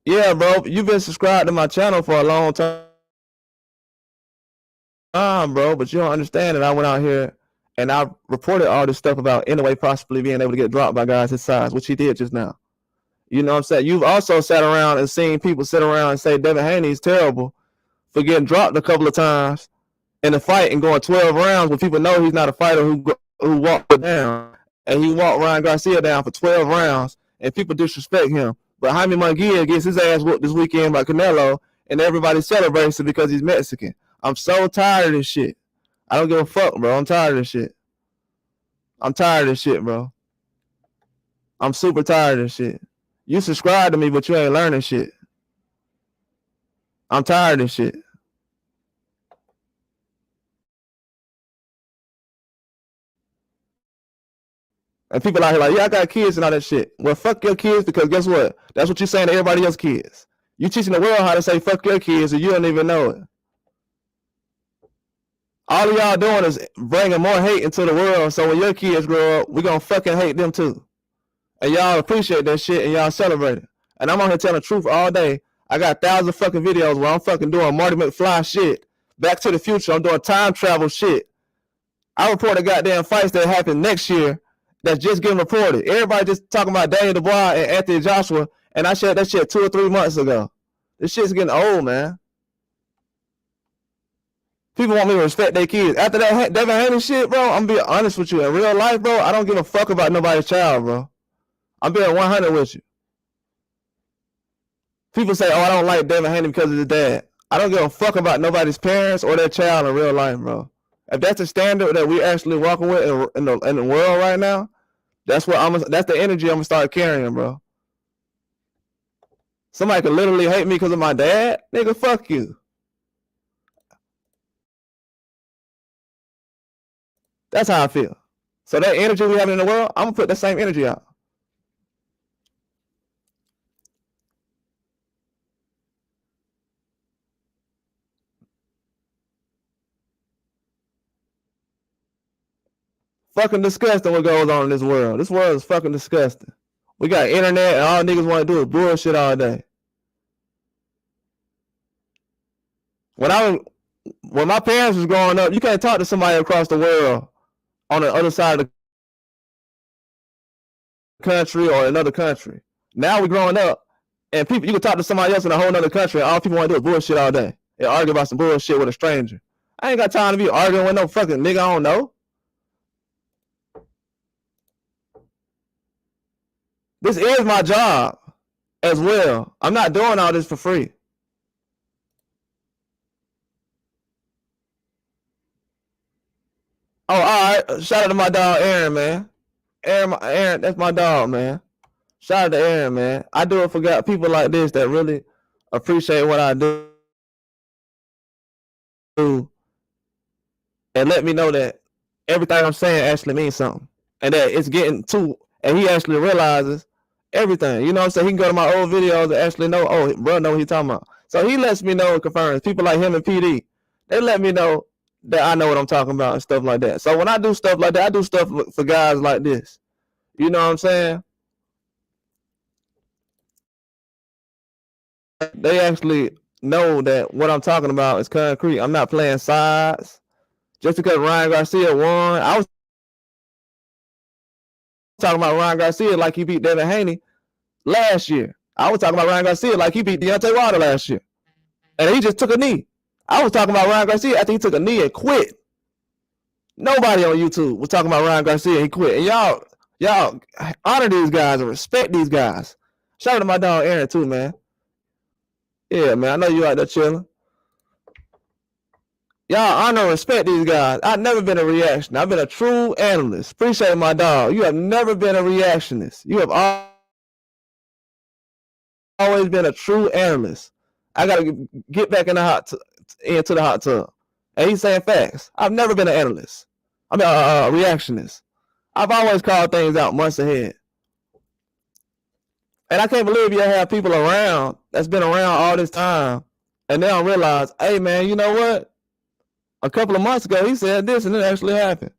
S1: Yeah, bro, you've been subscribed to my channel for a long time, bro, but you don't understand that I went out here and I reported all this stuff about Anyway possibly being able to get dropped by guys his size, which he did just now. You know what I'm saying? You've also sat around and seen people sit around and say Devin Haney's terrible for getting dropped a couple of times in a fight and going 12 rounds when people know he's not a fighter who walked down. And he walked Ryan Garcia down for 12 rounds and people disrespect him. But Jaime Munguia gets his ass whooped this weekend by Canelo and everybody celebrates it because he's Mexican. I'm so tired of this shit. I don't give a fuck, bro. I'm tired of this shit. I'm tired of this shit, bro. I'm super tired of this shit. You subscribe to me, but you ain't learning shit. I'm tired of this shit. And people out here like, yeah, I got kids and all that shit. Well, fuck your kids because guess what? That's what you're saying to everybody else's kids. You teaching the world how to say fuck your kids and you don't even know it. All of y'all doing is bringing more hate into the world so when your kids grow up, we're going to fucking hate them too. And y'all appreciate that shit and y'all celebrate it. And I'm on here telling the truth all day. I got thousands of fucking videos where I'm fucking doing Marty McFly shit. Back to the Future, I'm doing time travel shit. I reported goddamn fights that happen next year that's just getting reported. Everybody just talking about Daniel Dubois and Anthony Joshua, and I shared that shit 2 or 3 months ago. This shit's getting old, man. People want me to respect their kids. After that Devin Haney shit, bro, I'm being honest with you. In real life, bro, I don't give a fuck about nobody's child, bro. I'm being 100 with you. People say, oh, I don't like Devin Haney because of his dad. I don't give a fuck about nobody's parents or their child in real life, bro. If that's the standard that we actually walking with in the world right now, that's the energy I'm gonna start carrying, bro. Somebody could literally hate me because of my dad. Nigga, fuck you. That's how I feel. So that energy we have in the world, I'm gonna put that same energy out. Fucking disgusting what goes on in this world. This world is fucking disgusting. We got internet and all niggas want to do is bullshit all day. When my parents was growing up, you can't talk to somebody across the world on the other side of the country or another country. Now we're growing up, and people, you can talk to somebody else in a whole other country, and all people want to do is bullshit all day and argue about some bullshit with a stranger. I ain't got time to be arguing with no fucking nigga I don't know. This is my job as well. I'm not doing all this for free. Oh, all right. Shout out to my dog Aaron, man. Aaron, that's my dog, man. Shout out to Aaron, man. I do it for people like this that really appreciate what I do and let me know that everything I'm saying actually means something and that it's getting to, and he actually realizes everything. You know what I'm saying? He can go to my old videos and actually know, oh, bro, know what he's talking about. So he lets me know and confirms. People like him and PD, they let me know that I know what I'm talking about and stuff like that. So when I do stuff like that, I do stuff for guys like this. You know what I'm saying? They actually know that what I'm talking about is concrete. I'm not playing sides. Just because Ryan Garcia won, I was talking about Ryan Garcia like he beat Devin Haney last year. I was talking about Ryan Garcia like he beat Deontay Wilder last year. And he just took a knee. I was talking about Ryan Garcia after he took a knee and quit. Nobody on YouTube was talking about Ryan Garcia and he quit. And y'all honor these guys and respect these guys. Shout out to my dog Aaron too, man. Yeah, man, I know you out there chilling. Y'all honor and respect these guys. I've never been a reactionist. I've been a true analyst. Appreciate my dog. You have never been a reactionist. You have always been a true analyst. I gotta get back in the into the hot tub. And he's saying facts. I've never been an analyst. I mean a reactionist. I've always called things out months ahead. And I can't believe you have people around that's been around all this time and they don't realize, hey man, you know what? A couple of months ago, he said this and it actually happened.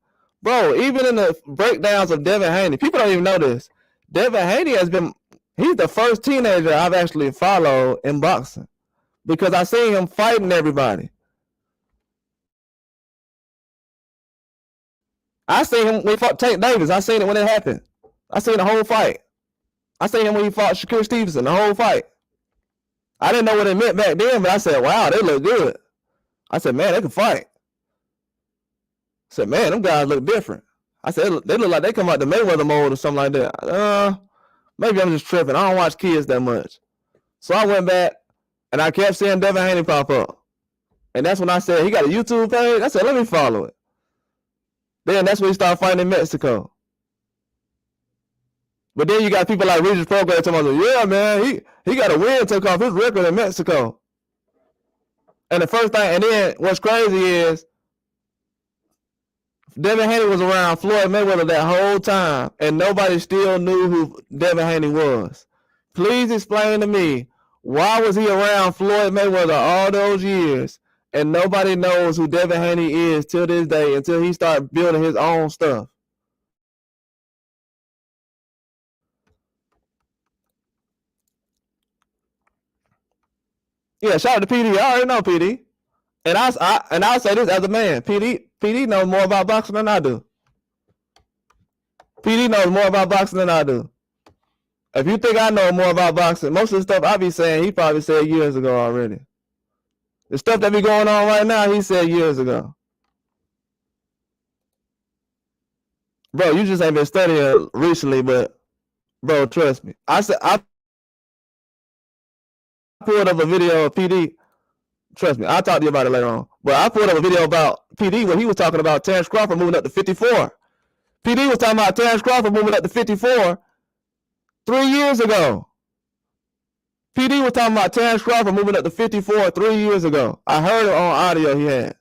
S1: Bro, even in the breakdowns of Devin Haney, people don't even know this. Devin Haney he's the first teenager I've actually followed in boxing because I seen him fighting everybody. I seen him when he fought Tank Davis. I seen it when it happened. I seen the whole fight. I seen him when he fought Shakur Stevenson, the whole fight. I didn't know what it meant back then, but I said, wow, they look good. I said, man, they can fight. I said, man, them guys look different. I said, they look like they come out the Mayweather mold or something like that. Maybe I'm just tripping. I don't watch kids that much. So I went back, and I kept seeing Devin Haney pop up. And that's when I said, he got a YouTube page? I said, let me follow it. Then that's when he started fighting in Mexico. But then you got people like Regis Prograis talking about, yeah, man, he got a win, took off his record in Mexico. And the first thing, and then what's crazy is Devin Haney was around Floyd Mayweather that whole time, and nobody still knew who Devin Haney was. Please explain to me, why was he around Floyd Mayweather all those years, and nobody knows who Devin Haney is till this day until he started building his own stuff? Yeah, shout out to PD. I already know PD. And I'll say this as a man. PD knows more about boxing than I do. PD knows more about boxing than I do. If you think I know more about boxing, most of the stuff I be saying, he probably said years ago already. The stuff that be going on right now, he said years ago. Bro, you just ain't been studying recently, but bro, trust me. I pulled up a video of PD. Trust me, I'll talk to you about it later on. But I pulled up a video about PD where he was talking about Terrence Crawford moving up to 54. PD was talking about Terrence Crawford moving up to 54 3 years ago. PD was talking about Terrence Crawford moving up to 54 3 years ago. I heard it on audio he had.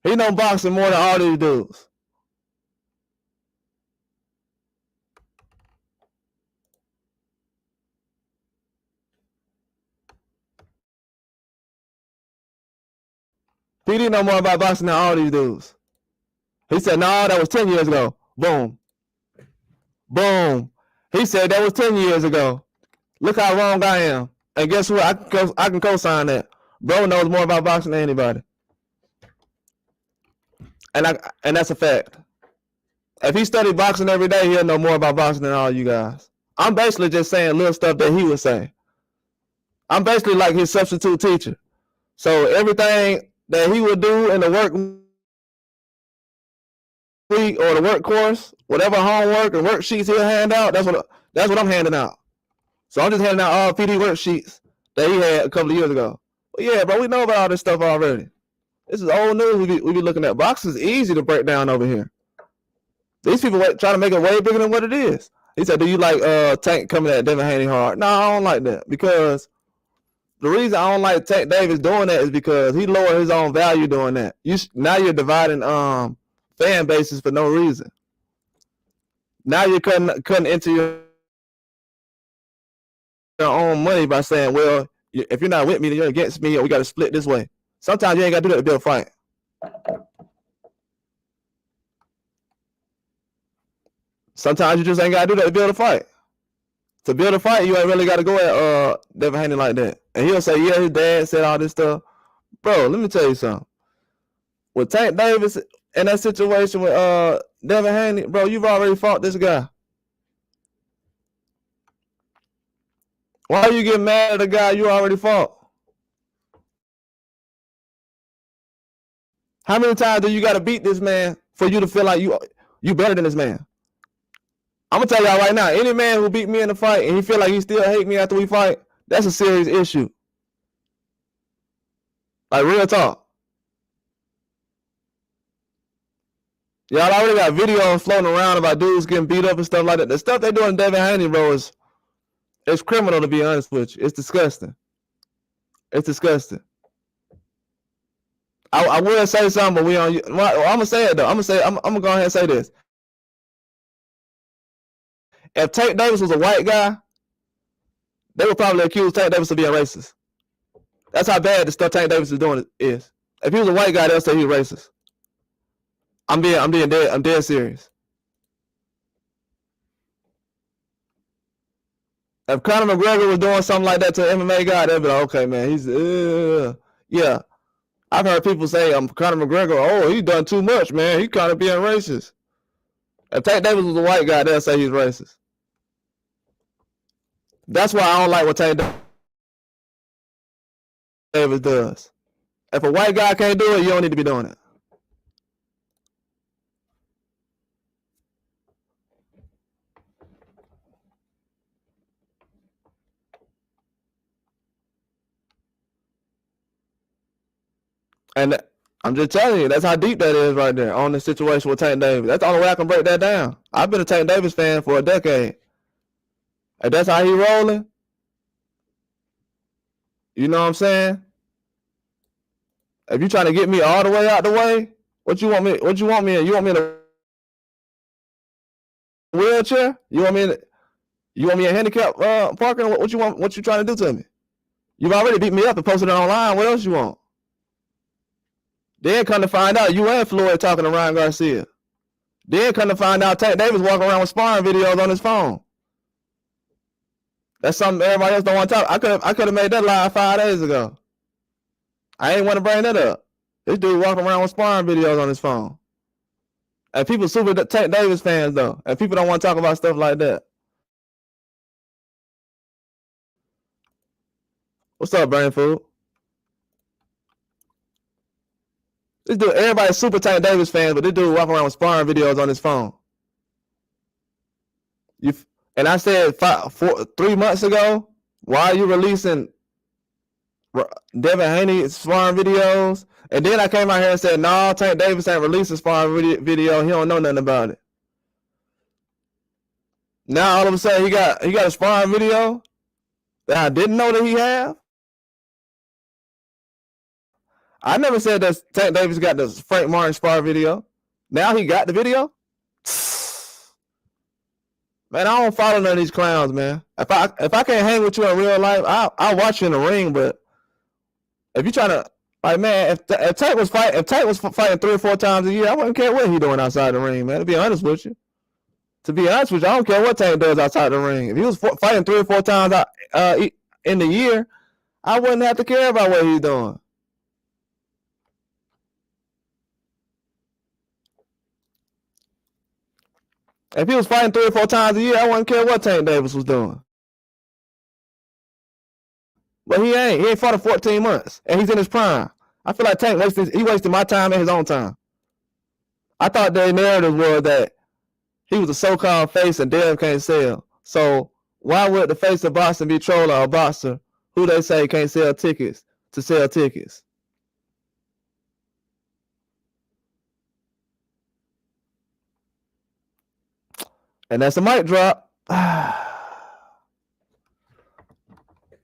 S1: He know boxing more than all these dudes. PD know more about boxing than all these dudes. He said, no, that was 10 years ago. Boom. Boom. He said that was 10 years ago. Look how wrong I am. And guess what? I can co-sign that. Bro knows more about boxing than anybody. And that's a fact. If he studied boxing every day, he'll know more about boxing than all you guys. I'm basically just saying little stuff that he would say. I'm basically like his substitute teacher. So everything that he would do in the work week or the work course, whatever homework and worksheets he'll hand out, that's what I'm handing out. So I'm just handing out all PD worksheets that he had a couple of years ago. But yeah, bro, we know about all this stuff already. This is old news we be looking at. Boxing is easy to break down over here. These people try to make it way bigger than what it is. He said, do you like Tank coming at Devin Haney hard? No, I don't like that, because the reason I don't like Tank Davis doing that is because he lowered his own value doing that. Now you're dividing fan bases for no reason. Now you're cutting into your own money by saying, well, if you're not with me, then you're against me, or we got to split this way. Sometimes you ain't got to do that to build a fight. Sometimes you just ain't got to do that to build a fight. To build a fight, you ain't really got to go at Devin Haney like that. And he'll say, yeah, his dad said all this stuff. Bro, let me tell you something. With Tank Davis in that situation with Devin Haney, bro, you've already fought this guy. Why are you getting mad at a guy you already fought? How many times do you got to beat this man for you to feel like you better than this man? I'm going to tell y'all right now, any man who beat me in a fight and he feel like he still hate me after we fight, that's a serious issue. Like, real talk. Y'all already got videos floating around about dudes getting beat up and stuff like that. The stuff they doing to Devin Haney, bro, it's criminal, to be honest with you. It's disgusting. It's disgusting. I will say something, but I'm going to say it, though. I'm going to go ahead and say this. If Tank Davis was a white guy, they would probably accuse Tank Davis of being racist. That's how bad the stuff Tank Davis is doing is. If he was a white guy, they'll say he's racist. I'm dead serious. If Conor McGregor was doing something like that to an MMA guy, they'd be like, okay, man, he's yeah. I've heard people say, Conor McGregor, oh, he's done too much, man. He kind of being racist. If Tank Davis was a white guy, they'll say he's racist. That's why I don't like what Tank Davis does. If a white guy can't do it, you don't need to be doing it. And I'm just telling you, that's how deep that is right there on the situation with Tank Davis. That's the only way I can break that down. I've been a Tank Davis fan for a decade. If that's how he rolling, you know what I'm saying? If you trying to get me all the way out the way, what you want me in? You want me in a wheelchair? You want me in handicap parking? What you want? What you trying to do to me? You've already beat me up and posted it online. What else you want? Then come to find out you and Floyd talking to Ryan Garcia. Then come to find out Tank Davis walking around with sparring videos on his phone. That's something everybody else don't want to talk. I could have made that live 5 days ago. I ain't want to bring that up. This dude walking around with sparring videos on his phone. And people super Tank Davis fans though. And people don't want to talk about stuff like that. What's up, Brain Food? This dude, everybody's super Tank Davis fans, but this dude walking around with sparring videos on his phone. And I said 3 months ago, why are you releasing Devin Haney sparring videos? And then I came out here and said, no, Tank Davis ain't released a sparring video. He don't know nothing about it. Now all of a sudden he got a sparring video that I didn't know that he have. I never said that Tank Davis got the Frank Martin sparring video. Now he got the video. Man, I don't follow none of these clowns, man. If I can't hang with you in real life, I'll watch you in the ring. But if you're trying to, like, man, if Tank was fighting 3 or 4 times a year, I wouldn't care what he's doing outside the ring, man. To be honest with you, I don't care what Tank does outside the ring. If he was fighting 3 or 4 times in the year, I wouldn't have to care about what he's doing. If he was fighting 3 or 4 times a year, I wouldn't care what Tank Davis was doing. But he ain't. He ain't fought in 14 months, and he's in his prime. I feel like Tank wasted my time and his own time. I thought the narrative was that he was a so-called face and damn can't sell. So why would the face of boxing be trolling a boxer who they say can't sell tickets to sell tickets? And that's a mic drop.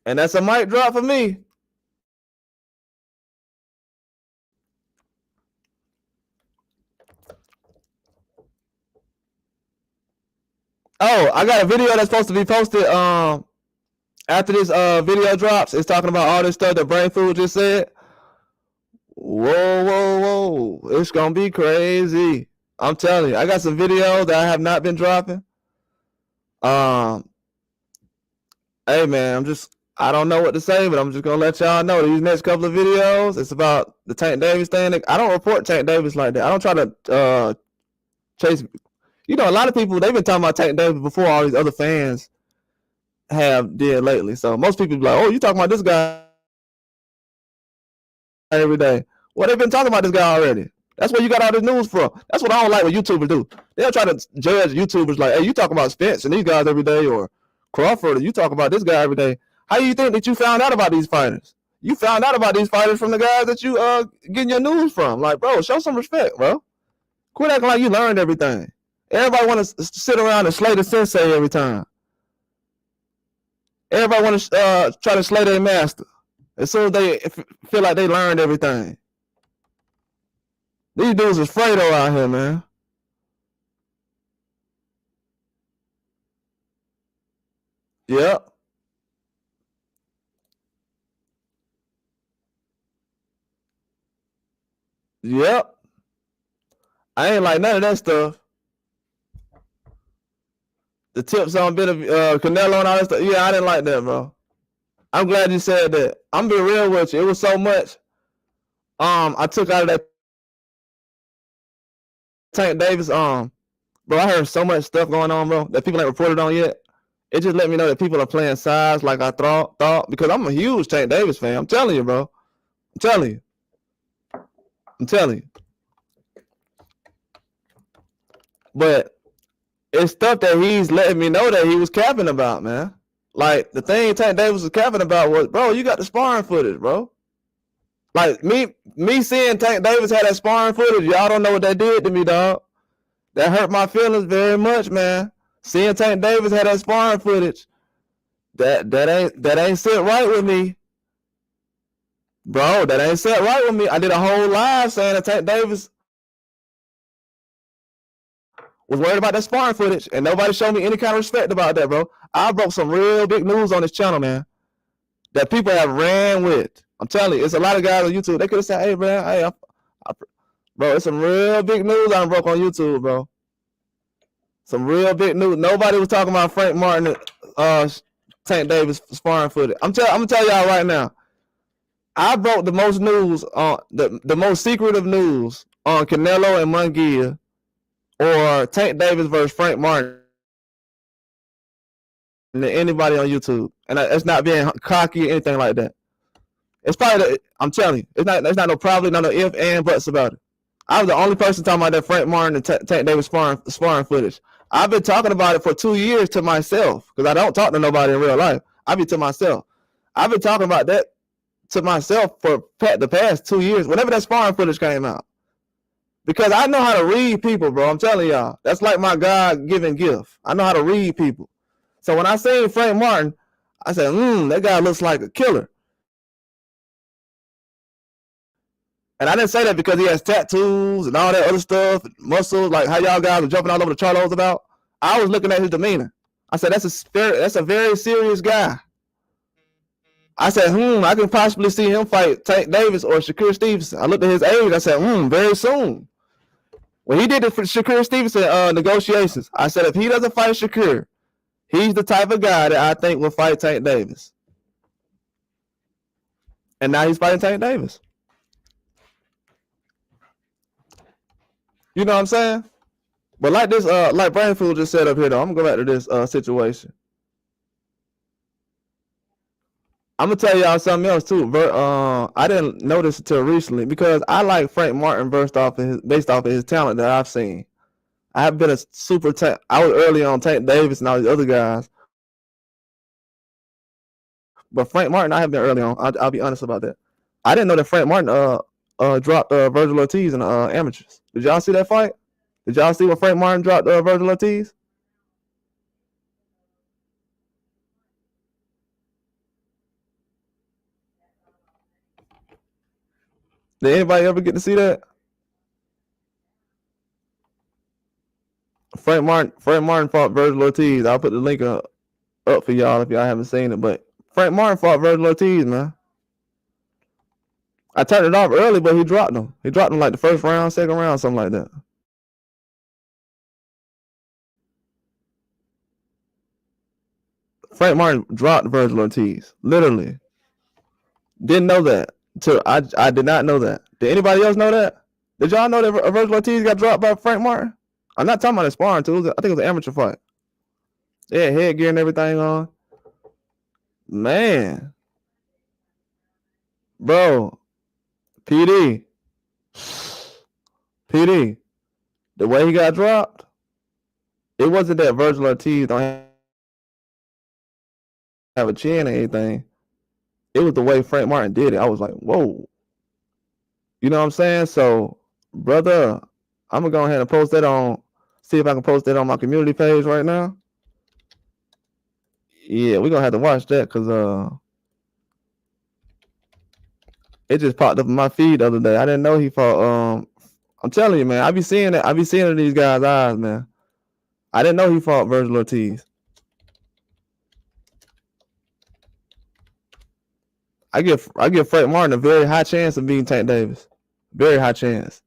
S1: And that's a mic drop for me. Oh, I got a video that's supposed to be posted after this video drops. It's talking about all this stuff that Brain Food just said. Whoa, whoa, whoa. It's going to be crazy. I'm telling you. I got some videos that I have not been dropping. Hey, man, I don't know what to say, but I'm just going to let y'all know these next couple of videos, it's about the Tank Davis thing. I don't report Tank Davis like that. I don't try to chase. You know, a lot of people, they've been talking about Tank Davis before all these other fans have did lately. So most people be like, oh, you talking about this guy every day. Well, they've been talking about this guy already. That's where you got all this news from. That's what I don't like what YouTubers do. They'll try to judge YouTubers like, hey, you talking about Spence and these guys every day, or Crawford, or you talk about this guy every day. How do you think that you found out about these fighters? You found out about these fighters from the guys that you getting your news from. Like, bro, show some respect, bro. Quit acting like you learned everything. Everybody want to sit around and slay the sensei every time. Everybody want to try to slay their master as soon as they feel like they learned everything. These dudes is Fredo out here, man. Yep. Yep. I ain't like none of that stuff. The tips on a bit of Canelo and all that stuff. Yeah, I didn't like that, bro. I'm glad you said that. I'm being real with you. It was so much I took out of that Tank Davis. Bro, I heard so much stuff going on, bro, that people ain't reported on yet. It just let me know that people are playing sides like I thought, because I'm a huge Tank Davis fan. I'm telling you, bro. I'm telling you. But it's stuff that he's letting me know that he was capping about, man. Like, the thing Tank Davis was capping about was, bro, you got the sparring footage, bro. Like, me seeing Tank Davis had that sparring footage, y'all don't know what that did to me, dog. That hurt my feelings very much, man. Seeing Tank Davis had that sparring footage, that ain't sit right with me. Bro, that ain't set right with me. I did a whole live saying that Tank Davis was worried about that sparring footage, and nobody showed me any kind of respect about that, bro. I broke some real big news on this channel, man, that people have ran with. I'm telling you, it's a lot of guys on YouTube. They could have said, hey, man, hey, bro, it's some real big news I broke on YouTube, bro. Some real big news. Nobody was talking about Frank Martin, Tank Davis sparring footage. I'm gonna tell y'all right now. I broke the most news on the most secretive news on Canelo and Munguia, or Tank Davis versus Frank Martin, than anybody on YouTube. And it's not being cocky or anything like that. It's probably I'm telling you, it's not no probably, not no if and buts about it. I was the only person talking about that Frank Martin and Tank Davis sparring footage. I've been talking about it for 2 years to myself, because I don't talk to nobody in real life. I be to myself. I've been talking about that to myself for the past 2 years, whenever that sparring footage came out. Because I know how to read people, bro. I'm telling y'all. That's like my God-given gift. I know how to read people. So when I seen Frank Martin, I said, that guy looks like a killer. And I didn't say that because he has tattoos and all that other stuff, muscles, like how y'all guys are jumping all over the Charlos about. I was looking at his demeanor. I said, that's a very serious guy. I said, I can possibly see him fight Tank Davis or Shakur Stevenson. I looked at his age. I said, very soon. When he did the Shakur Stevenson negotiations, I said, if he doesn't fight Shakur, he's the type of guy that I think will fight Tank Davis. And now he's fighting Tank Davis. You know what I'm saying? But like this, like Brain Food just said up here though, I'm gonna go back to this situation. I'm gonna tell y'all something else too. I didn't notice until recently because I like Frank Martin based off of his talent that I've seen. I have been a super I was early on Tank Davis and all these other guys, but Frank Martin I have been early on. I'll be honest about that. I didn't know that Frank Martin dropped Virgil Ortiz in the amateurs. Did y'all see that fight? Did y'all see what Frank Martin dropped Virgil Ortiz? Did anybody ever get to see that? Frank Martin fought Virgil Ortiz. I'll put the link up for y'all if y'all haven't seen it. But Frank Martin fought Virgil Ortiz, man. I turned it off early, but he dropped him. He dropped him like the first round, second round, something like that. Frank Martin dropped Virgil Ortiz, literally. Didn't know that. I did not know that. Did anybody else know that? Did y'all know that Virgil Ortiz got dropped by Frank Martin? I'm not talking about a sparring too. I think it was an amateur fight. They had headgear and everything on. Man, bro, PD, the way he got dropped, it wasn't that Virgil Ortiz don't have a chin or anything. It was the way Frank Martin did it. I was like, whoa. You know what I'm saying? So, brother, I'm gonna go ahead and post that on. See if I can post that on my community page right now. Yeah, we're gonna have to watch that because it just popped up in my feed the other day. I didn't know he fought. I'm telling you, man. I be seeing it. I be seeing it in these guys' eyes, man. I didn't know he fought Virgil Ortiz. I give Frank Martin a very high chance of beating Tank Davis. Very high chance.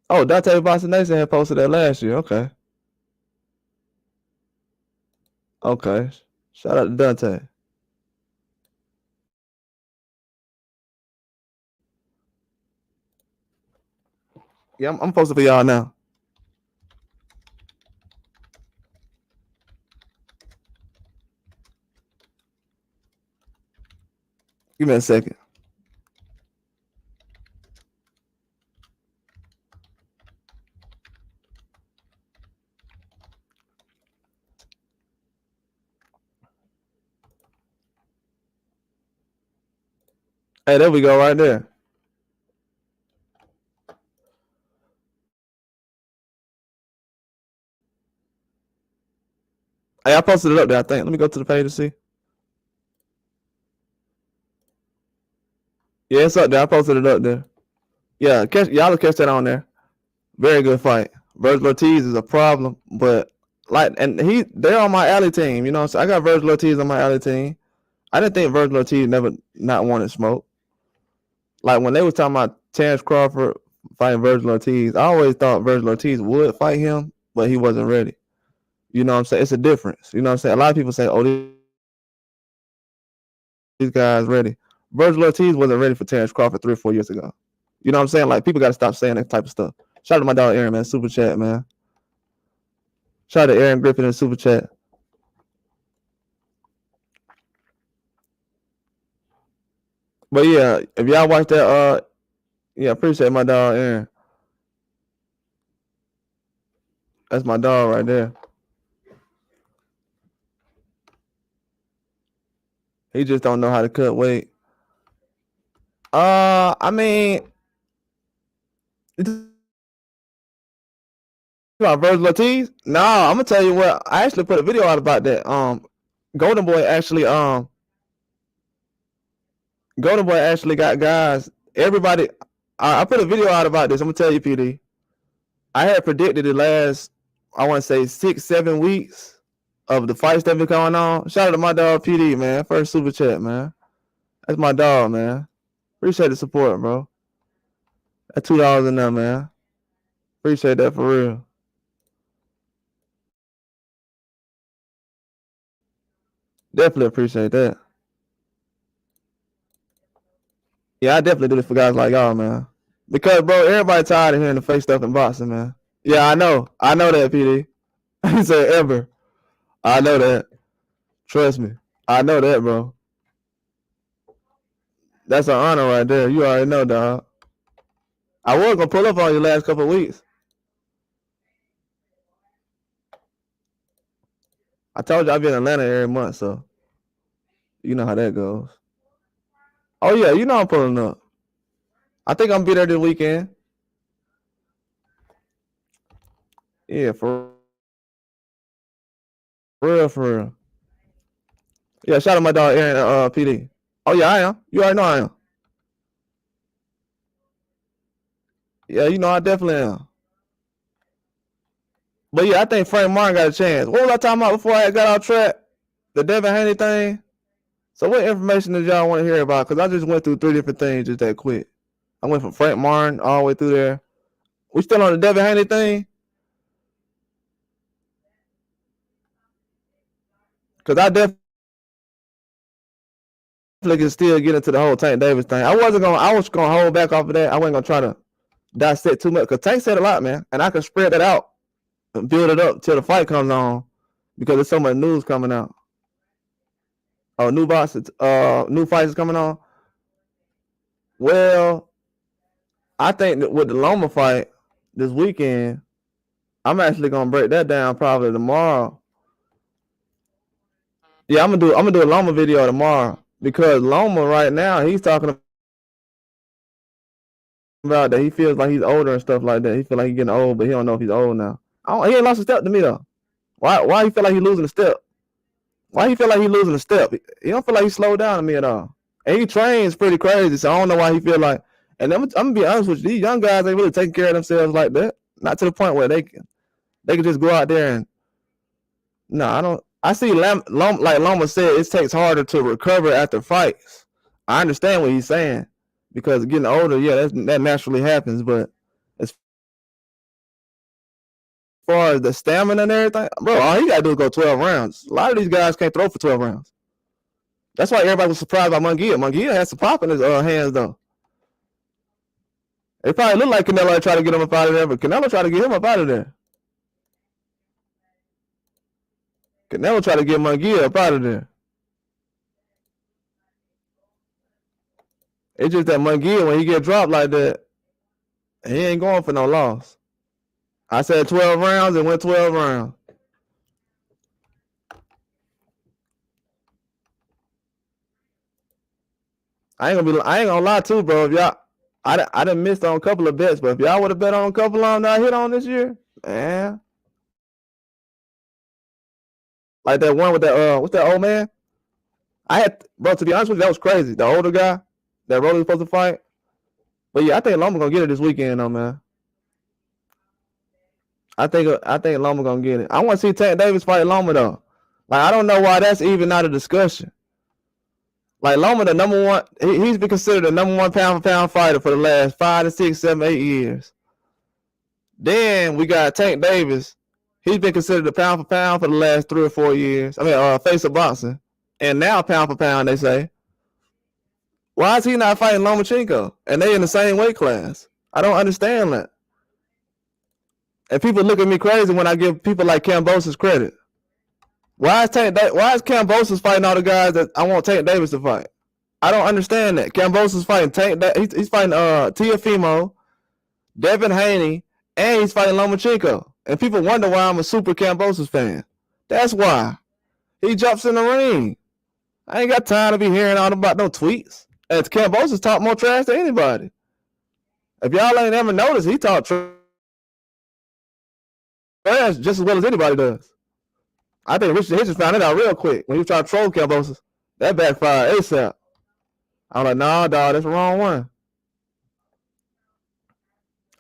S1: Oh, Dante Boston Nation had posted that last year. Okay. Okay. Shout out to Dante. Yeah, I'm posting for y'all now. Give me a second. Hey, there we go, right there. Hey, I posted it up there, I think. Let me go to the page to see. Yeah, it's up there. I posted it up there. Yeah, y'all catch that on there. Very good fight. Virgil Ortiz is a problem, but they're on my alley team. You know, so I got Virgil Ortiz on my alley team. I didn't think Virgil Ortiz never not wanted smoke. Like when they was talking about Terrence Crawford fighting Virgil Ortiz, I always thought Virgil Ortiz would fight him, but he wasn't ready. You know what I'm saying? It's a difference. You know what I'm saying? A lot of people say, oh, these guys ready. Virgil Ortiz wasn't ready for Terrence Crawford 3 or 4 years ago. You know what I'm saying? Like people got to stop saying that type of stuff. Shout out to my dog Aaron, man. Super chat, man. Shout out to Aaron Griffin in super chat. But yeah, if y'all watch that, yeah, appreciate my dog Aaron. That's my dog right there. He just don't know how to cut weight. I mean, about Virgil Ortiz? No, I'm gonna tell you what. I actually put a video out about that. Golden Boy actually got guys. Everybody, I put a video out about this. I'm gonna tell you, PD. I had predicted the last, I want to say 6-7 weeks of the fights that been going on. Shout out to my dog PD, man. First super chat, man. That's my dog, man. Appreciate the support, bro. That $2 in there, man. Appreciate that for real. Definitely appreciate that. Yeah, I definitely do this for guys like y'all, man. Because, bro, everybody tired of hearing the fake stuff in boxing, man. Yeah, I know that, PD. He said ever. I know that. Trust me. I know that, bro. That's an honor right there. You already know, dog. I was gonna pull up on you last couple of weeks. I told you I'll be in Atlanta every month, so you know how that goes. Oh yeah, you know I'm pulling up. I think I'm gonna be there this weekend. Yeah, for real, for real. Yeah, shout out my dog Aaron, PD. Oh yeah, I am. You already know I am. Yeah, you know I definitely am. But yeah, I think Frank Martin got a chance. What was I talking about before I got off track? The Devin Haney thing. So what information did y'all want to hear about? Because I just went through 3 different things just that quick. I went from Frank Martin all the way through there. We still on the Devin Haney thing? Because I definitely can still get into the whole Tank Davis thing. I was gonna hold back off of that. I wasn't gonna try to dissect too much because Tank said a lot, man. And I can spread that out and build it up till the fight comes on because there's so much news coming out. Oh, new boxes, new fights coming on. Well, I think that with the Loma fight this weekend, I'm actually gonna break that down probably tomorrow. Yeah, I'm gonna do a Loma video tomorrow because Loma right now he's talking about that he feels like he's older and stuff like that. He feel like he's getting old, but he don't know if he's old now. He ain't lost a step to me though. Why he feel like he's losing a step? Why he feel like he's losing a step? He don't feel like he slowed down to me at all. And he trains pretty crazy, so I don't know why he feel like. And I'm gonna be honest with you, these young guys ain't really taking care of themselves like that. Not to the point where they can just go out there and. No, I don't. I see like Loma said, it takes harder to recover after fights. I understand what he's saying because getting older, yeah, that naturally happens. But as far as the stamina and everything, bro, all he got to do is go 12 rounds. A lot of these guys can't throw for 12 rounds. That's why everybody was surprised by Munguia. Munguia has some pop in his hands, though. It probably looked like Canelo tried to get him up out of there, but Canelo tried to get him up out of there. Canelo tried to get Munguia up out of there. It's just that Munguia, when he get dropped like that, he ain't going for no loss. I said 12 rounds and went 12 rounds. I ain't gonna lie too, bro. If y'all, I done missed on a couple of bets, but if y'all would have bet on a couple of them that I hit on this year, man. Like that one with that what's that old man? I had, bro, to be honest with you, that was crazy. The older guy that Rolly was supposed to fight. But yeah, I think Loma gonna get it this weekend though, man. I think Loma gonna get it. I want to see Tank Davis fight Loma though. Like I don't know why that's even not a discussion. Like Loma, the number one, he's been considered the number one pound for pound fighter for the last 5 to 6, 7, 8 years. Then we got Tank Davis. He's been considered a pound for pound for the last 3 or 4 years. I mean, face of boxing, and now pound for pound. They say, why is he not fighting Lomachenko? And they in the same weight class. I don't understand that. And people look at me crazy when I give people like Kambosos credit. Why is Kambosos fighting all the guys that I want Tank Davis to fight? I don't understand that. Kambosos fighting Tank. He's fighting Teofimo, Devin Haney, and he's fighting Lomachenko. And people wonder why I'm a super Kambosos fan. That's why. He jumps in the ring. I ain't got time to be hearing all about no tweets. And Kambosos talk more trash than anybody. If y'all ain't ever noticed, he talk trash just as well as anybody does. I think Richard Hitchens found it out real quick when he was trying to troll Kambosos. That backfired ASAP. I'm like, nah, dog, that's the wrong one.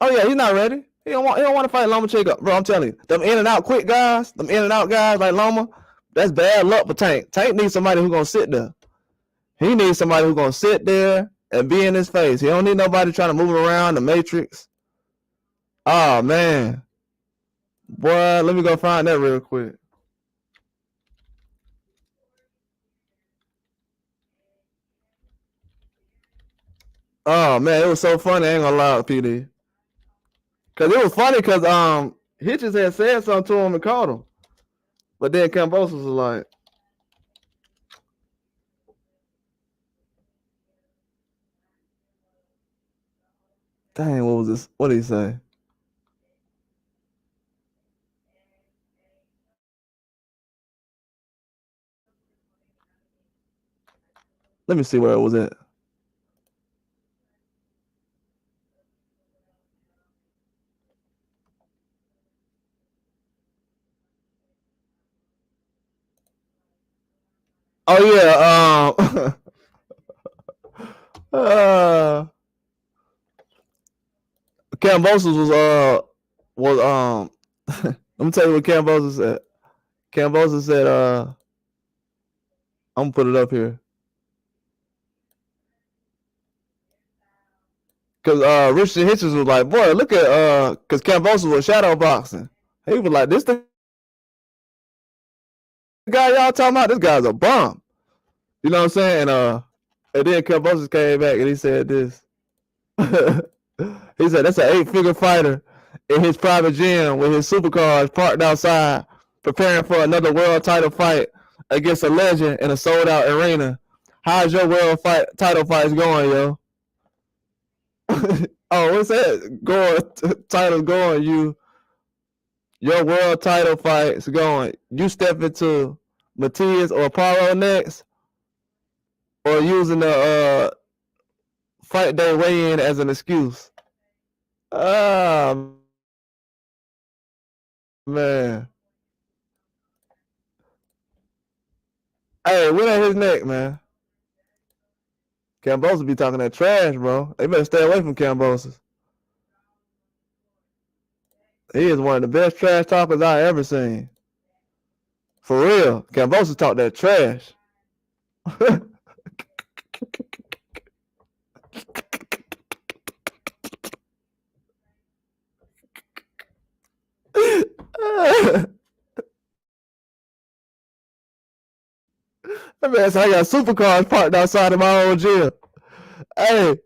S1: Oh yeah, he's not ready. He don't want to fight Lomachenko, bro. I'm telling you, them in and out quick guys, them in and out guys like Loma, that's bad luck for Tank. Tank needs somebody who's gonna sit there. He needs somebody who's gonna sit there and be in his face. He don't need nobody trying to move him around the matrix. Oh man, boy, let me go find that real quick. Oh man, it was so funny. I ain't gonna lie, PD. Cause it was funny because Hitches had said something to him and caught him. But then Cambosos was like, dang, what was this? What did he say? Let me see where it was at. Oh yeah, Cambosos was let me tell you what Cambosos said. Cambosos said, I'm gonna put it up here. Cause Richard Hitchens was like, boy, look at cause Cambosos was shadow boxing. He was like, this the guy y'all talking about? This guy's a bum. You know what I'm saying? And then Cambosos came back and he said this. He said that's an 8-figure fighter in his private gym with his supercars parked outside, preparing for another world title fight against a legend in a sold-out arena. How's your world title fights going, yo? Oh, what's that? Title's going. Your world title fights going. You step into Matias or Apollo next, or using the fight day weigh-in as an excuse. Man. Hey, win at his neck, man. Cambosos be talking that trash, bro. They better stay away from Cambosos. He is one of the best trash talkers I ever seen. For real. Cambosos talk that trash. That man said I got supercars parked outside of my own gym. Hey.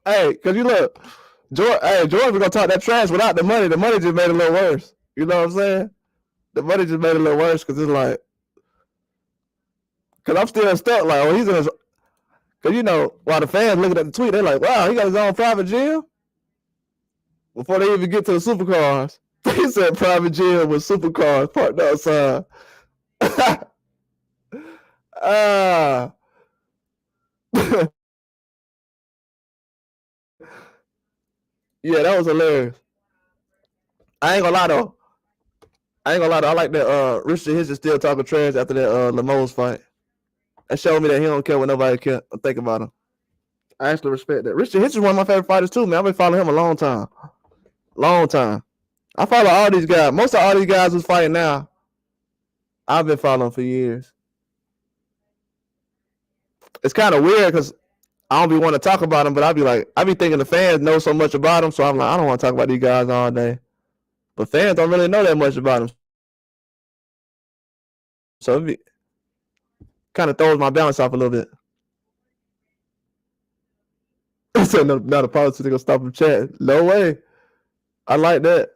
S1: Hey, cause you look, George was gonna talk that trash without the money. The money just made it a little worse. You know what I'm saying? The money just made it a little worse because it's like, cause I'm still stuck. Like, oh, he's in his, cause you know, while the fans looking at the tweet, they're like, wow, he got his own private gym. Before they even get to the supercars, they said private gym with supercars parked outside. Yeah, that was hilarious. I ain't gonna lie though. I like that Richard Hitchens still talking trash after that Lemos fight. That showed me that he don't care what nobody care or think about him. I actually respect that. Richard Hitchens is one of my favorite fighters too, man. I've been following him a long time. Long time. I follow all these guys. Most of all these guys who's fighting now, I've been following for years. It's kind of weird because I don't be wanting to talk about them, but I be thinking the fans know so much about them, so I'm like, I don't want to talk about these guys all day. But fans don't really know that much about them. So it kind of throws my balance off a little bit. So not a politics gonna stop him chat. No way. I like that.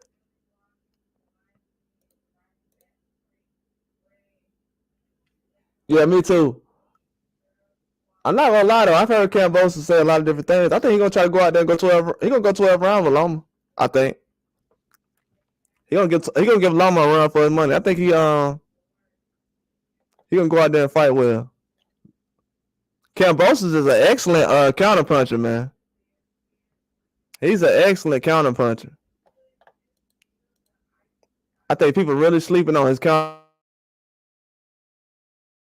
S1: Yeah, me too. I'm not gonna lie though. I've heard Cambosos say a lot of different things. I think he's gonna try to go out there and go 12. He gonna go 12 rounds with Loma. I think he gonna give Loma a run for his money. I think he gonna go out there and fight well. Cambosos is an excellent counter puncher, man. He's an excellent counter puncher. I think people really sleeping on his counter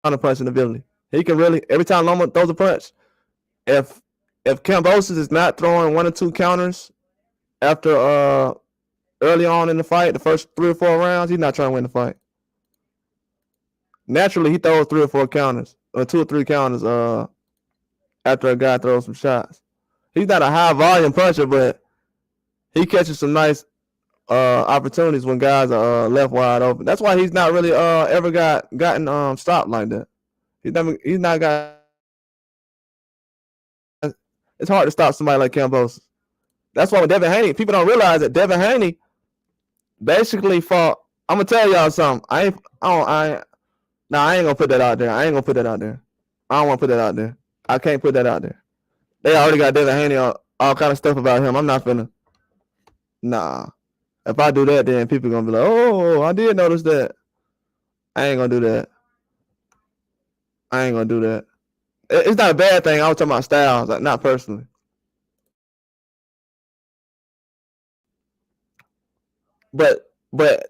S1: punching ability. He can really, every time Loma throws a punch, if Cambosos is not throwing 1 or 2 counters after early on in the fight, the first 3 or 4 rounds, he's not trying to win the fight. Naturally, he throws 3 or 4 counters or 2 or 3 counters after a guy throws some shots. He's not a high volume puncher, but he catches some nice opportunities when guys are left wide open. That's why he's not really ever gotten stopped like that. He's not got It's hard to stop somebody like Kambosos. That's why with Devin Haney, people don't realize that Devin Haney basically fought. I'm gonna tell y'all something. I ain't gonna put that out there. I ain't gonna put that out there. I don't want to put that out there. I can't put that out there. They already got Devin Haney on all kind of stuff about him. I'm not finna. Nah. If I do that, then people gonna be like, "Oh, I did notice that." I ain't gonna do that. I ain't gonna do that. It's not a bad thing. I was talking about styles, like not personally. But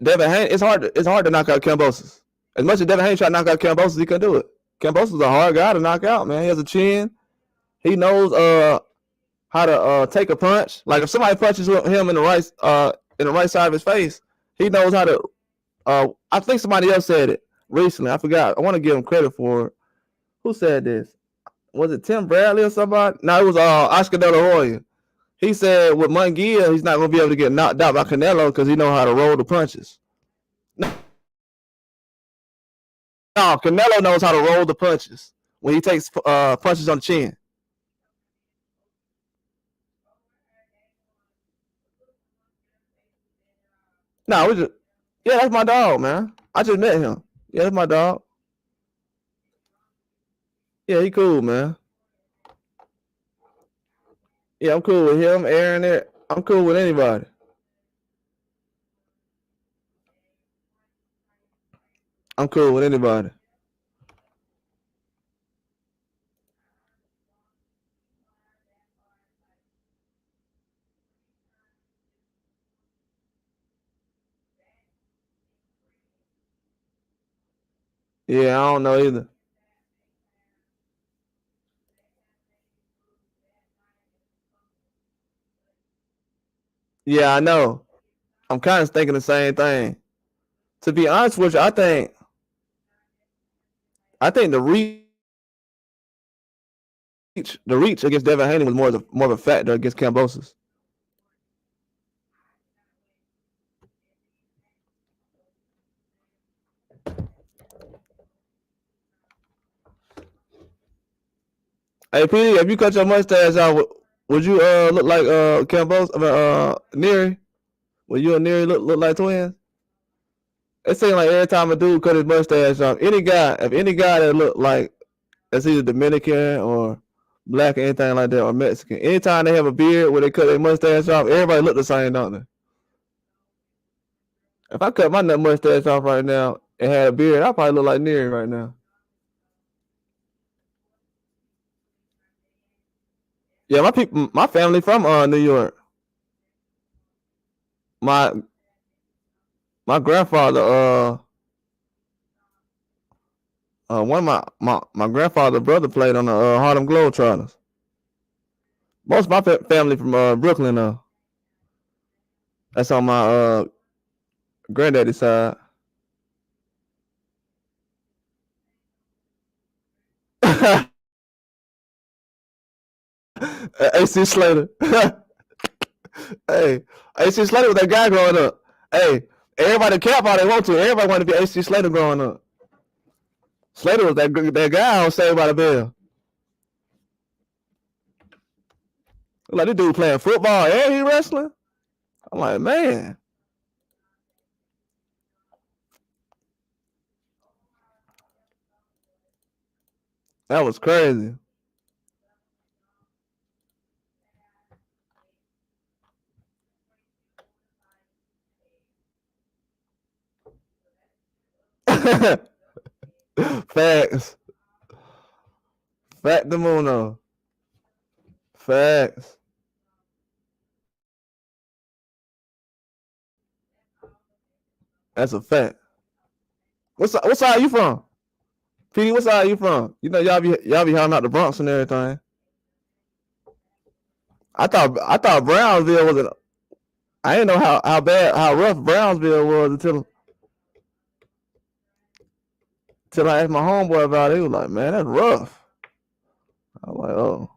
S1: Devin Haney, it's hard to knock out Kambosos. As much as Devin Haney tried to knock out Kambosos, he couldn't do it. Kambosos is a hard guy to knock out, man. He has a chin. He knows how to take a punch. Like if somebody punches him in the right side of his face, he knows how to. I think somebody else said it recently. I forgot. I want to give him credit for it. Who said this? Was it Tim Bradley or somebody? No, it was Oscar De La Hoya. He said with Munguia, he's not going to be able to get knocked out by Canelo because he knows how to roll the punches. No, Canelo knows how to roll the punches when he takes punches on the chin. No, yeah, that's my dog, man. I just met him. Yeah, that's my dog. Yeah, he cool, man. Yeah, I'm cool with him, Aaron. There, I'm cool with anybody. I'm cool with anybody. Yeah, I don't know either. Yeah, I know. I'm kind of thinking the same thing. To be honest with you, I think the reach against Devin Haney was more of a factor against Kambosos. Hey, PD, if you cut your mustache out, would you look like Kambosos? Neary? Would you and Neary look like twins? It seems like every time a dude cut his mustache off, if any guy that look like that's either Dominican or black or anything like that or Mexican, anytime they have a beard where they cut their mustache off, everybody look the same, don't they? If I cut my mustache off right now and had a beard, I probably look like Neary right now. Yeah, my family from New York. My grandfather one of my grandfather's brother played on the Harlem Globetrotters. Most of my family from Brooklyn though. That's on my granddaddy's side. AC Slater. Hey, AC Slater was that guy growing up. Hey, everybody cap all they want to. Everybody wanted to be AC Slater growing up. Slater was that guy on Saved by the Bell. Like this dude playing football and he wrestling. I'm like, man. That was crazy. Facts. Fact the Muno. Facts. That's a fact. What side are you from? PD, what side are you from? You know y'all be hollering out the Bronx and everything. I thought Brownsville was an. I didn't know how rough Brownsville was until I asked my homeboy about it. He was like, "Man, that's rough." I was like, "Oh,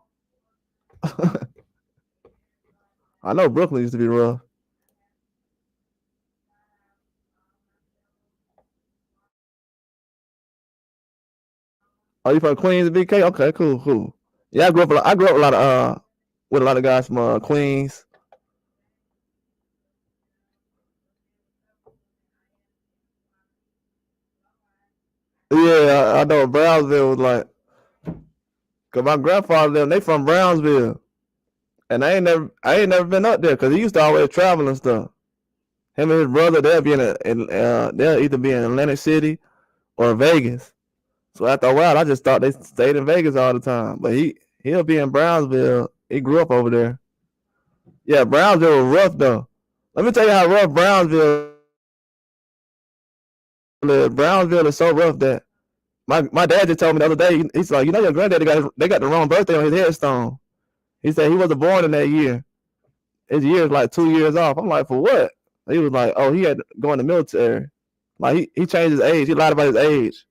S1: I know Brooklyn used to be rough." Oh, you from Queens, BK? Okay, cool. Yeah, I grew up. I grew up a lot of with a lot of guys from Queens. Yeah, I know Brownsville was like, cause my grandfather them, they from Brownsville, and I ain't never been up there, cause he used to always travel and stuff. Him and his brother, they'll either be in Atlantic City or Vegas. So after a while, I just thought they stayed in Vegas all the time. But he'll be in Brownsville. He grew up over there. Yeah, Brownsville was rough though. Let me tell you how rough Brownsville is. Brownsville is so rough that my dad just told me the other day. He's like, you know, your granddaddy they got the wrong birthday on his headstone. He said he wasn't born in that year. His year is like 2 years off. I'm like, for what? He was like, oh, he had to go in the military. Like he changed his age. He lied about his age.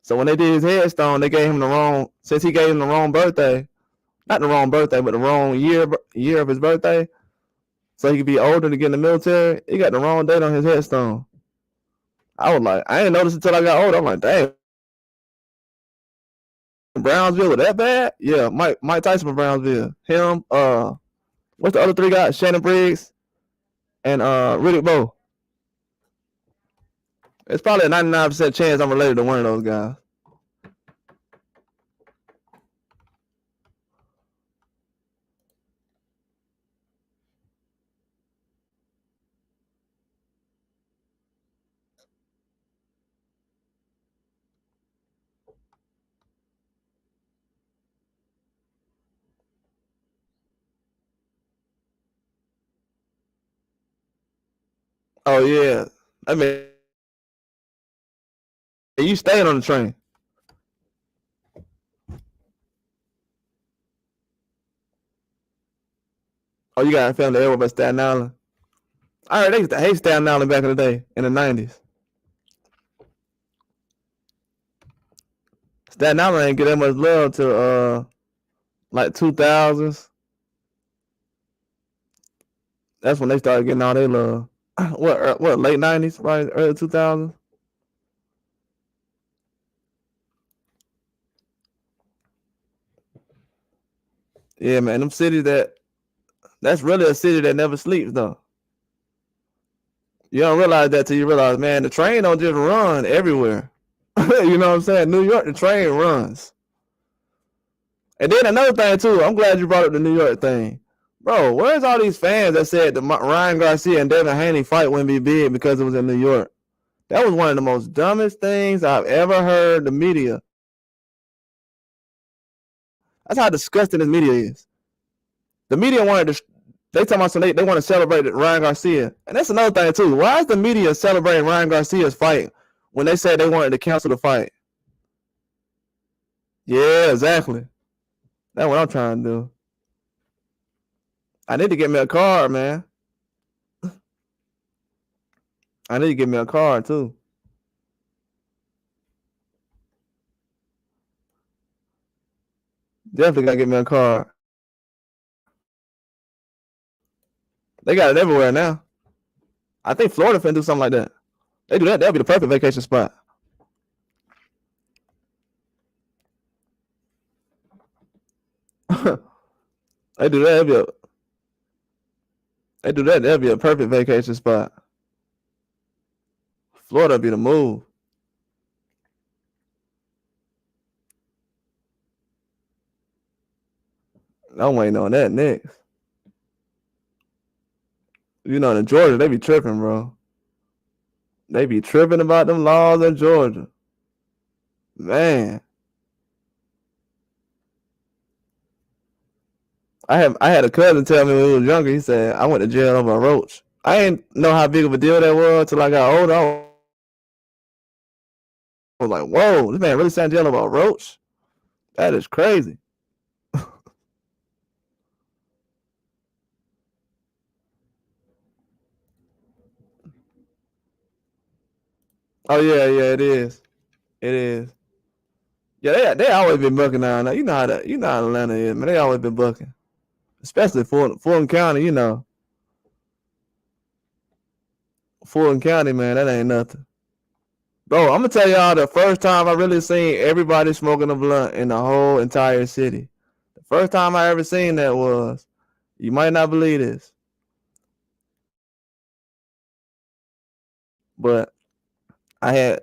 S1: So when they did his headstone, they gave him the wrong. Since he gave him the wrong birthday, not the wrong birthday, but the wrong year of his birthday, so he could be older to get in the military. He got the wrong date on his headstone. I was like, I didn't notice until I got older. I'm like, damn, Brownsville was that bad? Yeah, Mike Tyson from Brownsville. Him, what's the other three guys? Shannon Briggs and Riddick Bowe. It's probably a 99% chance I'm related to one of those guys. Oh yeah, I mean, you staying on the train? Oh, you got a family everywhere but Staten Island. I heard they used to hate Staten Island back in the day in the 90s. Staten Island ain't get that much love to like 2000s. That's when they started getting all their love. What late 90s, right? Early 2000s. Yeah, man, them cities that's really a city that never sleeps though. You don't realize that till you realize, man, the train don't just run everywhere. You know what I'm saying? New York, the train runs. And then another thing too, I'm glad you brought up the New York thing. Bro, where's all these fans that said the Ryan Garcia and Devin Haney fight wouldn't be big because it was in New York? That was one of the most dumbest things I've ever heard the media. That's how disgusting this media is. The media wanted to, they talking about they want to celebrate Ryan Garcia. And that's another thing too. Why is the media celebrating Ryan Garcia's fight when they said they wanted to cancel the fight? Yeah, exactly. That's what I'm trying to do. I need to get me a card, man. I need to get me a card too. Definitely gotta get me a card. They got it everywhere now. I think Florida finna do something like that. They do that, that'll be the perfect vacation spot. They do that, that'll be a perfect vacation spot. Florida be the move. I'm waiting on that next. You know, in Georgia, they be tripping, bro. They be tripping about them laws in Georgia. Man. I had a cousin tell me when he was younger, he said, I went to jail over a roach. I didn't know how big of a deal that was until I got older. I was like, whoa, this man really sat in jail over a roach? That is crazy. Oh yeah, yeah, it is. It is. Yeah, they always been bucking down there. You know how Atlanta is, man. They always been bucking. Especially Fulton County, you know. Fulton County, man, that ain't nothing. Bro, I'm gonna tell y'all the first time I really seen everybody smoking a blunt in the whole entire city. The first time I ever seen that was You might not believe this, but I had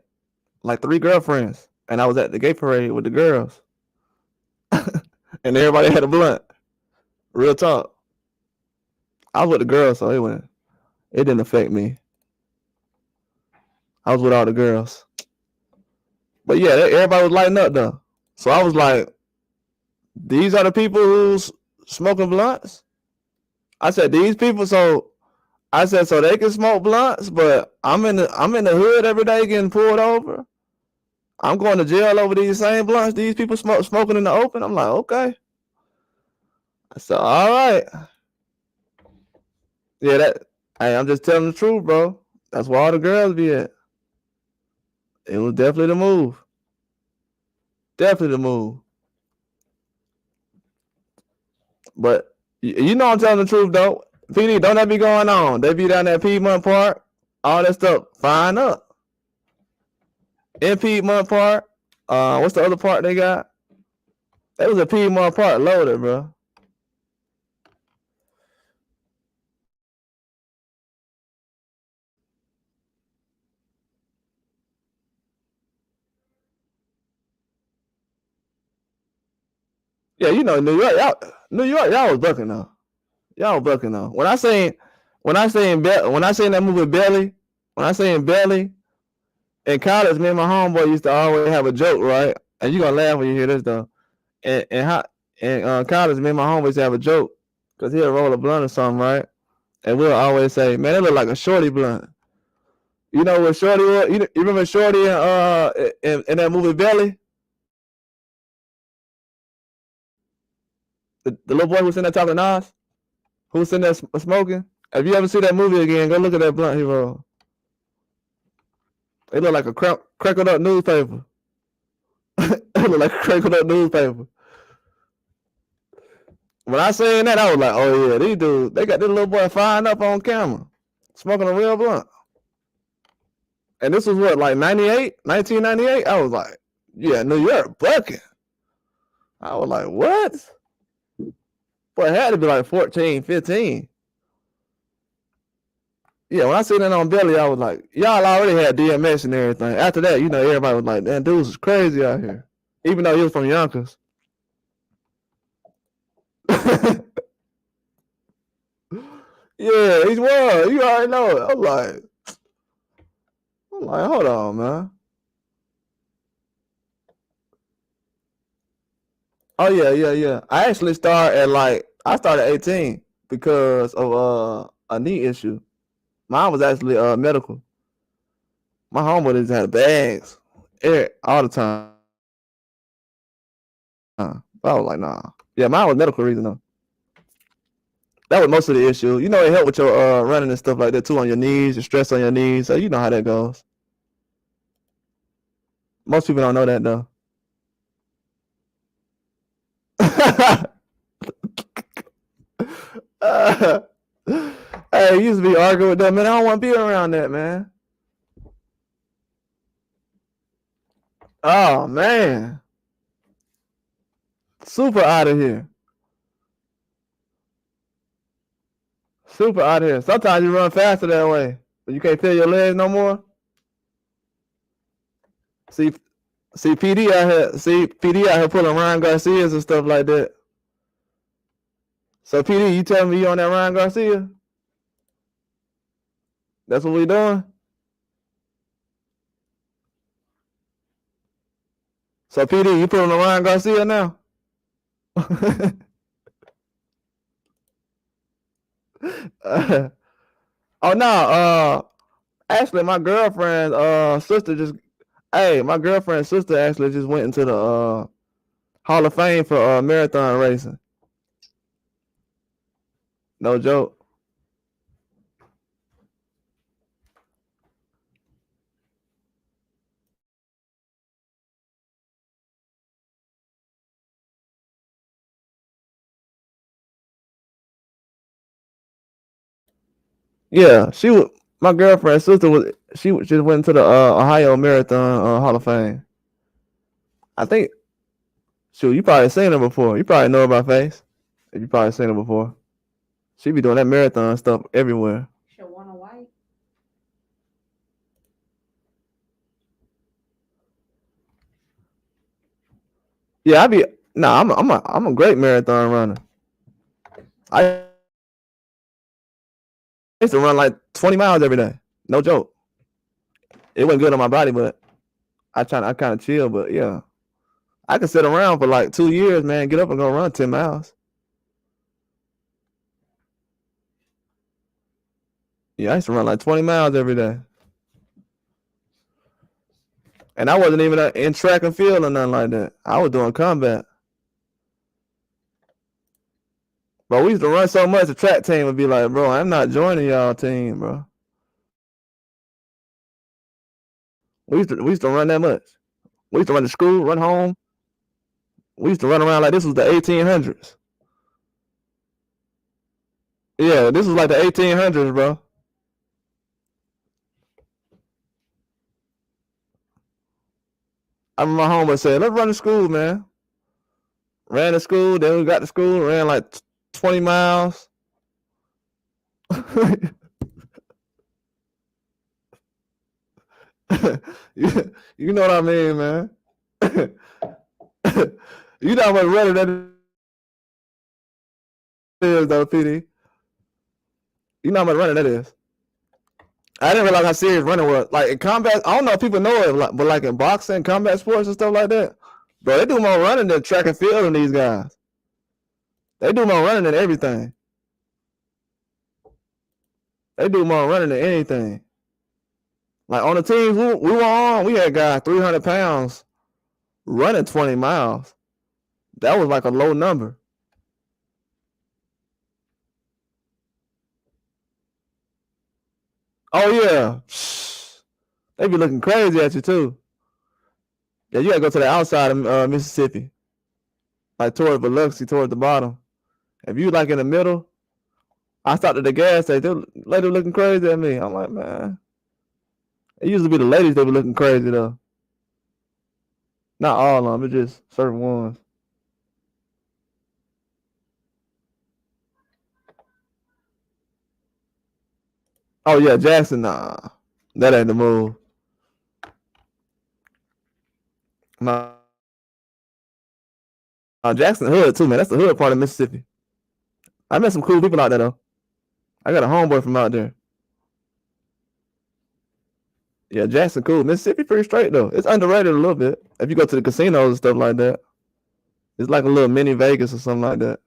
S1: like 3 girlfriends, and I was at the gay parade with the girls, and everybody had a blunt. Real talk. I was with the girls, so it didn't affect me. I was with all the girls. But yeah, everybody was lighting up though. So I was like, these are the people who's smoking blunts? I said, these people, so they can smoke blunts, but I'm in the hood every day getting pulled over. I'm going to jail over these same blunts these people smoking in the open. I'm like, okay. I said, all right. Yeah, hey, I'm just telling the truth, bro. That's where all the girls be at. It was definitely the move. Definitely the move. But you know I'm telling the truth though. PD, don't that be going on? They be down at Piedmont Park, all that stuff. Fine up. In Piedmont Park. What's the other park they got? That was a Piedmont Park loaded, bro. Yeah, you know, New York, y'all was bucking though. Y'all was bucking though. When I say that movie Belly, when I say in Belly, in college, me and my homeboy used to always have a joke, right? And you gonna laugh when you hear this though. In college, me and my homeboy used to have a joke because he'll roll a blunt or something, right? And we'll always say, man, it look like a shorty blunt. You know what Shorty was? You remember Shorty in that movie Belly? The little boy who was in there talking to Nas, who was in there smoking. If you ever see that movie again, go look at that blunt he rolled. It looked like a crackled up newspaper. It looked like a crackled up newspaper. When I seen that, I was like, oh yeah, these dudes, they got this little boy firing up on camera, smoking a real blunt. And this was what, like 1998? I was like, yeah, New York bucking. I was like, what? Boy, it had to be like 14, 15. Yeah, when I seen that on Belly, I was like, y'all already had DMX and everything. After that, you know, everybody was like, that dudes is crazy out here. Even though he was from Yonkers. Yeah, he was. You already know it. I'm like, hold on, man. Oh yeah. I actually started at 18 because of a knee issue. Mine was actually medical. My homeboy just had bags all the time. But I was like, nah. Yeah, mine was medical reason though. That was most of the issue. You know, it helped with your running and stuff like that too on your knees, your stress on your knees. So you know how that goes. Most people don't know that though. Hey, you used to be arguing with them, man. I don't want to be around that, man. Oh man, super out of here. Super out of here. Sometimes you run faster that way, but you can't feel your legs no more. See PD out here. See PD out here pulling Ryan Garcia's and stuff like that. So PD, you telling me you on that Ryan Garcia? That's what we doing. So PD, you pulling the Ryan Garcia now? Oh no, actually my girlfriend's sister my girlfriend's sister actually just went into the Hall of Fame for marathon racing. No joke. Yeah, my girlfriend's sister just went into the Ohio Marathon Hall of Fame. I think shoot, you probably seen her before. You probably know her by face. You probably seen her before. She be doing that marathon stuff everywhere.
S2: Shawana White.
S1: Yeah, I be nah. I'm a great marathon runner. I used to run like 20 miles every day. No joke. It wasn't good on my body, but I kind of chill. But yeah, I could sit around for like 2 years, man. Get up and go run 10 miles. Yeah, I used to run like 20 miles every day, and I wasn't even in track and field or nothing like that. I was doing combat. But we used to run so much, the track team would be like, "Bro, I'm not joining y'all team, bro." We used to run that much. We used to run to school, run home. We used to run around like this was the 1800s. Yeah, this was like the 1800s, bro. I remember my homeboy said, "Let's run to school, man." Ran to school, then we got to school, ran like 20 miles. You know what I mean, man. You know how much running that is, though, PD. You know how much running that is. I didn't realize how serious running was. Like in combat, I don't know if people know it, but like in boxing, combat sports and stuff like that, bro, they do more running than track and field than these guys. They do more running than everything. They do more running than anything. Like on the teams we were on, we had guys 300 pounds running 20 miles. That was like a low number. Oh yeah, they be looking crazy at you too. Yeah, you gotta go to the outside of Mississippi, like toward Biloxi, toward the bottom. If you like in the middle, I stopped at the gas station. The lady looking crazy at me. I'm like, man, it used to be the ladies that were looking crazy though. Not all of them, it's just certain ones. Oh yeah, Jackson, nah, that ain't the move. Nah, Jackson hood too, man. That's the hood part of Mississippi. I met some cool people out there though. I got a homeboy from out there. Yeah, Jackson cool. Mississippi pretty straight though. It's underrated a little bit. If you go to the casinos and stuff like that, it's like a little mini Vegas or something like that.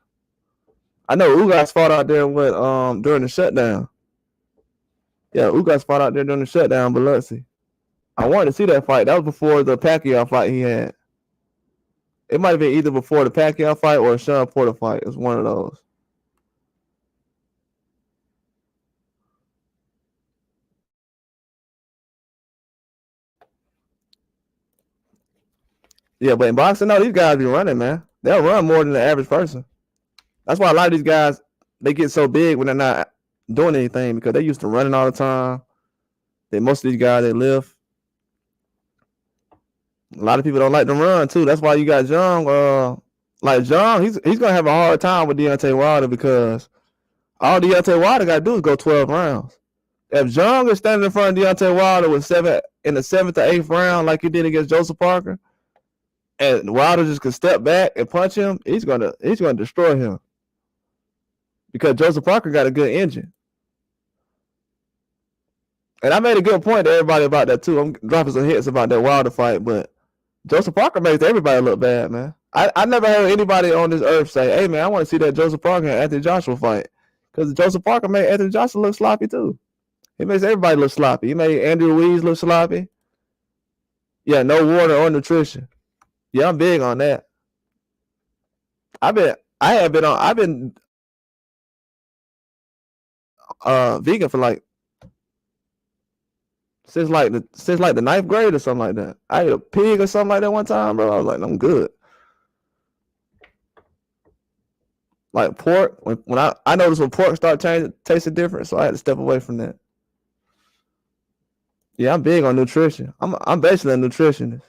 S1: I know Ugas fought out there with during the shutdown. Yeah, Ugas fought out there during the shutdown, Biloxi. I wanted to see that fight. That was before the Pacquiao fight he had. It might have been either before the Pacquiao fight or a Sean Porter fight. It was one of those. Yeah, but in boxing, no, these guys be running, man. They'll run more than the average person. That's why a lot of these guys, they get so big when they're not doing anything because they used to running all the time. Then most of these guys, they live. A lot of people don't like to run too. That's why you got Young. Like Young, he's gonna have a hard time with Deontay Wilder because all Deontay Wilder got to do is go 12 rounds. If Young is standing in front of Deontay Wilder with in the 7th or 8th round like he did against Joseph Parker, and Wilder just could step back and punch him, he's gonna destroy him because Joseph Parker got a good engine. And I made a good point to everybody about that too. I'm dropping some hits about that Wilder fight, but Joseph Parker makes everybody look bad, man. I never heard anybody on this earth say, "Hey, man, I want to see that Joseph Parker and Anthony Joshua fight," because Joseph Parker made Anthony Joshua look sloppy too. He makes everybody look sloppy. He made Andrew Ruiz look sloppy. Yeah, no water or nutrition. Yeah, I'm big on that. I've been vegan for like since like the ninth grade or something like that. I ate a pig or something like that one time, bro. I was like, I'm good. Like pork, when I noticed when pork started changing, tasting different, so I had to step away from that. Yeah, I'm big on nutrition. I'm basically a nutritionist.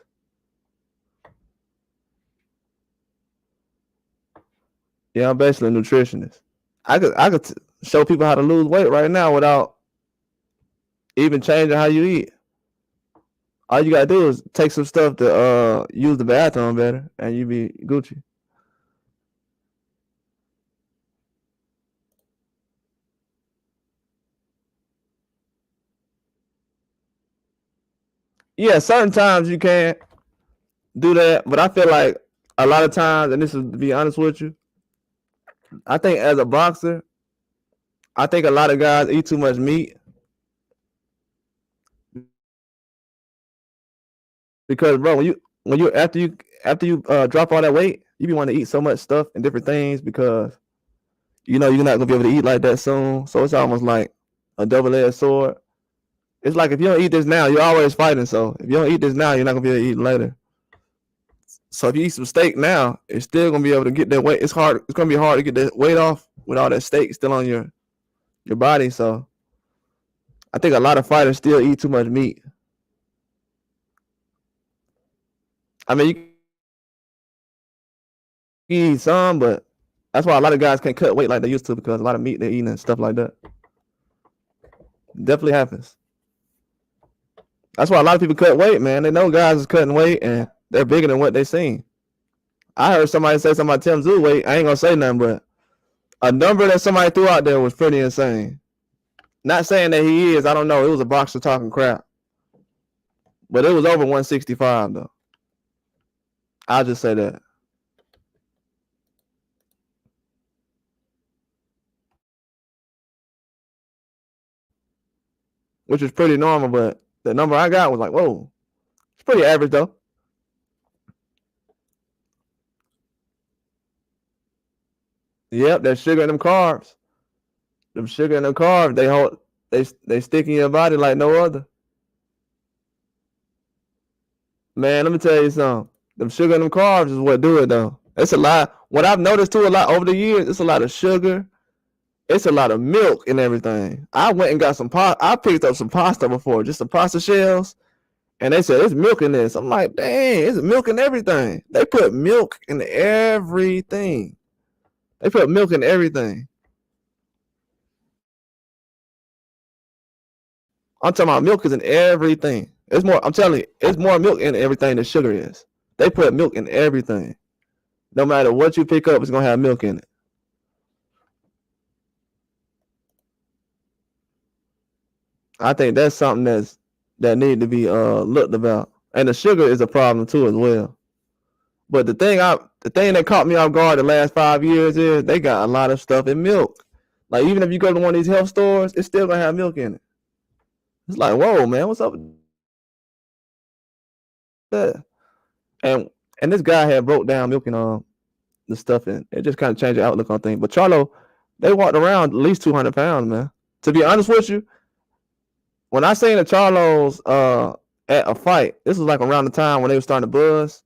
S1: Yeah, I'm basically a nutritionist. I could show people how to lose weight right now without even changing how you eat. All you gotta do is take some stuff to use the bathroom better, and you be Gucci. Yeah, certain times you can't do that, but I feel like a lot of times, and this is to be honest with you, I think as a boxer, I think a lot of guys eat too much meat because, bro, when you after you drop all that weight, you be wanting to eat so much stuff and different things because you know you're not gonna be able to eat like that soon. So it's almost like a double-edged sword. It's like if you don't eat this now, you're always fighting. So if you don't eat this now, you're not gonna be able to eat later. So if you eat some steak now, it's still gonna be able to get that weight. It's hard. It's gonna be hard to get that weight off with all that steak still on your body. So I think a lot of fighters still eat too much meat. I mean, you eat some, but that's why a lot of guys can't cut weight like they used to because a lot of meat they're eating and stuff like that. Definitely happens. That's why a lot of people cut weight, man. They know guys is cutting weight and they're bigger than what they seen. I heard somebody say something about Tim Tszyu weight. I ain't gonna say nothing, but a number that somebody threw out there was pretty insane. Not saying that he is. I don't know. It was a boxer talking crap, but it was over 165 though. I'll just say that. Which is pretty normal, but the number I got was like, whoa. It's pretty average though. Yep, that sugar and them carbs. Them sugar and them carbs, they stick in your body like no other. Man, let me tell you something. Them sugar and them carbs is what do it though. It's a lot. What I've noticed too a lot over the years, it's a lot of sugar. It's a lot of milk and everything. I went and got some I picked up some pasta before, just some pasta shells, and they said it's milk in this. I'm like, dang, it's milk in everything. They put milk in everything. They put milk in everything. I'm talking about milk is in everything. It's more. I'm telling you, it's more milk in everything than sugar is. They put milk in everything. No matter what you pick up, it's gonna have milk in it. I think that's something that need to be looked about. And the sugar is a problem too as well. But the thing that caught me off guard the last 5 years is they got a lot of stuff in milk. Like even if you go to one of these health stores, it's still gonna have milk in it. It's like, whoa, man, what's up with that? And this guy had broke down milk and the stuff and it just kind of changed the outlook on things. But Charlo, they walked around at least 200 pounds, man. To be honest with you, when I seen the Charlos at a fight, this was like around the time when they were starting to buzz.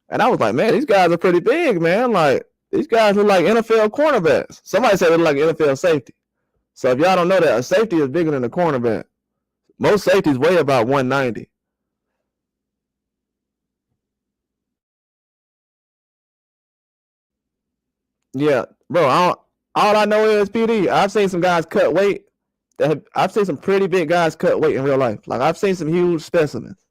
S1: And I was like, man, these guys are pretty big, man. Like, these guys look like NFL cornerbacks. Somebody said they look like NFL safety. So if y'all don't know that, a safety is bigger than a cornerback. Most safeties weigh about 190. Yeah, bro. All I know is PD. I've seen some guys cut weight. I've seen some pretty big guys cut weight in real life. Like I've seen some huge specimens.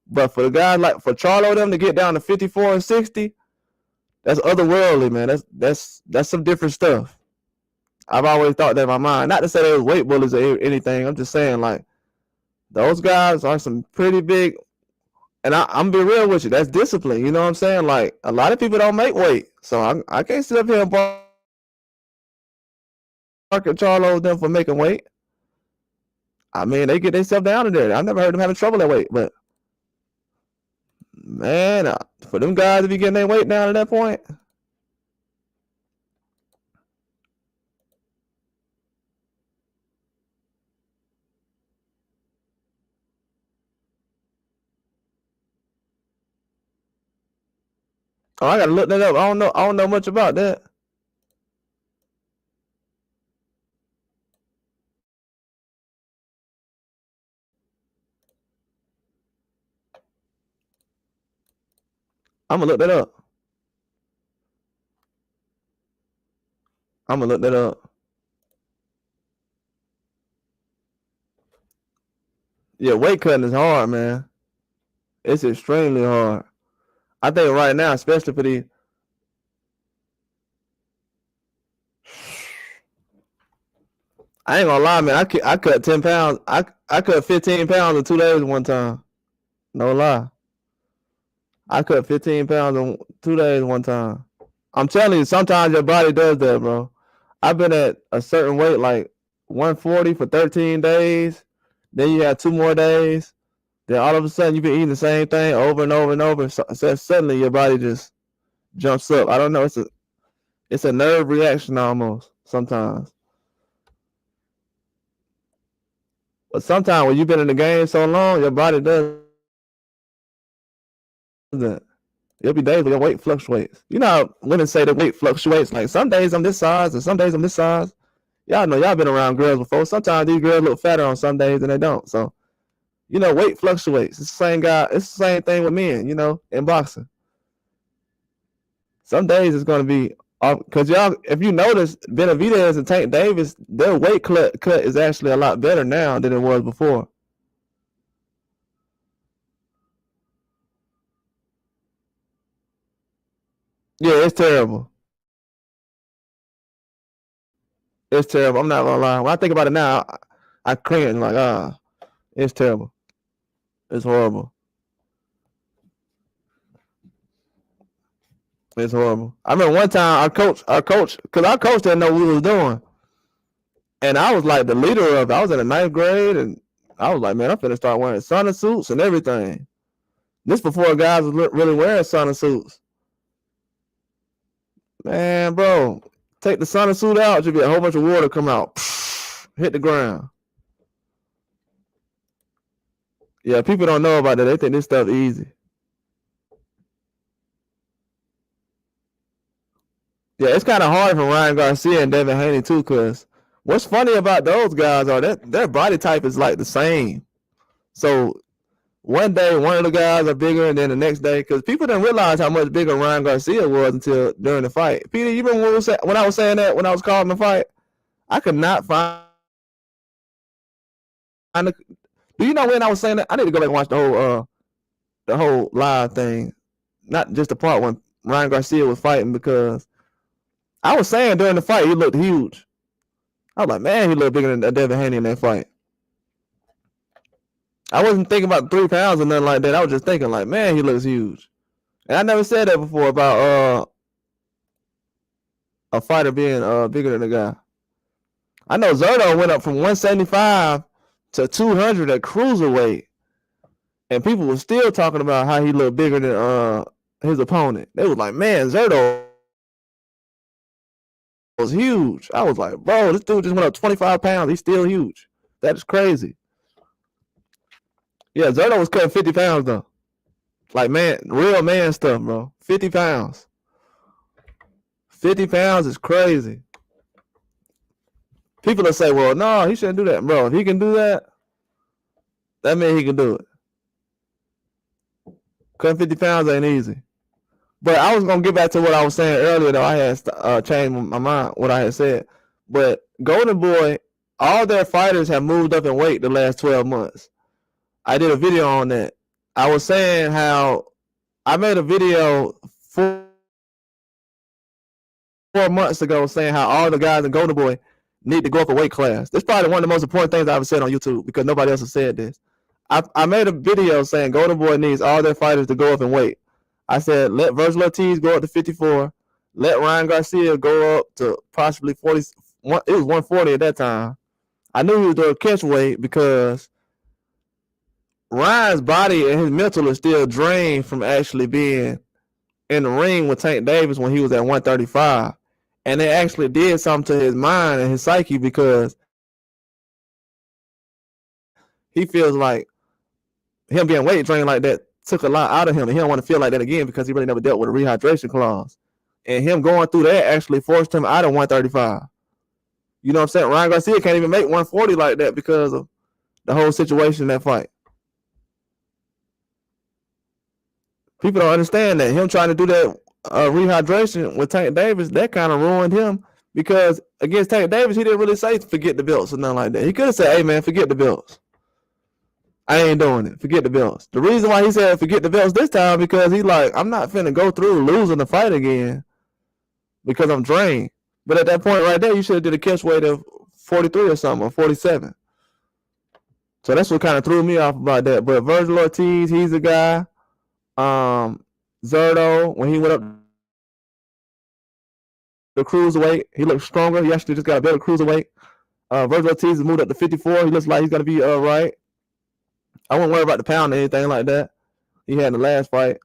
S1: But for the guys like for Charlo them to get down to 54 and 60, that's otherworldly, man. That's some different stuff. I've always thought that in my mind. Not to say they was weight bullies or anything. I'm just saying like those guys are some pretty big. And I'm be real with you. That's discipline. You know what I'm saying? Like a lot of people don't make weight, so I can't sit up here and bark at Charlo them for making weight. I mean, they get themselves down to there. I've never heard them having trouble that weight, but man, for them guys to be getting their weight down at that point. Oh, I gotta look that up. I don't know. I don't know much about that. I'm gonna look that up. I'm gonna look that up. Yeah, weight cutting is hard, man. It's extremely hard. I think right now, especially for the I ain't gonna lie, man. I cut 10 pounds. I cut 15 pounds in 2 days one time. No lie. I cut 15 pounds in 2 days one time. I'm telling you, sometimes your body does that, bro. I've been at a certain weight, like 140 for 13 days. Then you have 2 more days. Then all of a sudden you've been eating the same thing over and over and over. So suddenly your body just jumps up. I don't know. It's a nerve reaction almost sometimes. But sometimes when you've been in the game so long, your body does that. There'll be days where your weight fluctuates. You know how women say the weight fluctuates. Like some days I'm this size and some days I'm this size. Y'all know y'all been around girls before. Sometimes these girls look fatter on some days and they don't. So, you know, weight fluctuates. It's the same guy. It's the same thing with men, you know, in boxing. Some days it's going to be because y'all, if you notice, Benavidez and Tank Davis, their weight cut is actually a lot better now than it was before. Yeah, it's terrible. It's terrible. I'm not gonna lie. When I think about it now, I cringe like, it's terrible. It's horrible. It's horrible. I remember one time our coach, because our coach didn't know what we was doing. And I was like the leader of it. I was in the 9th grade and I was like, man, I'm finna start wearing sauna suits and everything. This before guys was really wearing sauna suits. Man, bro, take the sauna suit out, you'll be a whole bunch of water come out. Hit the ground. Yeah, people don't know about that. They think this stuff easy. Yeah, it's kind of hard for Ryan Garcia and Devin Haney too, because what's funny about those guys are that their body type is like the same. So one day, one of the guys are bigger, and then the next day, because people didn't realize how much bigger Ryan Garcia was until during the fight. Peter, you remember when I was saying that when I was calling the fight? I could not find. Do you know when I was saying that? I need to go back and watch the whole live thing, not just the part when Ryan Garcia was fighting, because I was saying during the fight he looked huge. I was like, man, he looked bigger than Devin Haney in that fight. I wasn't thinking about 3 pounds or nothing like that. I was just thinking like, man, he looks huge. And I never said that before about a fighter being bigger than a guy. I know Zerto went up from 175 to 200 at cruiserweight, and people were still talking about how he looked bigger than his opponent. They was like, man, Zerto was huge. I was like, bro, this dude just went up 25 pounds. He's still huge. That is crazy. Yeah, Zerto was cutting 50 pounds though. Like, man, real man stuff, bro. 50 pounds. 50 pounds is crazy. People will say, well, no, he shouldn't do that. Bro, if he can do that, that means he can do it. Cutting 50 pounds ain't easy. But I was going to get back to what I was saying earlier, though. I had changed my mind, what I had said. But Golden Boy, all their fighters have moved up in weight the last 12 months. I did a video on that. I was saying how I made a video 4 months ago saying how all the guys in Golden Boy need to go up a weight class. That's probably one of the most important things I've ever said on YouTube because nobody else has said this. I made a video saying Golden Boy needs all their fighters to go up in weight. I said, let Virgil Ortiz go up to 54. Let Ryan Garcia go up to possibly 40. It was 140 at that time. I knew he was doing catch weight because Ryan's body and his mental is still drained from actually being in the ring with Tank Davis when he was at 135. And it actually did something to his mind and his psyche because he feels like him being weight drained like that took a lot out of him, and he don't want to feel like that again because he really never dealt with a rehydration clause. And him going through that actually forced him out of 135. You know what I'm saying? Ryan Garcia can't even make 140 like that because of the whole situation in that fight. People don't understand that. Him trying to do that rehydration with Tank Davis, that kind of ruined him because against Tank Davis, he didn't really say forget the belts or nothing like that. He could have said, hey, man, forget the belts. I ain't doing it. Forget the belts. The reason why he said forget the belts this time because he's like, I'm not finna go through losing the fight again because I'm drained. But at that point right there, you should have did a catch weight of 43 or something, or 47. So that's what kind of threw me off about that. But Virgil Ortiz, he's a guy. Zerto, when he went up the cruiserweight, he looked stronger. He actually just got a better cruiserweight. Virgil Ortiz has moved up to 54. He looks like he's gonna be right. I wouldn't worry about the pound or anything like that he had in the last fight.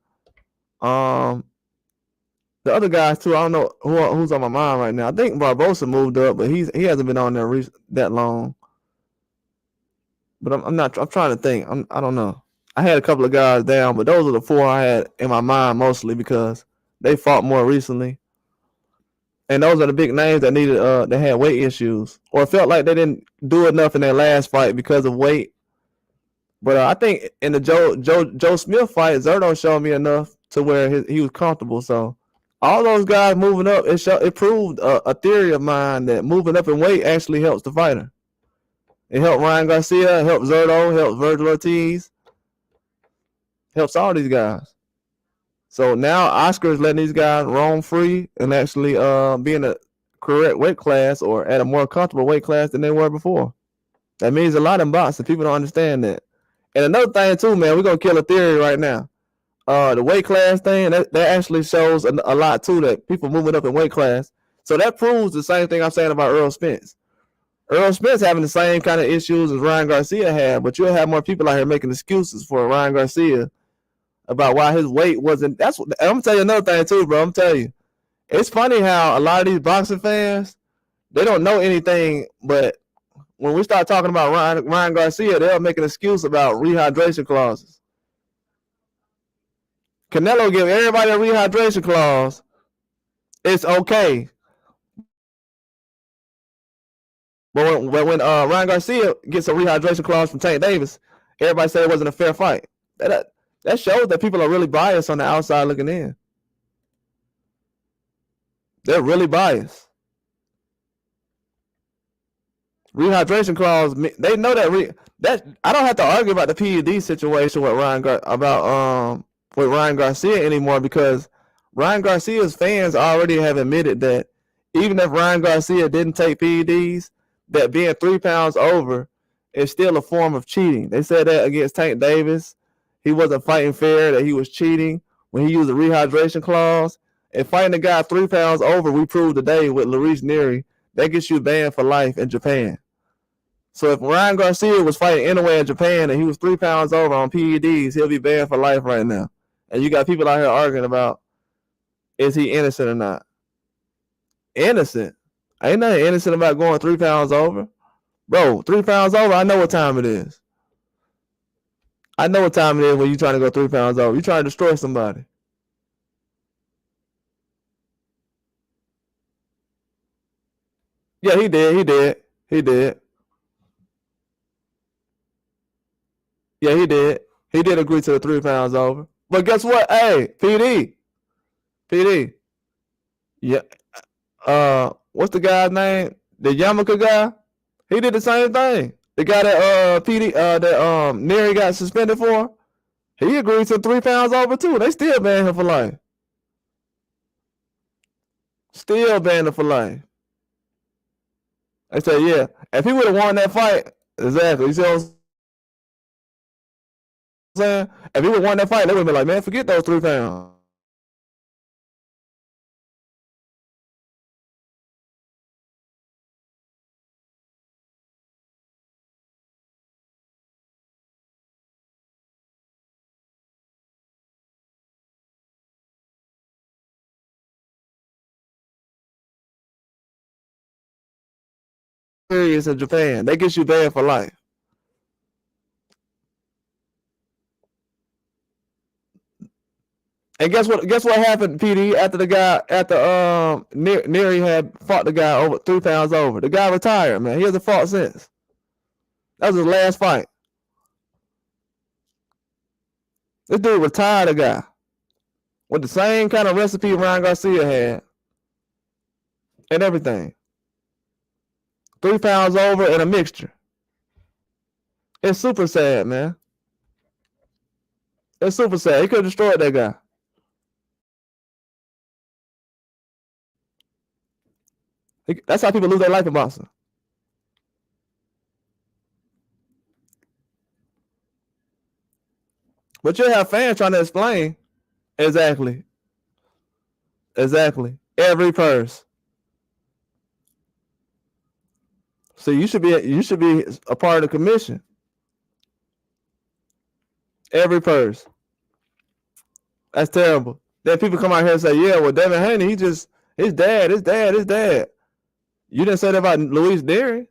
S1: The other guys too, I don't know who's on my mind right now. I think Barbosa moved up, but he hasn't been on there that long. But I'm trying to think. I don't know. I had a couple of guys down, but those are the four I had in my mind mostly because they fought more recently. And those are the big names that needed that had weight issues or felt like they didn't do enough in their last fight because of weight. But I think in the Joe Smith fight, Zerto showed me enough to where he was comfortable. So all those guys moving up, it proved a theory of mine that moving up in weight actually helps the fighter. It helped Ryan Garcia, it helped Zerto, helped Virgil Ortiz, helps all these guys. So now Oscar is letting these guys roam free and actually be in a correct weight class or at a more comfortable weight class than they were before. That means a lot in boxing. People don't understand that. And another thing too, man, we're gonna kill a theory right now. The weight class thing, that actually shows a lot too, that people moving up in weight class. So that proves the same thing I'm saying about Earl Spence. Earl Spence having the same kind of issues as Ryan Garcia had, but you'll have more people out here making excuses for Ryan Garcia about why his weight wasn't. That's what I'm gonna tell you another thing too, bro. I'm telling you, it's funny how a lot of these boxing fans, they don't know anything, but when we start talking about Ryan Garcia, they'll make an excuse about rehydration clauses. Canelo give everybody a rehydration clause. It's okay. But when Ryan Garcia gets a rehydration clause from Tank Davis, everybody said it wasn't a fair fight. That shows that people are really biased on the outside looking in. They're really biased. Rehydration clause, they know that I don't have to argue about the PED situation with Ryan Garcia anymore because Ryan Garcia's fans already have admitted that even if Ryan Garcia didn't take PEDs, that being 3 pounds over is still a form of cheating. They said that against Tank Davis. He wasn't fighting fair, that he was cheating when he used a rehydration clause. And fighting a guy 3 pounds over, we proved today with Luis Neri, that gets you banned for life in Japan. So if Ryan Garcia was fighting anywhere in Japan and he was 3 pounds over on PEDs, he'll be banned for life right now. And you got people out here arguing about, is he innocent or not? Innocent? Ain't nothing innocent about going 3 pounds over. Bro, 3 pounds over, I know what time it is. I know what time it is when you're trying to go 3 pounds over. You're trying to destroy somebody. Yeah, he did. Yeah, he did. He did agree to the 3 pounds over. But guess what? Hey, PD. Yeah. What's the guy's name? The Yamaka guy? He did the same thing. The guy that Neri got suspended for, he agreed to 3 pounds over too. They still banned him for life. Still banned him for life. They said, yeah, if he would have won that fight, exactly. You see what I'm saying? If he would have won that fight, they would have been like, man, forget those 3 pounds. Serious in Japan. They get you banned for life. And guess what happened, PD, after Neri had fought the guy over 3 pounds over. The guy retired, man. He hasn't fought since. That was his last fight. This dude retired a guy with the same kind of recipe Ryan Garcia had and everything. 3 pounds over and a mixture. It's super sad, man. It's super sad. He could have destroyed that guy. That's how people lose their life in boxing. But you'll have fans trying to explain exactly every purse. So you should be a part of the commission. Every purse. That's terrible. Then people come out here and say, yeah, well, Devin Haney, his dad. You didn't say that about Luis Nery.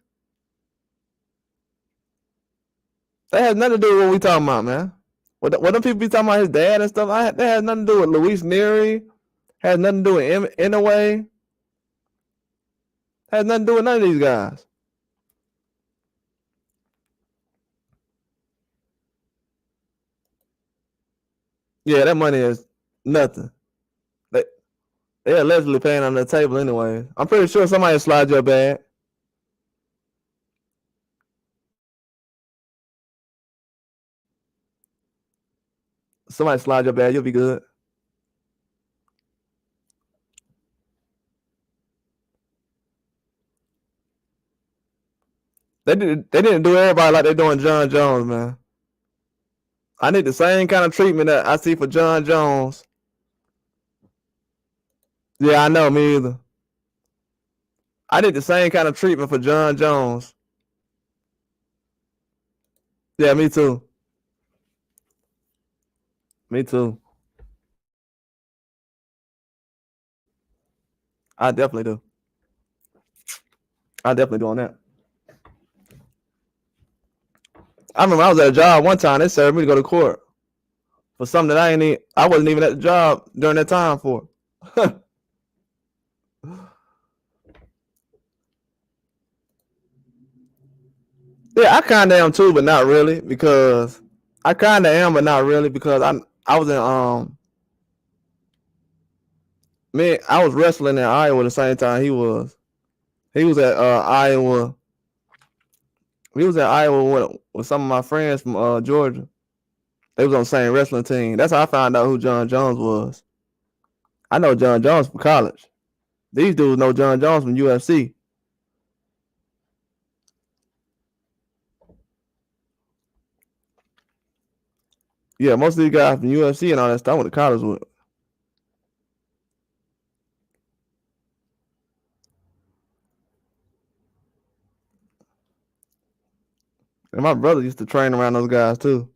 S1: That has nothing to do with what we talking about, man. What them people be talking about his dad and stuff, that has nothing to do with Luis Nery. Has nothing to do with Inouye. Has nothing to do with none of these guys. Yeah, that money is nothing. They're allegedly paying on the table anyway. I'm pretty sure somebody slide your bag. Somebody slide your bag, you'll be good. They didn't do everybody like they're doing John Jones, man. I need the same kind of treatment that I see for John Jones. Yeah, I know, me either. I need the same kind of treatment for John Jones. Yeah, me too. Me too. I definitely do. I definitely do on that. I remember I was at a job one time. They served me to go to court for something that I wasn't even at the job during that time for. Yeah, I kind of am too, but not really, because I kind of am, but not really, because I was in I was wrestling in Iowa the same time he was. He was at Iowa. He was at Iowa with some of my friends from Georgia. They was on the same wrestling team. That's how I found out who John Jones was. I know John Jones from college. These dudes know John Jones from UFC. Yeah, most of these guys from UFC and all that stuff I went to college with. And my brother used to train around those guys too.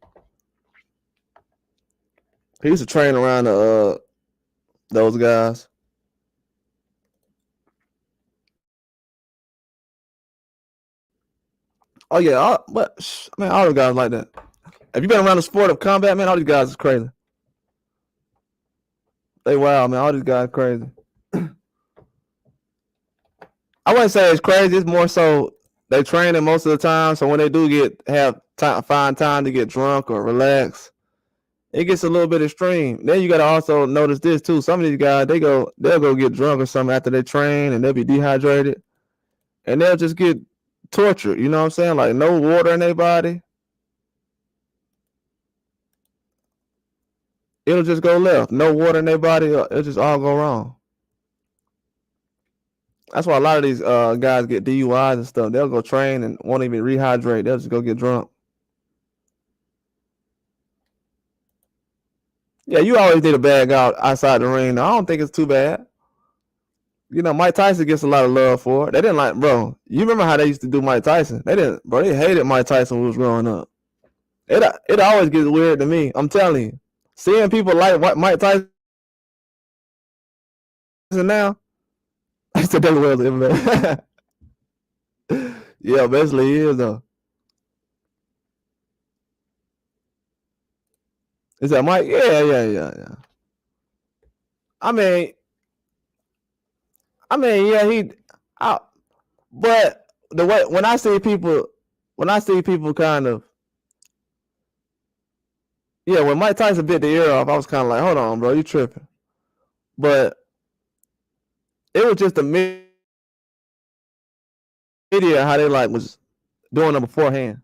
S1: He used to train around those guys. Oh yeah, but man, all the guys like that. Have you been around the sport of combat, man? All these guys is crazy. They wild, man. All these guys crazy. I wouldn't say it's crazy. It's more so they training most of the time. So when they do find time to get drunk or relax, it gets a little bit extreme. Then you got to also notice this too. Some of these guys, they'll go get drunk or something after they train, and they'll be dehydrated, and they'll just get tortured. You know what I'm saying? Like no water in their body. It'll just go left. No water in their body. It'll just all go wrong. That's why a lot of these guys get DUIs and stuff. They'll go train and won't even rehydrate. They'll just go get drunk. Yeah, you always need a bad guy outside the ring. I don't think it's too bad. You know, Mike Tyson gets a lot of love for it. They didn't like, bro. You remember how they used to do Mike Tyson? They didn't, bro. They hated Mike Tyson when he was growing up. It always gets weird to me. I'm telling you, seeing people like Mike Tyson now. I said that was MMA. Yeah, basically he is though. Is that Mike? Yeah. I mean, yeah, but the way when I see people kind of, yeah, when Mike Tyson bit the ear off, I was kind of like, hold on, bro, you tripping. But it was just the media how they like was doing them beforehand.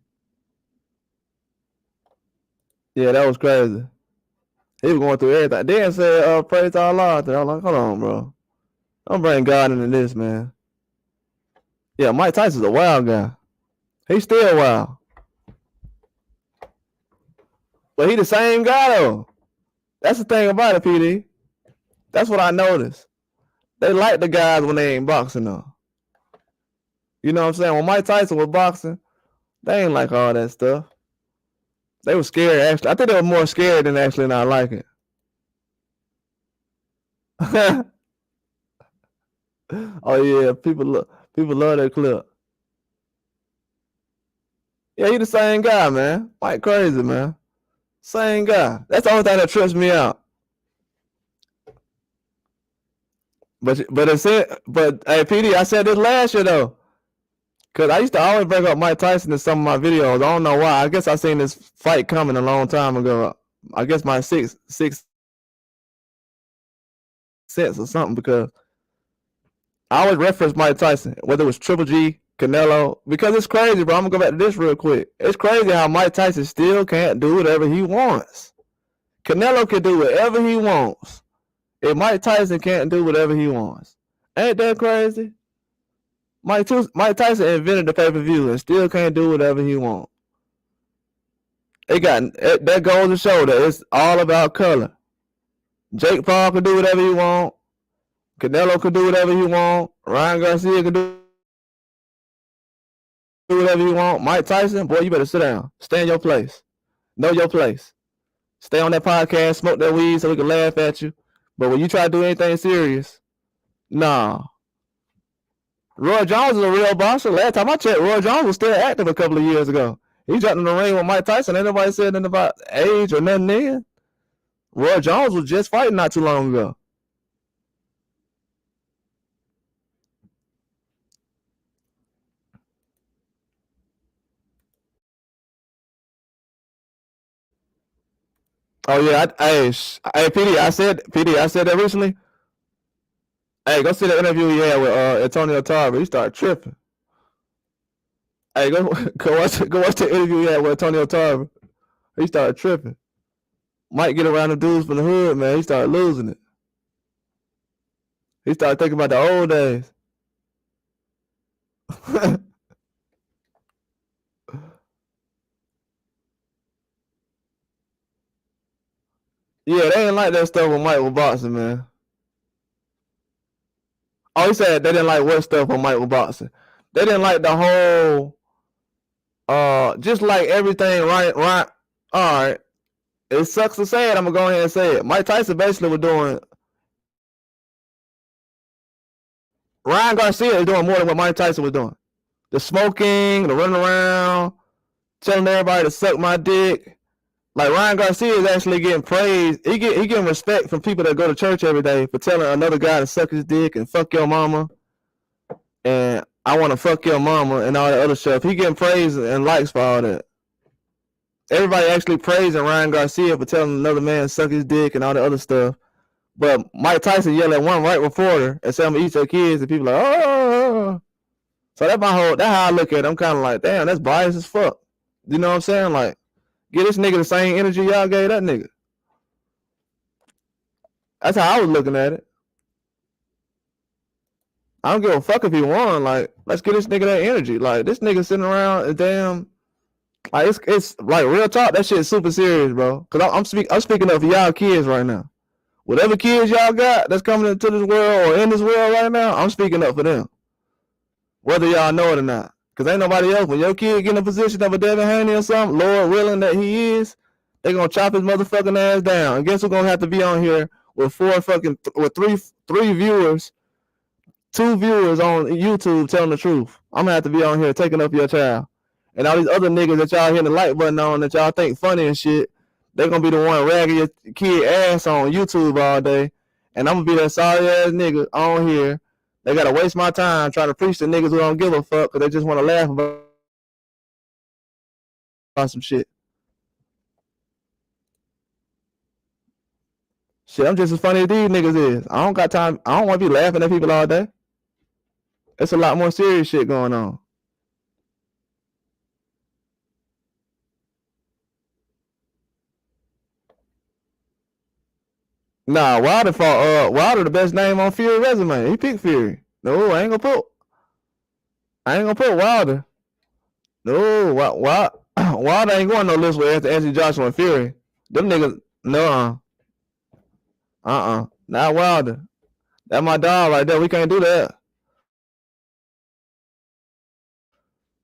S1: Yeah, that was crazy. He was going through everything. Then said, praise Allah. I was like, hold on, bro. Don't bring God into this, man. Yeah, Mike Tyson's a wild guy. He's still wild. But he the same guy, though. That's the thing about it, PD. That's what I noticed. They like the guys when they ain't boxing, though. You know what I'm saying? When Mike Tyson was boxing, they ain't like all that stuff. They were scared, actually. I think they were more scared than actually not liking it. Oh, yeah. People love that clip. Yeah, he the same guy, man. Mike crazy, man. Same guy. That's the only thing that trips me out. But hey, PD, I said this last year though, because I used to always bring up Mike Tyson in some of my videos. I don't know why. I guess I seen this fight coming a long time ago. I guess my sixth sense or something, because I always reference Mike Tyson, whether it was Triple G, Canelo, because it's crazy, bro. I'm gonna go back to this real quick. It's crazy how Mike Tyson still can't do whatever he wants. Canelo can do whatever he wants. If Mike Tyson can't do whatever he wants. Ain't that crazy? Mike Tyson invented the pay-per-view and still can't do whatever he wants. That goes to show that it's all about color. Jake Paul can do whatever he wants. Canelo can do whatever he wants. Ryan Garcia can do whatever he wants. Mike Tyson, boy, you better sit down. Stay in your place. Know your place. Stay on that podcast, smoke that weed so we can laugh at you. But when you try to do anything serious, nah. Roy Jones is a real boxer. Last time I checked, Roy Jones was still active a couple of years ago. He jumped in the ring with Mike Tyson. Ain't nobody said nothing about age or nothing then. Roy Jones was just fighting not too long ago. Oh yeah, PD, I said that recently. Hey, go see the interview he had with Antonio Tarver. He started tripping. Hey, go watch the interview he had with Antonio Tarver. He started tripping. Might get around the dudes from the hood, man. He started losing it. He started thinking about the old days. Yeah, they didn't like that stuff when Mike was boxing, man. Oh, he said they didn't like what stuff when Mike was boxing. They didn't like the whole, just like everything, right? All right. It sucks to say it. I'm gonna go ahead and say it. Mike Tyson basically was doing. Ryan Garcia is doing more than what Mike Tyson was doing. The smoking, the running around, telling everybody to suck my dick. Like Ryan Garcia is actually getting praise. He getting respect from people that go to church every day for telling another guy to suck his dick and fuck your mama. And I want to fuck your mama and all that other stuff. He getting praise and likes for all that. Everybody actually praising Ryan Garcia for telling another man to suck his dick and all the other stuff. But Mike Tyson yelled at one right reporter and said, I'm gonna eat your kids, and people like, oh. So that's how I look at it. I'm kind of like, damn, that's biased as fuck. You know what I'm saying? Like, get this nigga the same energy y'all gave that nigga. That's how I was looking at it. I don't give a fuck if he won. Like, let's get this nigga that energy. Like, this nigga sitting around and damn, like it's like real talk. That shit is super serious, bro. Cause I'm speaking of y'all kids right now. Whatever kids y'all got that's coming into this world or in this world right now, I'm speaking up for them. Whether y'all know it or not. Cause ain't nobody else. When your kid get in a position of a Devin Haney or something, Lord willing that he is, they gonna chop his motherfucking ass down. And guess who's gonna have to be on here with three viewers, 2 viewers on YouTube telling the truth. I'm gonna have to be on here taking up your child. And all these other niggas that y'all hitting the like button on that y'all think funny and shit, they gonna be the one ragging your kid ass on YouTube all day. And I'm gonna be that sorry ass nigga on here. They gotta waste my time trying to preach to niggas who don't give a fuck because they just want to laugh about some shit. Shit, I'm just as funny as these niggas is. I don't got time. I don't want to be laughing at people all day. It's a lot more serious shit going on. Nah, Wilder fought Wilder the best name on Fury resume. He picked Fury. No, I ain't gonna put Wilder. No, Wilder ain't going no list with Anthony Joshua and Fury. Them niggas, no. Not Wilder. That's my dog right there. We can't do that.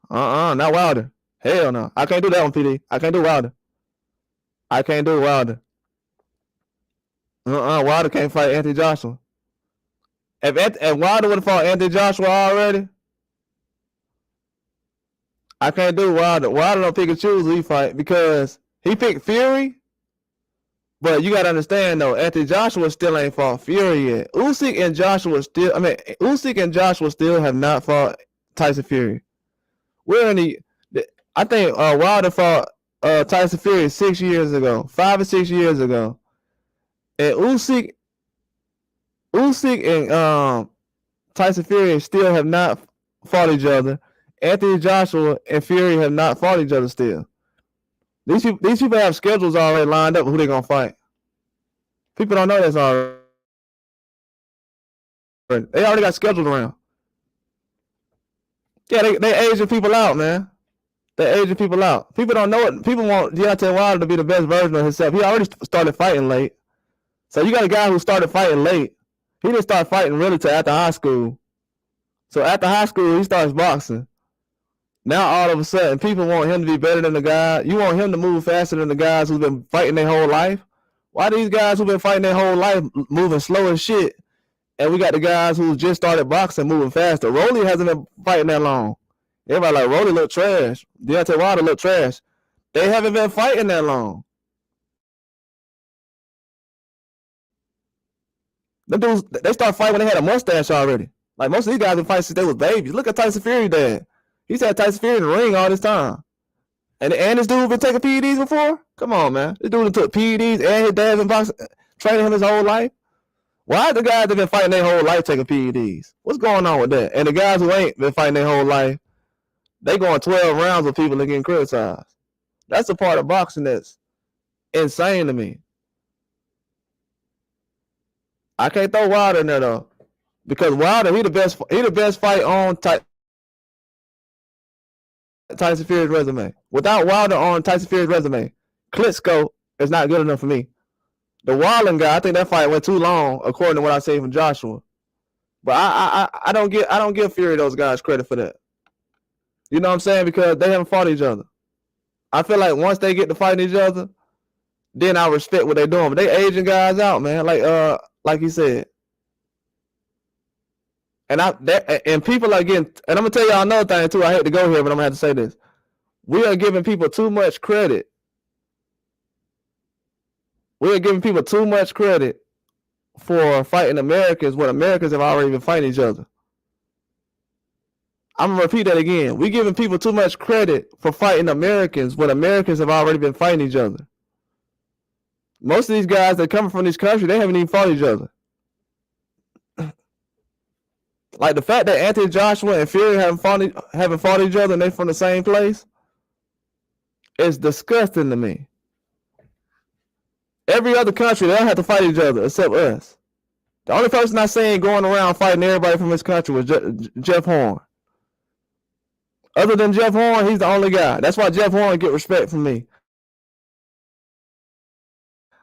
S1: Not Wilder. Hell no. I can't do that one, PD. I can't do Wilder. Wilder can't fight Anthony Joshua. If Wilder would have fought Anthony Joshua already, I can't do Wilder. Wilder don't pick and choose who he fight because he picked Fury. But you gotta understand though, Anthony Joshua still ain't fought Fury yet. Usyk and Joshua still have not fought Tyson Fury. We're in I think Wilder fought Tyson Fury 6 years ago, 5 or 6 years ago. And Usyk and Tyson Fury still have not fought each other. Anthony Joshua and Fury have not fought each other still. These people have schedules already lined up with who they're gonna fight. People don't know this already. They already got schedules around. Yeah, they aging people out, man. They aging people out. People don't know it. People want Deontay Wilder to be the best version of himself. He already started fighting late. So you got a guy who started fighting late. He didn't start fighting really till after high school. So after high school, he starts boxing. Now all of a sudden, people want him to be better than the guy. You want him to move faster than the guys who've been fighting their whole life. Why these guys who've been fighting their whole life moving slow as shit? And we got the guys who just started boxing moving faster. Rolly hasn't been fighting that long. Everybody like, Rolly look trash. Deontay Wilder look trash. They haven't been fighting that long. Them dudes, they start fighting when they had a mustache already. Like most of these guys been fighting since they was babies. Look at Tyson Fury dad. He's had Tyson Fury in the ring all this time. And this dude been taking PEDs before? Come on, man. This dude took PEDs and his dad been boxing, training him his whole life. Why are the guys that been fighting their whole life taking PEDs? What's going on with that? And the guys who ain't been fighting their whole life, they going 12 rounds with people that getting criticized. That's the part of boxing that's insane to me. I can't throw Wilder in there though, because Wilder he the best fight on Tyson Fury's resume. Without Wilder on Tyson Fury's resume, Klitschko is not good enough for me. The Wilder guy, I think that fight went too long, according to what I say from Joshua. But I don't give Fury those guys credit for that. You know what I'm saying? Because they haven't fought each other. I feel like once they get to fighting each other, then I respect what they're doing. But they aging guys out, man. Like he said. And people are getting, and I'm gonna tell y'all another thing too. I hate to go here, but I'm gonna have to say this. We are giving people too much credit. We are giving people too much credit for fighting Americans when Americans have already been fighting each other. I'm gonna repeat that again. We're giving people too much credit for fighting Americans when Americans have already been fighting each other. Most of these guys that come from this country, they haven't even fought each other. Like the fact that Anthony Joshua and Fury haven't fought each other and they're from the same place, it's disgusting to me. Every other country, they don't have to fight each other except us. The only person I seen going around fighting everybody from this country was Jeff Horn. Other than Jeff Horn, he's the only guy. That's why Jeff Horn get respect from me.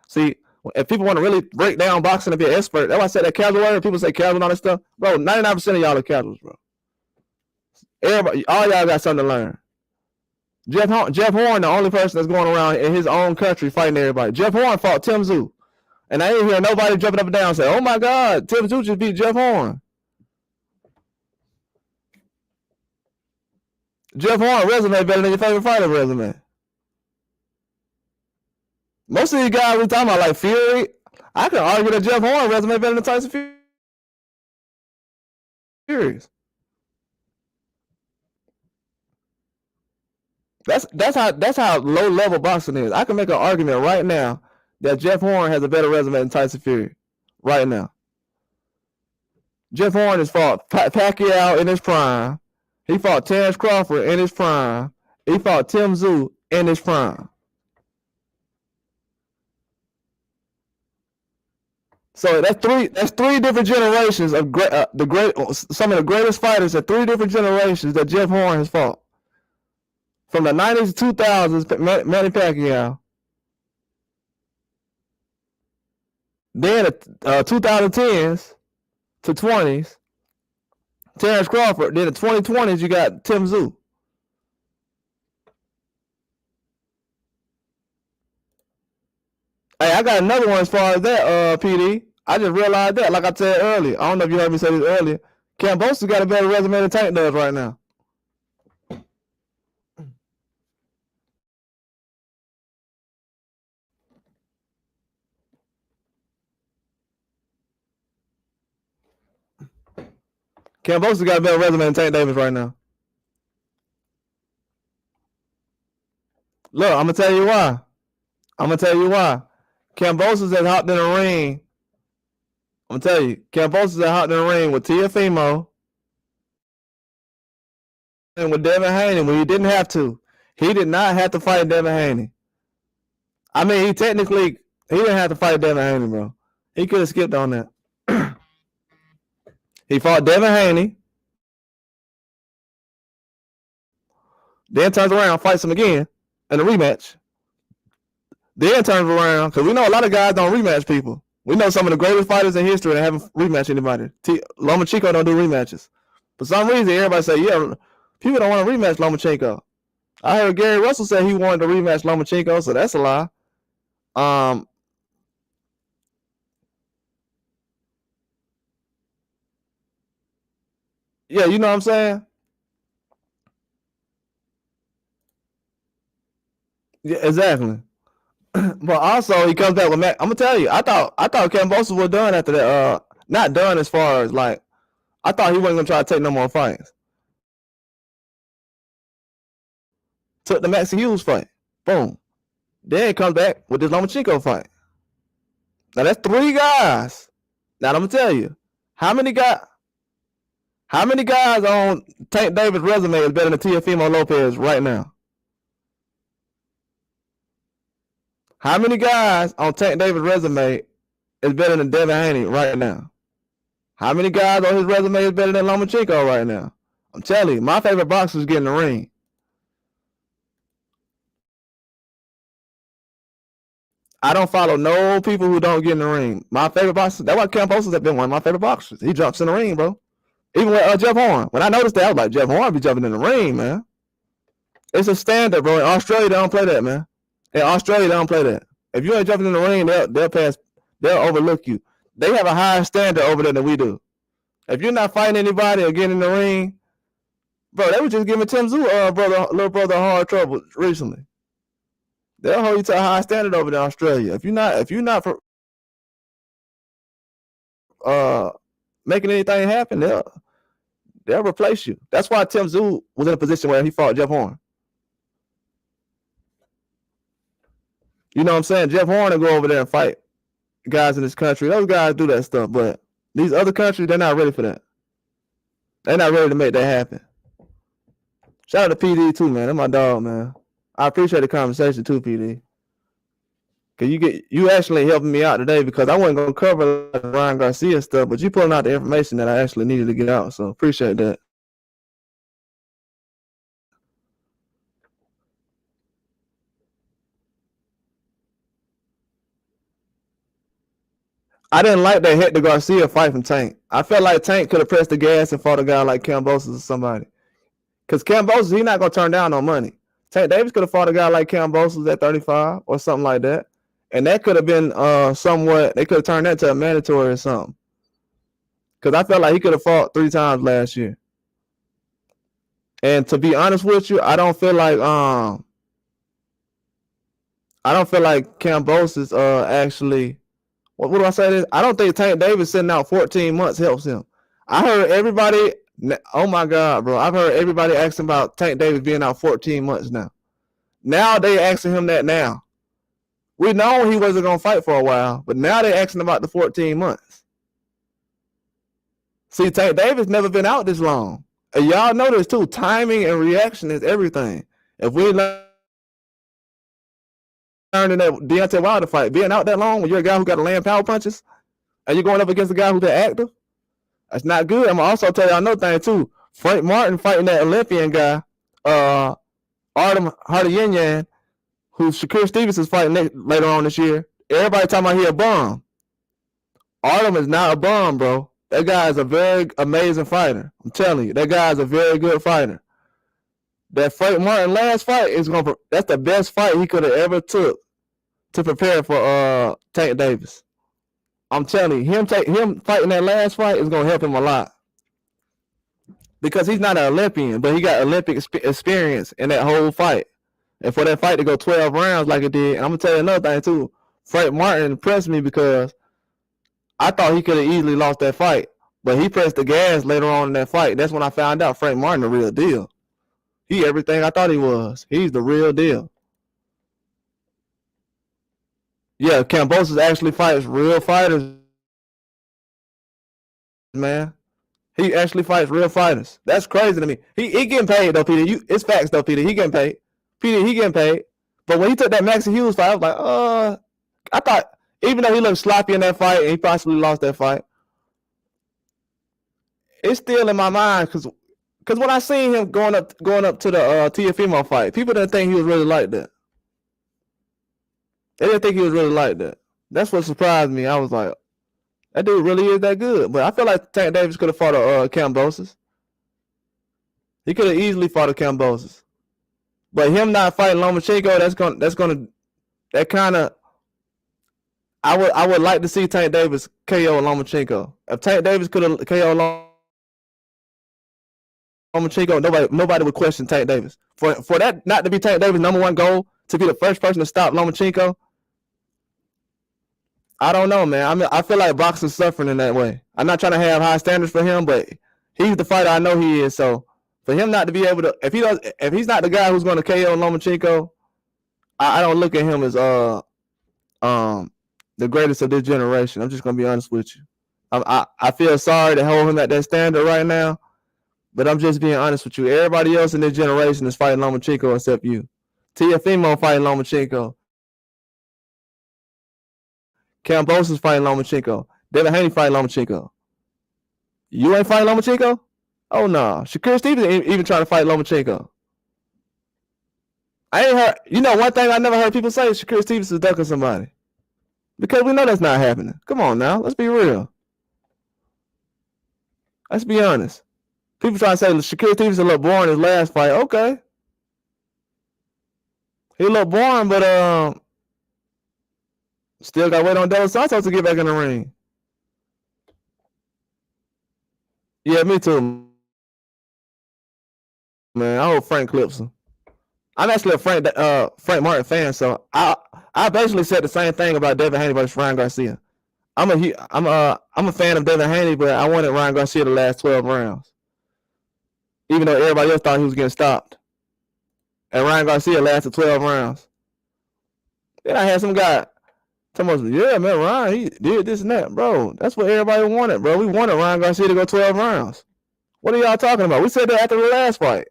S1: See, if people want to really break down boxing and be an expert, that's why I said that casual word. People say casual and all that stuff. Bro, 99% of y'all are casuals, bro. Everybody, all y'all got something to learn. Jeff Horn, the only person that's going around in his own country fighting everybody. Jeff Horn fought Tim Tszyu. And I ain't hear nobody jumping up and down and say, oh my God, Tim Tszyu just beat Jeff Horn. Jeff Horn resume better than your favorite fighter resume. Most of these guys we talking about, like Fury, I can argue that Jeff Horn resume better than Tyson Fury's. That's how low level boxing is. I can make an argument right now that Jeff Horn has a better resume than Tyson Fury. Right now. Jeff Horn has fought Pacquiao in his prime. He fought Terrence Crawford in his prime. He fought Tim Tszyu in his prime. So that's three different generations of some of the greatest fighters at three different generations that Jeff Horn has fought. From the 90s to 2000s, Manny Pacquiao. Then 2010s to 20s, Terrence Crawford. Then the 2020s, you got Tim Tszyu. Hey, I got another one as far as that, PD. I just realized that, like I said earlier. I don't know if you heard me say this earlier. Kambosos got a better resume than Tank does right now. Kambosos got a better resume than Tank Davis right now. Look, I'm gonna tell you why. Kambosos has hopped in the ring. I'm gonna tell you, Kambosos has hopped in the ring with Teofimo and with Devin Haney when he didn't have to. He did not have to fight Devin Haney. I mean, he didn't have to fight Devin Haney, bro. He could have skipped on that. He fought Devin Haney. Then turns around, fights him again in a rematch. Then turns around, because we know a lot of guys don't rematch people. We know some of the greatest fighters in history that haven't rematched anybody. Lomachenko don't do rematches. For some reason, everybody say, yeah, people don't want to rematch Lomachenko. I heard Gary Russell say he wanted to rematch Lomachenko, so that's a lie. Yeah, you know what I'm saying? Yeah, exactly. But also he comes back with Matt. I'm gonna tell you, I thought Kambosos was done after that. Not done as far as like, I thought he wasn't gonna try to take no more fights. Took the Maxie Hughes fight. Boom. Then he comes back with this Lomachenko fight. Now that's three guys. Now I'm gonna tell you, how many guys on Tank Davis' resume is better than Teofimo Lopez right now? How many guys on Tank Davis' resume is better than Devin Haney right now? How many guys on his resume is better than Lomachenko right now? I'm telling you, my favorite boxer is getting the ring. I don't follow no people who don't get in the ring. My favorite boxer, that's why Kambosos has been one of my favorite boxers. He jumps in the ring, bro. Even with Jeff Horn. When I noticed that, I was like, Jeff Horn be jumping in the ring, man. It's a standard, bro. In Australia, they don't play that, man. In Australia, they don't play that. If you ain't jumping in the ring, they'll overlook you. They have a higher standard over there than we do. If you're not fighting anybody or getting in the ring, bro, they were just giving Tim Tszyu, little brother, hard trouble recently. They'll hold you to a high standard over there in Australia. If you're not making anything happen, they'll replace you. That's why Tim Tszyu was in a position where he fought Jeff Horn. You know what I'm saying? Jeff Horn will go over there and fight guys in this country. Those guys do that stuff, but these other countries, they're not ready for that. They're not ready to make that happen. Shout out to PD too, man. That's my dog, man. I appreciate the conversation too, PD. Cause you actually helping me out today because I wasn't gonna cover like Ryan Garcia stuff, but you pulling out the information that I actually needed to get out. So appreciate that. I didn't like that Hector Garcia fight from Tank. I felt like Tank could have pressed the gas and fought a guy like Kambosos or somebody. Because Kambosos, he's not gonna turn down no money. Tank Davis could have fought a guy like Kambosos at 35 or something like that. And that could have been somewhat, they could have turned that to a mandatory or something. Because I felt like he could have fought 3 times last year. And to be honest with you, I don't feel like Kambosos actually, what do I say this? I don't think Tank Davis sitting out 14 months helps him. I heard everybody, oh my God, bro. I've heard everybody asking about Tank Davis being out 14 months now. Now they asking him that now. We know he wasn't going to fight for a while, but now they're asking about the 14 months. See, Tank Davis never been out this long. And y'all know this too. Timing and reaction is everything. If we learned in that Deontay Wilder fight, being out that long when you're a guy who got to land power punches, and you're going up against a guy who's that active. That's not good. I'm gonna also tell you another thing too. Frank Martin fighting that Olympian guy, Artem Hardyanyan, who Shakur Stevens is fighting later on this year. Everybody talking about he a bum. Artem is not a bum, bro. That guy is a very amazing fighter. I'm telling you, that guy is a very good fighter. That Frank Martin last fight that's the best fight he could have ever took to prepare for Tank Davis. I'm telling you, him fighting that last fight is gonna help him a lot. Because he's not an Olympian, but he got Olympic experience in that whole fight. And for that fight to go 12 rounds like it did, and I'm gonna tell you another thing too. Frank Martin impressed me because I thought he could have easily lost that fight, but he pressed the gas later on in that fight. That's when I found out Frank Martin the real deal. He everything I thought he was. He's the real deal. Yeah, Kambosos actually fights real fighters, man. He actually fights real fighters. That's crazy to me. He getting paid though, Peter. It's facts though, Peter. He getting paid. Peter, he getting paid. But when he took that Maxie Hughes fight, I was like, I thought even though he looked sloppy in that fight and he possibly lost that fight, it's still in my mind because when I seen him going up to the Teofimo fight, people didn't think he was really like that. They didn't think he was really like that. That's what surprised me. I was like, that dude really is that good. But I feel like Tank Davis could have fought a Kambosos. He could have easily fought a Kambosos. But him not fighting Lomachenko, I would like to see Tank Davis KO Lomachenko. If Tank Davis could have KO Lomachenko, nobody would question Tank Davis. For that not to be Tank Davis' #1 goal, to be the first person to stop Lomachenko, I don't know, man. I feel like boxing's suffering in that way. I'm not trying to have high standards for him, but he's the fighter I know he is. So for him not to be able to, if he's not the guy who's going to KO Lomachenko, I don't look at him as the greatest of this generation. I'm just gonna be honest with you. I feel sorry to hold him at that standard right now, but I'm just being honest with you. Everybody else in this generation is fighting Lomachenko except you. Teofimo fighting Lomachenko. Kambosos fighting Lomachenko. Devin Haney fighting Lomachenko. You ain't fighting Lomachenko? Oh no. Shakur Stevens ain't even trying to fight Lomachenko. I ain't heard. You know, one thing I never heard people say is Shakur Stevens is ducking somebody. Because we know that's not happening. Come on now. Let's be real. Let's be honest. People try to say Shakur Stevens a little boring his last fight. Okay. He a little boring, but still got to wait on Dos Santos to get back in the ring. Yeah, me too. Man, I hope Frank clips him. I'm actually a Frank Martin fan, so I basically said the same thing about Devin Haney versus Ryan Garcia. I'm a fan of Devin Haney, but I wanted Ryan Garcia to last 12 rounds, even though everybody else thought he was getting stopped. And Ryan Garcia lasted 12 rounds. Then I had some guy telling me, yeah, man, Ryan, he did this and that. Bro, that's what everybody wanted, bro. We wanted Ryan Garcia to go 12 rounds. What are y'all talking about? We said that after the last fight.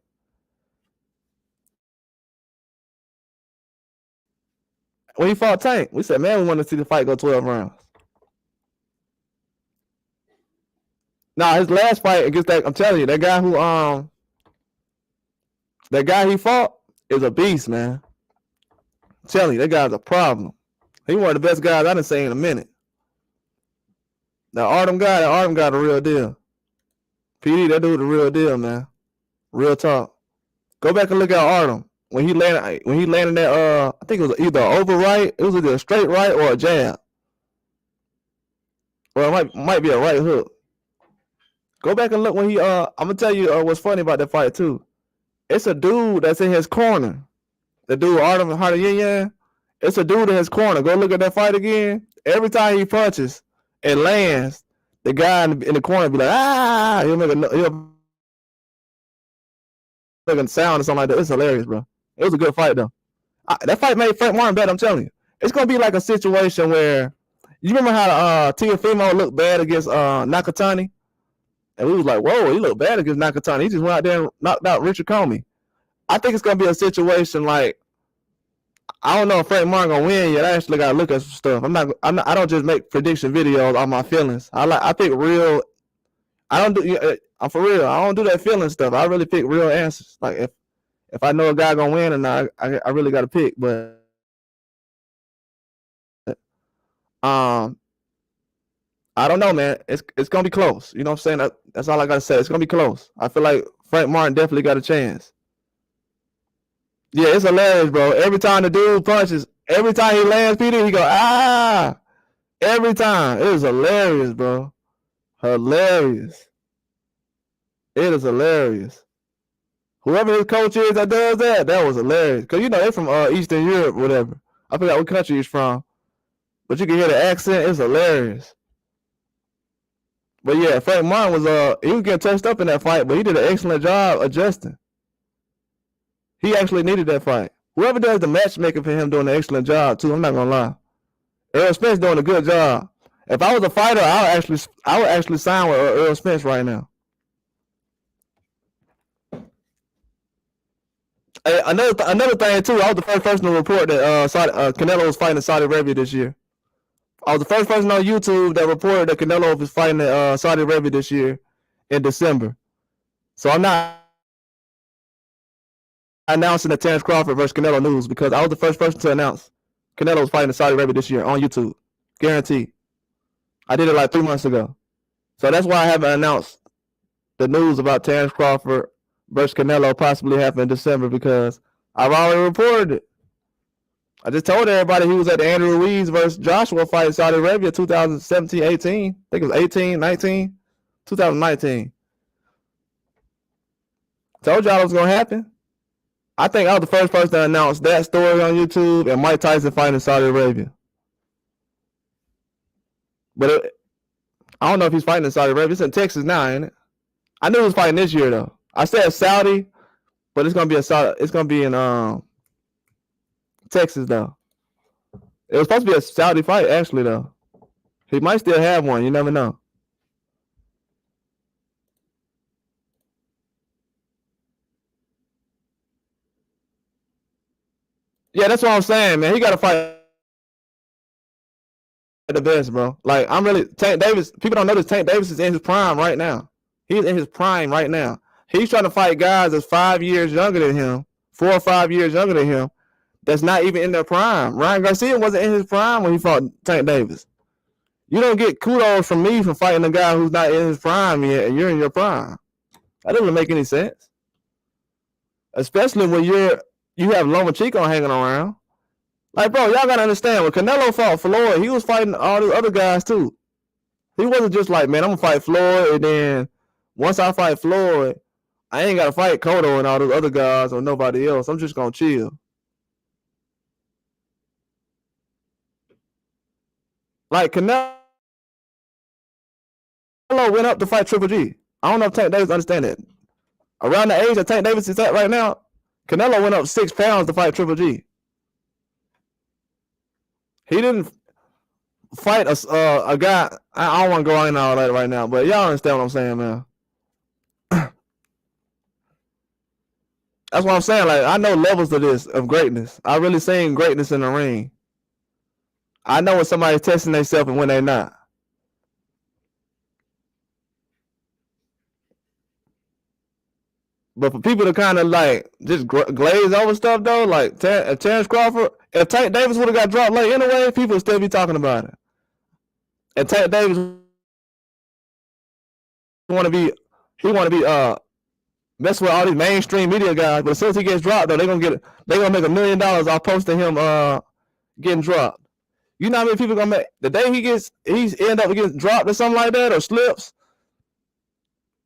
S1: When he fought Tank, we said, man, we want to see the fight go 12 rounds. Now, his last fight against that, I'm telling you, that guy he fought is a beast, man. I'm telling you, that guy's a problem. He one of the best guys I done seen in a minute. Now, Artem guy the real deal. PD, that dude the real deal, man. Real talk. Go back and look at Artem. When he landed that, I think it was either an over right, it was either a straight right or a jab. Or it might be a right hook. Go back and look when I'm gonna tell you what's funny about that fight too. It's a dude that's in his corner. The dude Artem Hardyanyan. It's a dude in his corner. Go look at that fight again. Every time he punches and lands, the guy in the corner be like, ah, he'll make a sound or something like that. It's hilarious, bro. It was a good fight though. That fight made Frank Martin better. I'm telling you, it's gonna be like a situation where you remember how Teofimo looked bad against Nakatani, and we was like, whoa, he looked bad against Nakatani. He just went out there and knocked out Richard Comey. I think it's gonna be a situation like I don't know if Frank Martin gonna win yet. I actually gotta look at some stuff. I don't just make prediction videos on my feelings. I pick real. I don't do. I'm for real. I don't do that feeling stuff. I really pick real answers. Like if I know a guy gonna win or not, I really gotta pick. But I don't know, man. It's gonna be close. You know what I'm saying? That's all I gotta say. It's gonna be close. I feel like Frank Martin definitely got a chance. Yeah, it's hilarious, bro. Every time the dude punches, every time he lands, Peter, he go, ah. Every time. It is hilarious, bro. Hilarious. It is hilarious. Whoever his coach is that does that was hilarious. Because, you know, they're from Eastern Europe, whatever. I forgot what country he's from. But you can hear the accent. It's hilarious. But, yeah, Frank Martin he was getting touched up in that fight, but he did an excellent job adjusting. He actually needed that fight. Whoever does the matchmaking for him doing an excellent job, too. I'm not going to lie. Errol Spence doing a good job. If I was a fighter, I would actually sign with Errol Spence right now. Hey, another thing too, I was the first person to report that Canelo was fighting in Saudi Arabia this year. I was the first person on YouTube that reported that Canelo was fighting in Saudi Arabia this year in December. So I'm not announcing the Terence Crawford versus Canelo news because I was the first person to announce Canelo was fighting in Saudi Arabia this year on YouTube. Guaranteed. I did it like 3 months ago. So that's why I haven't announced the news about Terence Crawford versus Canelo possibly happening in December because I've already reported it. I just told everybody he was at the Andrew Ruiz versus Joshua fight in Saudi Arabia 2017, 18. I think it was 18, 19, 2019. Told y'all it was going to happen. I think I was the first person to announce that story on YouTube and Mike Tyson fighting in Saudi Arabia. But I don't know if he's fighting in Saudi Arabia. It's in Texas now, ain't it? I knew he was fighting this year though. I said Saudi, but it's gonna be in Texas though. It was supposed to be a Saudi fight actually though. He might still have one. You never know. Yeah, that's what I'm saying, man. He got to fight the best, bro. Like Tank Davis. People don't notice Tank Davis is in his prime right now. He's in his prime right now. He's trying to fight guys that's 5 years younger than him, 4 or 5 years younger than him. That's not even in their prime. Ryan Garcia wasn't in his prime when he fought Tank Davis. You don't get kudos from me for fighting a guy who's not in his prime yet, and you're in your prime. That doesn't make any sense. Especially when you have Lomachenko hanging around. Like, bro, y'all gotta understand, when Canelo fought Floyd, he was fighting all the other guys too. He wasn't just like, man, I'm gonna fight Floyd, and then once I fight Floyd, I ain't gotta fight Cotto and all those other guys or nobody else. I'm just gonna chill. Like, Canelo went up to fight Triple G. I don't know if Tank Davis understand that. Around the age that Tank Davis is at right now, Canelo went up 6 pounds to fight Triple G. He didn't fight a guy. I don't want to go into all that right now, but y'all understand what I'm saying, man. That's what I'm saying. Like, I know levels of this, of greatness. I really seen greatness in the ring. I know when somebody's testing themselves and when they're not. But for people to kind of like just glaze over stuff though, like if Terence Crawford, if Tank Davis would have got dropped late anyway, people would still be talking about it. And Tank Davis want to be mess with all these mainstream media guys. But as soon as he gets dropped though, they're gonna make $1 million off posting him getting dropped. You know how many people gonna make the day he's end up getting dropped or something like that or slips?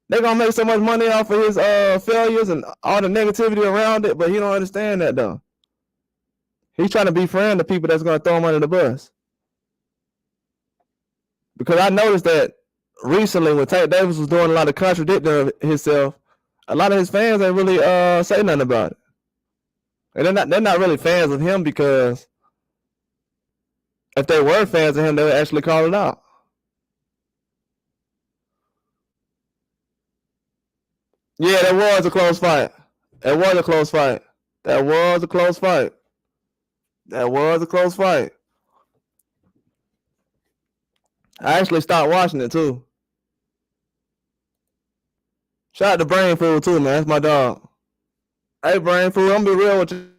S1: They're gonna make so much money off of his failures and all the negativity around it, but he don't understand that though. He's trying to befriend the people that's gonna throw him under the bus. Because I noticed that recently when Tank Davis was doing a lot of contradicting himself, a lot of his fans ain't really say nothing about it. And they're not really fans of him because if they were fans of him, they would actually call it out. Yeah, that was a close fight. That was a close fight. That was a close fight. I actually stopped watching it too. Shout out to Brain Food too, man. That's my dog. Hey, Brain Food, I'm gonna be real with you.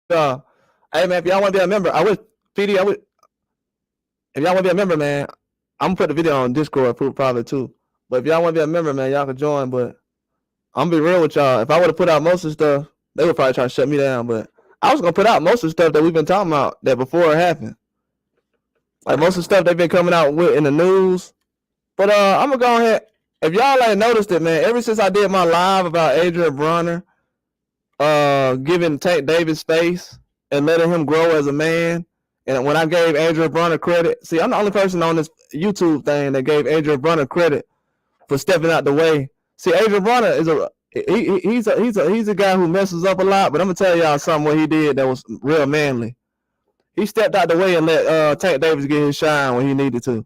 S1: Hey, man, if y'all want to be a member, if y'all want to be a member, man, I'm gonna put the video on Discord probably too. But if y'all want to be a member, man, y'all can join. But I'm gonna be real with y'all. If I would have put out most of the stuff, they would probably try to shut me down. But I was gonna put out most of the stuff that we've been talking about that before it happened. Like most of the stuff they've been coming out with in the news. But I'm gonna go ahead. If y'all like noticed it, man, ever since I did my live about Adrian Bronner, giving Tank Davis space and letting him grow as a man, and when I gave Adrian Bronner credit, see, I'm the only person on this YouTube thing that gave Adrian Bronner credit for stepping out the way. See, Adrian Bronner is he's a guy who messes up a lot, but I'm gonna tell y'all something what he did that was real manly. He stepped out the way and let Tank Davis get his shine when he needed to.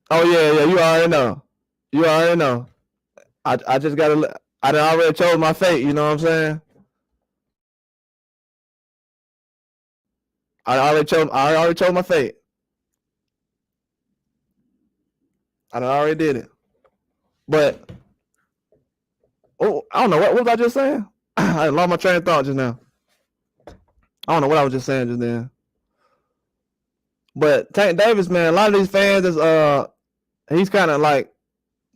S1: Oh yeah, you already know. You already know. I just gotta. I done already chose my fate. You know what I'm saying? I already chose my fate. I done already did it. But oh, I don't know what was I just saying. I lost my train of thought just now. I don't know what I was just saying just then. But Tank Davis, man, a lot of these fans is he's kind of like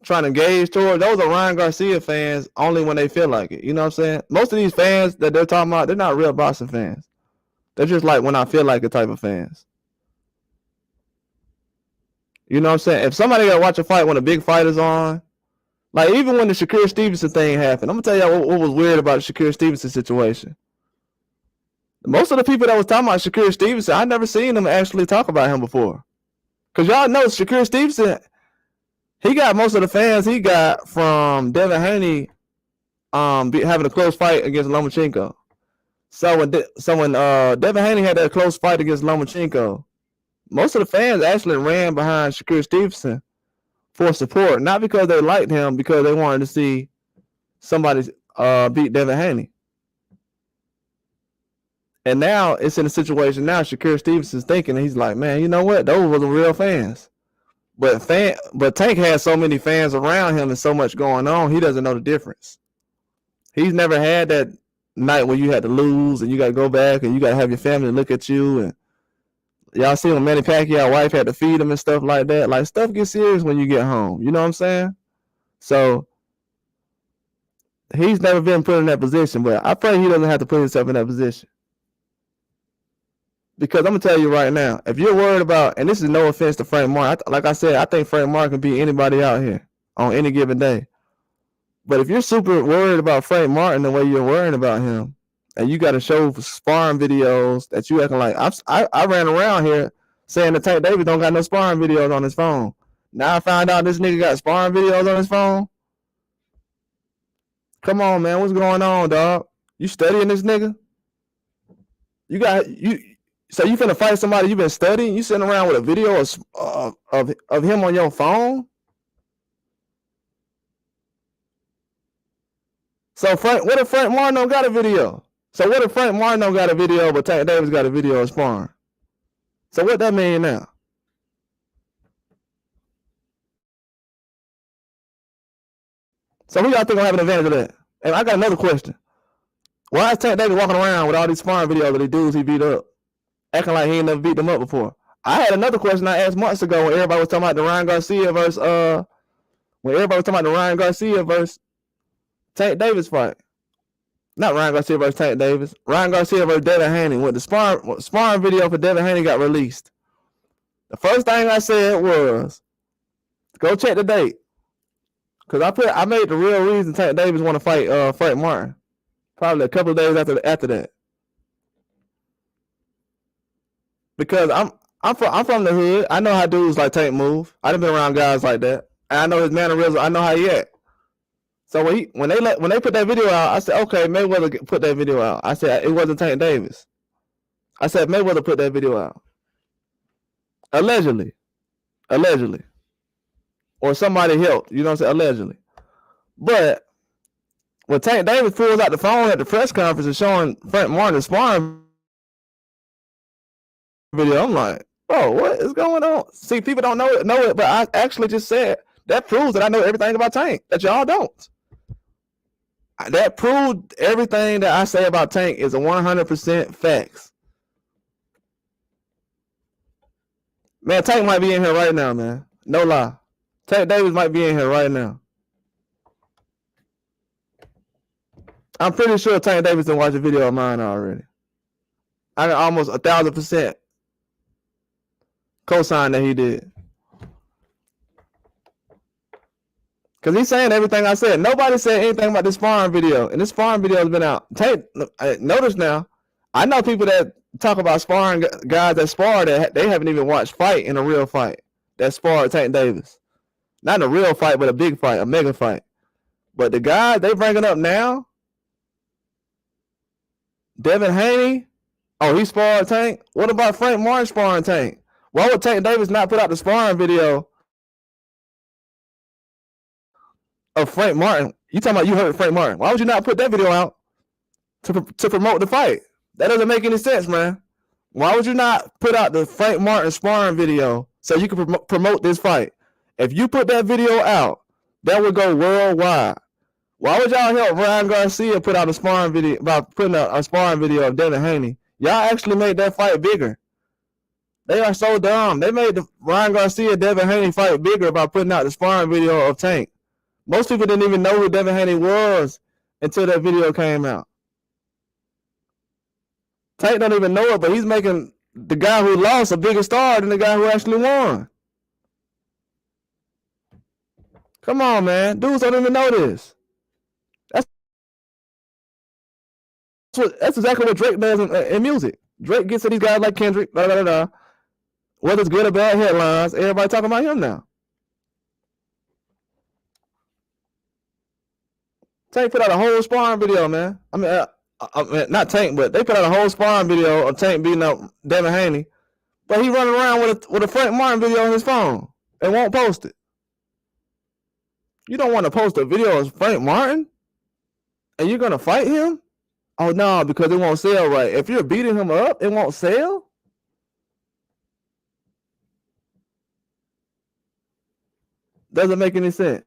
S1: trying to gauge toward. Those are Ryan Garcia fans only when they feel like it. You know what I'm saying? Most of these fans that they're talking about, they're not real boxing fans. They're just like when I feel like it type of fans. You know what I'm saying? If somebody got to watch a fight when a big fight is on, like even when the Shakur Stevenson thing happened, I'm gonna tell y'all what was weird about the Shakur Stevenson situation. Most of the people that was talking about Shakur Stevenson, I never seen them actually talk about him before. Cause y'all know Shakur Stevenson, he got most of the fans he got from Devin Haney having a close fight against Lomachenko. So when Devin Haney had that close fight against Lomachenko, most of the fans actually ran behind Shakur Stevenson for support, not because they liked him, because they wanted to see somebody beat Devin Haney. And now it's in a situation now Shakur Stevenson's thinking, he's like, man, you know what? Those were the real fans. But Tank has so many fans around him and so much going on, he doesn't know the difference. He's never had that night where you had to lose and you got to go back and you got to have your family look at you. And y'all see when Manny Pacquiao's wife had to feed him and stuff like that. Like, stuff gets serious when you get home. You know what I'm saying? So he's never been put in that position, but I pray he doesn't have to put himself in that position. Because I'm going to tell you right now, if you're worried about, and this is no offense to Frank Martin, like I said, I think Frank Martin can beat anybody out here on any given day. But if you're super worried about Frank Martin the way you're worried about him, and you got to show sparring videos that you acting like, I ran around here saying that Tank Davis don't got no sparring videos on his phone. Now I found out this nigga got sparring videos on his phone. Come on, man, what's going on, dog? You studying this nigga? So you finna fight somebody you been studying? You sitting around with a video of him on your phone? So what if Frank Martin don't got a video? So what if Frank Martin don't got a video, but Tank Davis got a video of sparring? So what that mean now? So who y'all think gonna have an advantage of that? And I got another question. Why is Tank Davis walking around with all these sparring videos of the dudes he beat up, acting like he ain't never beat them up before? I had another question I asked months ago when everybody was talking about the Ryan Garcia versus Tank Davis fight. Not Ryan Garcia versus Tank Davis. Ryan Garcia versus Devin Haney. When the sparring video for Devin Haney got released, the first thing I said was, go check the date. Because I made the real reason Tank Davis want to fight Frank Martin. Probably a couple of days after that. Because I'm from the hood. I know how dudes like Tank move. I done been around guys like that. And I know his mannerisms. I know how he act. So when they put that video out, I said, okay, Mayweather put that video out. I said it wasn't Tank Davis. I said Mayweather put that video out. Allegedly. or somebody helped. You know what I'm saying? Allegedly. But when Tank Davis pulls out the phone at the press conference and showing Frank Martin sparring video, I'm like, bro, what is going on? See, people don't know it, but I actually just said that proves that I know everything about Tank that y'all don't. That proved everything that I say about Tank is a 100% facts. Man, Tank might be in here right now, man. No lie. Tank Davis might be in here right now. I'm pretty sure Tank Davis didn't watch a video of mine already. I got almost 1,000% co-sign that he did. Because he's saying everything I said. Nobody said anything about this sparring video. And this sparring video has been out. Tank, notice now, I know people that talk about sparring guys that spar that they haven't even watched fight in a real fight. That sparred Tank Davis. Not in a real fight, but a big fight, a mega fight. But the guys they bringing up now, Devin Haney, oh, he sparred Tank. What about Frank Martin sparring Tank? Why would Tank Davis not put out the sparring video of Frank Martin? You talking about you hurt Frank Martin. Why would you not put that video out to promote the fight? That doesn't make any sense, man. Why would you not put out the Frank Martin sparring video so you can promote this fight? If you put that video out, that would go worldwide. Why would y'all help Ryan Garcia put out a sparring video by putting out a sparring video of Devin Haney? Y'all actually made that fight bigger. They are so dumb. They made the Ryan Garcia Devin Haney fight bigger by putting out the sparring video of Tank. Most people didn't even know who Devin Haney was until that video came out. Tank don't even know it, but he's making the guy who lost a bigger star than the guy who actually won. Come on, man. Dudes don't even know this. That's exactly what Drake does in music. Drake gets to these guys like Kendrick, whether it's good or bad headlines, everybody talking about him now. Tank put out a whole sparring video, man. I mean, not Tank, but they put out a whole sparring video of Tank beating up Devin Haney. But he running around with a Frank Martin video on his phone and won't post it. You don't want to post a video of Frank Martin? And you're going to fight him? Oh, no, because it won't sell right. If you're beating him up, it won't sell? Doesn't make any sense.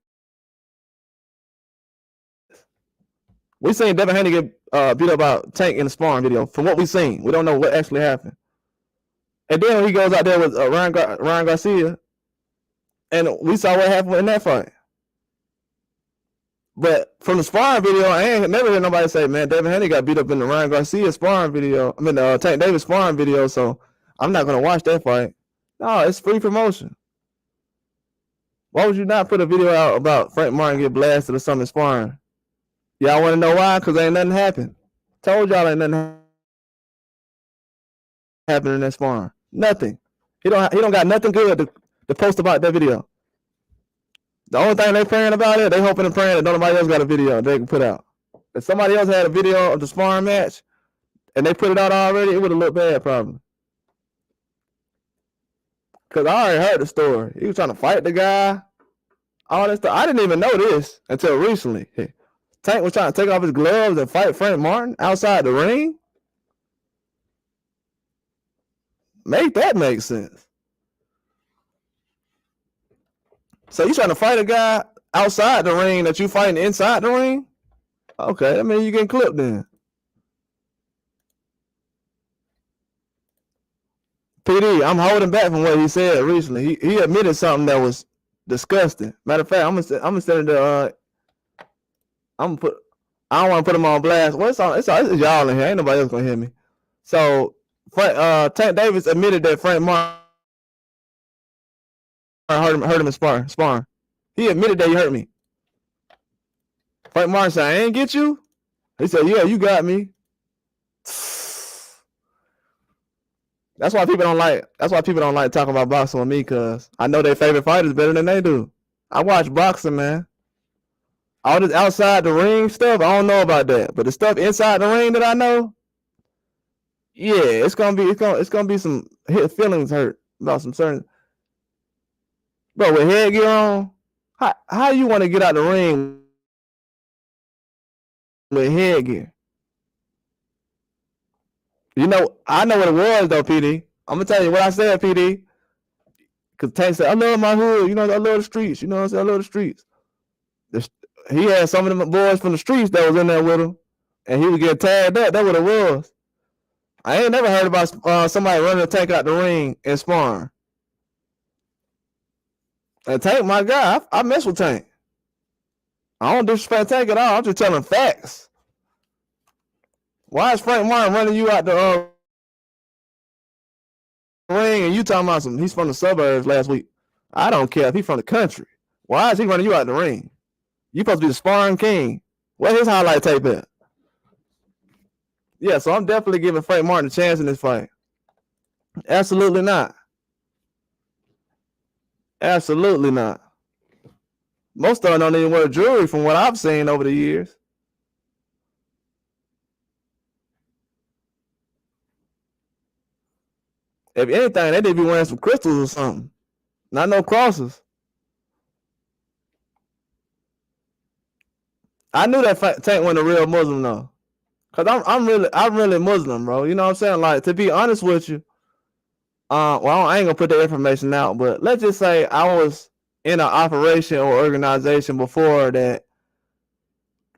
S1: We seen Devin Haney get beat up by Tank in the sparring video. From what we seen, we don't know what actually happened. And then he goes out there with Ryan Garcia, and we saw what happened in that fight. But from the sparring video, I ain't never heard nobody say, man, Devin Haney got beat up in the Ryan Garcia sparring video. I mean, the Tank Davis sparring video, so I'm not going to watch that fight. No, it's free promotion. Why would you not put a video out about Frank Martin get blasted or something sparring? Y'all want to know why? Because ain't nothing happened. Told y'all ain't nothing happened in that sparring. Nothing. He don't got nothing good to post about that video. The only thing they praying about it, they hoping and praying that nobody else got a video they can put out. If somebody else had a video of the sparring match and they put it out already, it would have looked bad probably. Because I already heard the story. He was trying to fight the guy. All that stuff. I didn't even know this until recently. Tank was trying to take off his gloves and fight Frank Martin outside the ring. Make that make sense. So you trying to fight a guy outside the ring that you fighting inside the ring? Okay, I mean you getting clipped then. PD, I'm holding back from what he said recently. He admitted something that was disgusting. Matter of fact, I'm gonna send it to I don't want to put him on blast. Well, it's y'all in here. Ain't nobody else gonna hear me. So Tank Davis admitted that Frank Martin hurt him in sparring. He admitted that he hurt me. Frank Martin said, I ain't get you. He said, yeah, you got me. That's why people don't like talking about boxing with me, because I know their favorite fighters better than they do. I watch boxing, man. All this outside the ring stuff, I don't know about that. But the stuff inside the ring that I know, yeah, it's gonna be some feelings hurt about some certain. Bro, with headgear on, How you want to get out the ring with headgear? You know, I know what it was though, PD. I'm gonna tell you what I said, PD. Cause Tank said, I love my hood, you know, I love the streets, you know what I'm saying? I love the streets. He had some of them boys from the streets that was in there with him, and he would get tagged up. That's what it was. I ain't never heard about somebody running a Tank out the ring and sparring. And Tank, my guy, I mess with Tank. I don't disrespect Tank at all. I'm just telling facts. Why is Frank Martin running you out the ring and you talking about some? He's from the suburbs last week. I don't care if he's from the country. Why is he running you out the ring? You supposed to be the sparring king. Where's his highlight tape at? Yeah, so I'm definitely giving Frank Martin a chance in this fight. Absolutely not. Absolutely not. Most of them don't even wear jewelry from what I've seen over the years. If anything, they did be wearing some crystals or something. Not no crosses. I knew that Tank wasn't a real Muslim though. Cause I'm really Muslim, bro. You know what I'm saying? Like, to be honest with you, well, I ain't gonna put the information out, but let's just say I was in an operation or organization before that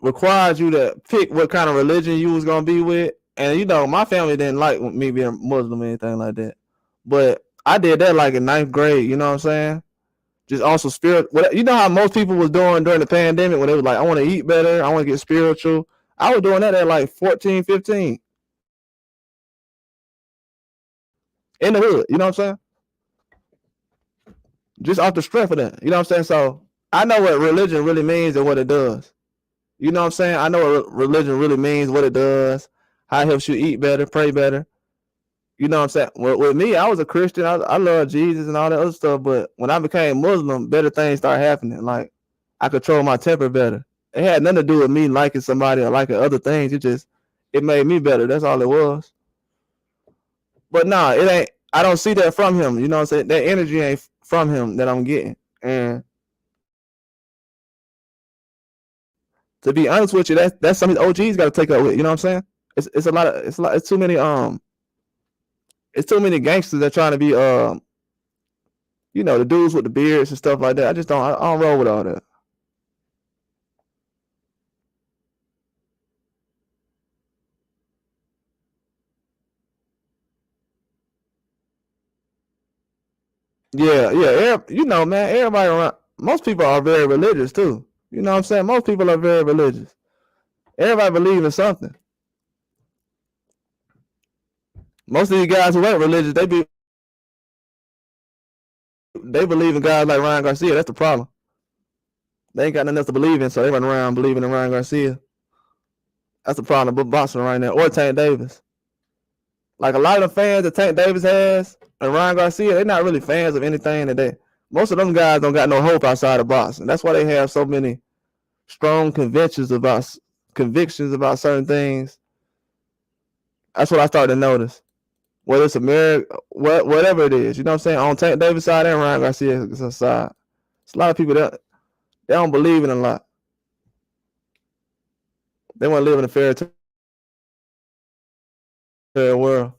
S1: required you to pick what kind of religion you was gonna be with. And you know, my family didn't like me being Muslim or anything like that. But I did that like in 9th grade, you know what I'm saying? Just also spirit. You know how most people was doing during the pandemic when they was like, I want to eat better, I want to get spiritual. I was doing that at like 14, 15. In the hood, you know what I'm saying? Just off the strength of that, you know what I'm saying? So I know what religion really means and what it does. You know what I'm saying? I know what religion really means, what it does, how it helps you eat better, pray better. You know what I'm saying? With me, I was a Christian. I love Jesus and all that other stuff. But when I became Muslim, better things started happening. Like, I control my temper better. It had nothing to do with me liking somebody or liking other things. It made me better. That's all it was. But nah, it ain't. I don't see that from him. You know what I'm saying? That energy ain't from him that I'm getting. And to be honest with you, that's something OGs got to take up with. You know what I'm saying? It's too many it's too many gangsters that trying to be you know, the dudes with the beards and stuff like that. I don't roll with all that. Yeah. You know, man, everybody around, most people are very religious too. You know what I'm saying? Most people are very religious. Everybody believes in something. Most of these guys who ain't religious, they believe in guys like Ryan Garcia. That's the problem. They ain't got nothing else to believe in, so they run around believing in Ryan Garcia. That's the problem with boxing right now. Or Tank Davis. Like, a lot of the fans that Tank Davis has and Ryan Garcia, they're not really fans of anything that most of them guys don't got no hope outside of boxing. That's why they have so many strong convictions about certain things. That's what I started to notice. Whether it's America, whatever it is, you know what I'm saying? On Tank Davis' side and Ryan Garcia's side. It's a lot of people that they don't believe in a lot. They want to live in a fairy tale world.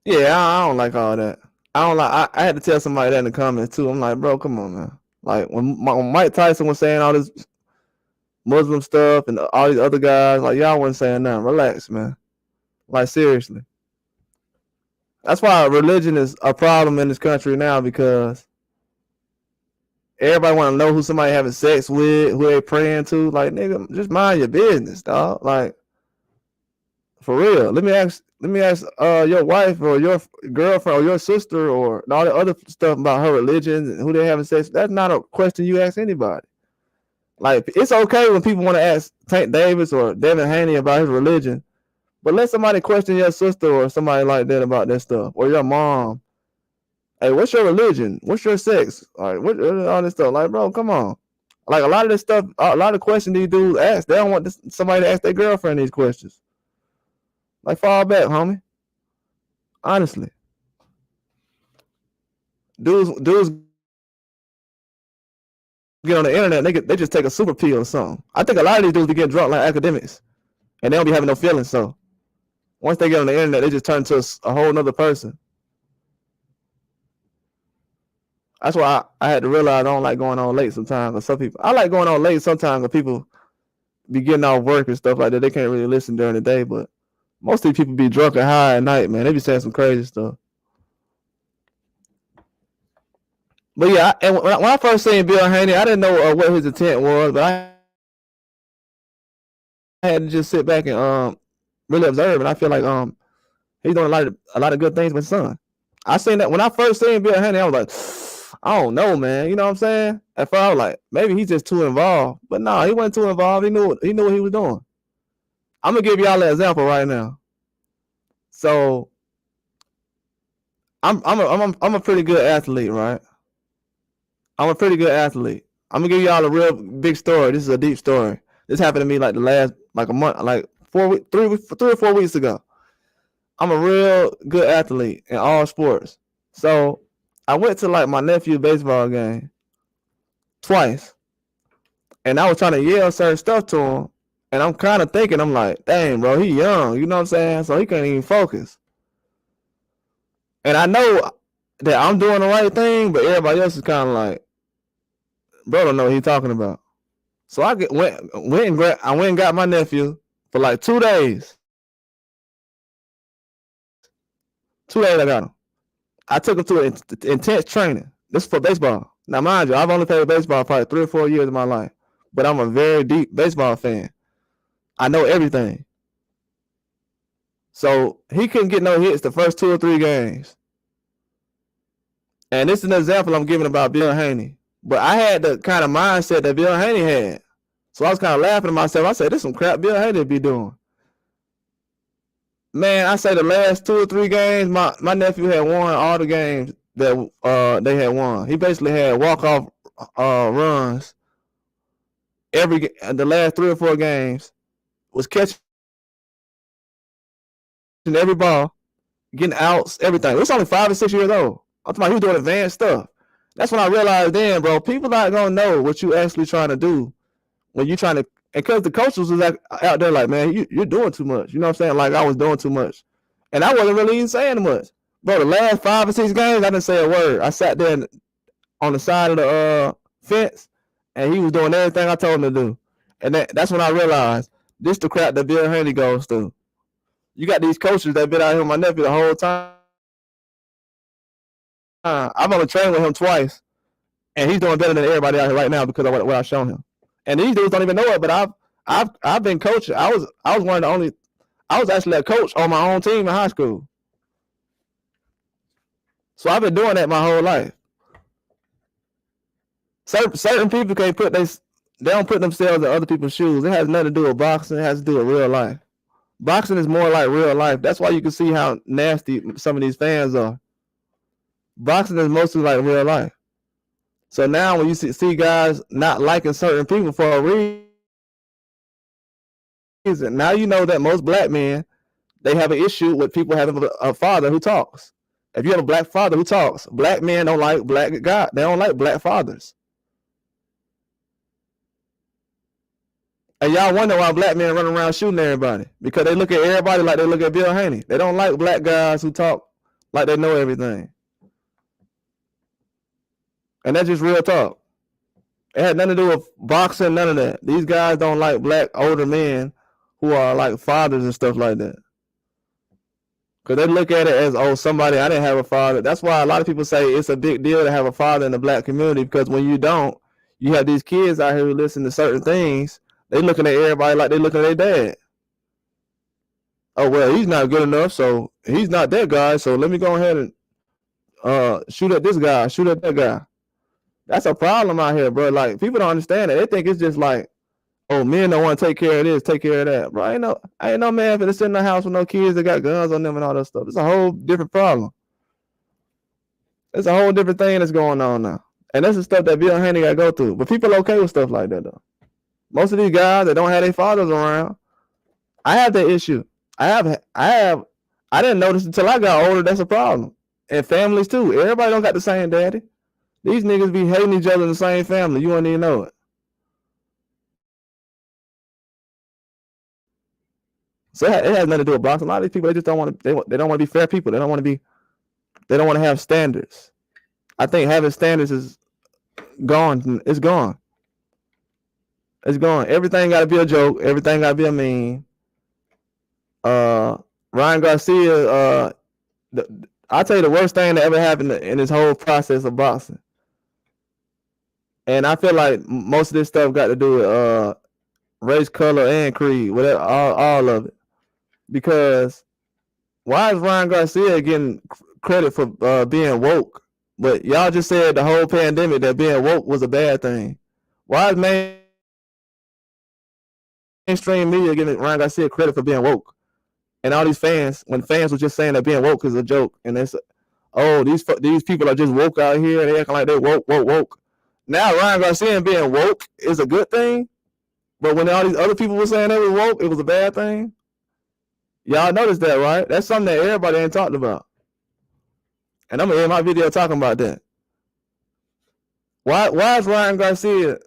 S1: Yeah, I don't like all that. I don't like. I had to tell somebody that in the comments too. I'm like, bro, come on, man. Like, when Mike Tyson was saying all this Muslim stuff and all these other guys, like, y'all wasn't saying nothing. Relax, man. Like, seriously. That's why religion is a problem in this country now, because everybody want to know who somebody having sex with, who they praying to. Like, nigga, just mind your business, dog. Like, for real. Let me ask your wife or your girlfriend or your sister or all the other stuff about her religion and who they having sex. That's not a question you ask anybody. Like, it's okay when people want to ask Tank Davis or Devin Haney about his religion, but let somebody question your sister or somebody like that about that stuff, or your mom. Hey, what's your religion? What's your sex? All right, all this stuff. Like, bro, come on. Like, a lot of this stuff, a lot of questions these dudes ask, they don't want somebody to ask their girlfriend these questions. Like, fall back, homie. Honestly. Dudes get on the internet, they just take a super pill or something. I think a lot of these dudes be getting drunk like academics, and they don't be having no feelings. So once they get on the internet, they just turn into a whole nother person. That's why I had to realize I don't like going on late sometimes. With some people, I like going on late sometimes when people be getting off work and stuff like that. They can't really listen during the day, but most of these people be drunk and high at night, man. They be saying some crazy stuff. But yeah, and when I first seen Bill Haney, I didn't know what his intent was, but I had to just sit back and really observe, and I feel like he's doing a lot of good things with his son. I seen that when I first seen Bill Haney, I was like, I don't know, man. You know what I'm saying? At first, I was like, maybe he's just too involved, but no, he wasn't too involved. He knew what he was doing. I'm gonna give y'all an example right now. So I'm a pretty good athlete, right? I'm a pretty good athlete. I'm gonna give y'all a real big story. This is a deep story. This happened to me like the last a month, like 3 or 4 weeks ago. I'm a real good athlete in all sports. So I went to like my nephew's baseball game twice, and I was trying to yell certain stuff to him, and I'm kind of thinking, I'm like, dang, bro, he young, you know what I'm saying? So he can't even focus. And I know that I'm doing the right thing, but everybody else is kind of like, bro, don't know what he's talking about. So I went and got my nephew for like 2 days. 2 days I got him. I took him to intense training. This is for baseball. Now, mind you, I've only played baseball probably 3 or 4 years of my life, but I'm a very deep baseball fan. I know everything. So he couldn't get no hits the first 2 or 3 games. And this is an example I'm giving about Bill Haney. But I had the kind of mindset that Bill Haney had. So I was kind of laughing at myself. I said, this is some crap Bill Haney be doing. Man, I say the last 2 or 3 games, my nephew had won all the games that they had won. He basically had walk-off runs the last 3 or 4 games, was catching every ball, getting outs, everything. It was only 5 or 6 years old. I'm talking about he was doing advanced stuff. That's when I realized then, bro, people not going to know what you actually trying to do when you trying to, because the coaches was out there like, man, you're doing too much. You know what I'm saying? Like I was doing too much. And I wasn't really even saying much. Bro, the last 5 or 6 games, I didn't say a word. I sat there on the side of the fence, and he was doing everything I told him to do. And that's when I realized this the crap that Bill Haney goes through. You got these coaches that been out here with my nephew the whole time. I've only trained with him twice, and he's doing better than everybody out here right now because of what I've shown him. And these dudes don't even know it, but I've been coaching. I was one of the only. I was actually a coach on my own team in high school. So I've been doing that my whole life. Certain people can't they don't put themselves in other people's shoes. It has nothing to do with boxing. It has to do with real life. Boxing is more like real life. That's why you can see how nasty some of these fans are. Boxing is mostly like real life. So now when you see guys not liking certain people for a reason, now you know that most black men, they have an issue with people having a father who talks. If you have a black father who talks, black men don't like black guys. They don't like black fathers. And y'all wonder why black men run around shooting everybody, because they look at everybody like they look at Bill Haney. They don't like black guys who talk like they know everything. And that's just real talk. It had nothing to do with boxing, none of that. These guys don't like black older men who are like fathers and stuff like that. Because they look at it as, oh, somebody, I didn't have a father. That's why a lot of people say it's a big deal to have a father in the black community, because when you don't, you have these kids out here who listen to certain things. They looking at everybody like they looking at their dad. Oh, well, he's not good enough, so he's not that guy, so let me go ahead and shoot at this guy, shoot at that guy. That's a problem out here, bro. Like, people don't understand it. They think it's just like, oh, men don't want to take care of this, take care of that. Bro, I ain't no man for to sit in the house with no kids that got guns on them and all that stuff. It's a whole different problem. It's a whole different thing that's going on now. And that's the stuff that Bill Haney got to go through. But people are okay with stuff like that, though. Most of these guys that don't have their fathers around, I have that issue. I didn't notice until I got older. That's a problem. And families too. Everybody don't got the same daddy. These niggas be hating each other in the same family. You wouldn't even know it. So it has nothing to do with boxing. A lot of these people, they just don't want to. They don't want to be fair people. They don't want to be. They don't want to have standards. I think having standards is gone. It's gone. It's gone. Everything got to be a joke. Everything got to be a meme. Ryan Garcia. I'll tell you the worst thing that ever happened in this whole process of boxing. And I feel like most of this stuff got to do with race, color, and creed, whatever, all of it. Because why is Ryan Garcia getting credit for being woke? But y'all just said the whole pandemic that being woke was a bad thing. Why is mainstream media giving Ryan Garcia credit for being woke? And all these fans, when fans were just saying that being woke is a joke, and it's, oh, these people are just woke out here, they acting like they woke. Now Ryan Garcia being woke is a good thing, but when all these other people were saying they were woke, it was a bad thing. Y'all noticed that, right? That's something that everybody ain't talked about. And I'm gonna end my video talking about that. Why is Ryan Garcia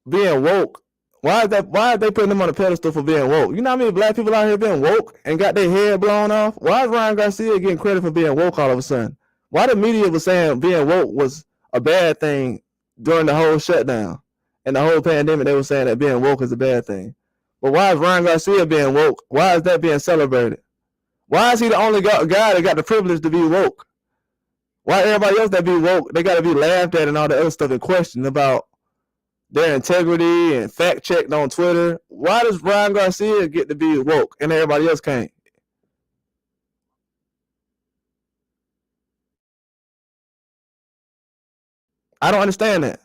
S1: being woke? Why is they putting him on a pedestal for being woke? You know how many black people out here being woke and got their head blown off? Why is Ryan Garcia getting credit for being woke all of a sudden? Why the media was saying being woke was a bad thing during the whole shutdown and the whole pandemic? They were saying that being woke is a bad thing. But why is Ryan Garcia being woke? Why is that being celebrated? Why is he the only guy that got the privilege to be woke? Why everybody else that be woke, they got to be laughed at and all the other stuff and questioned about their integrity and fact checked on Twitter? Why does Ryan Garcia get to be woke and everybody else can't? I don't understand that.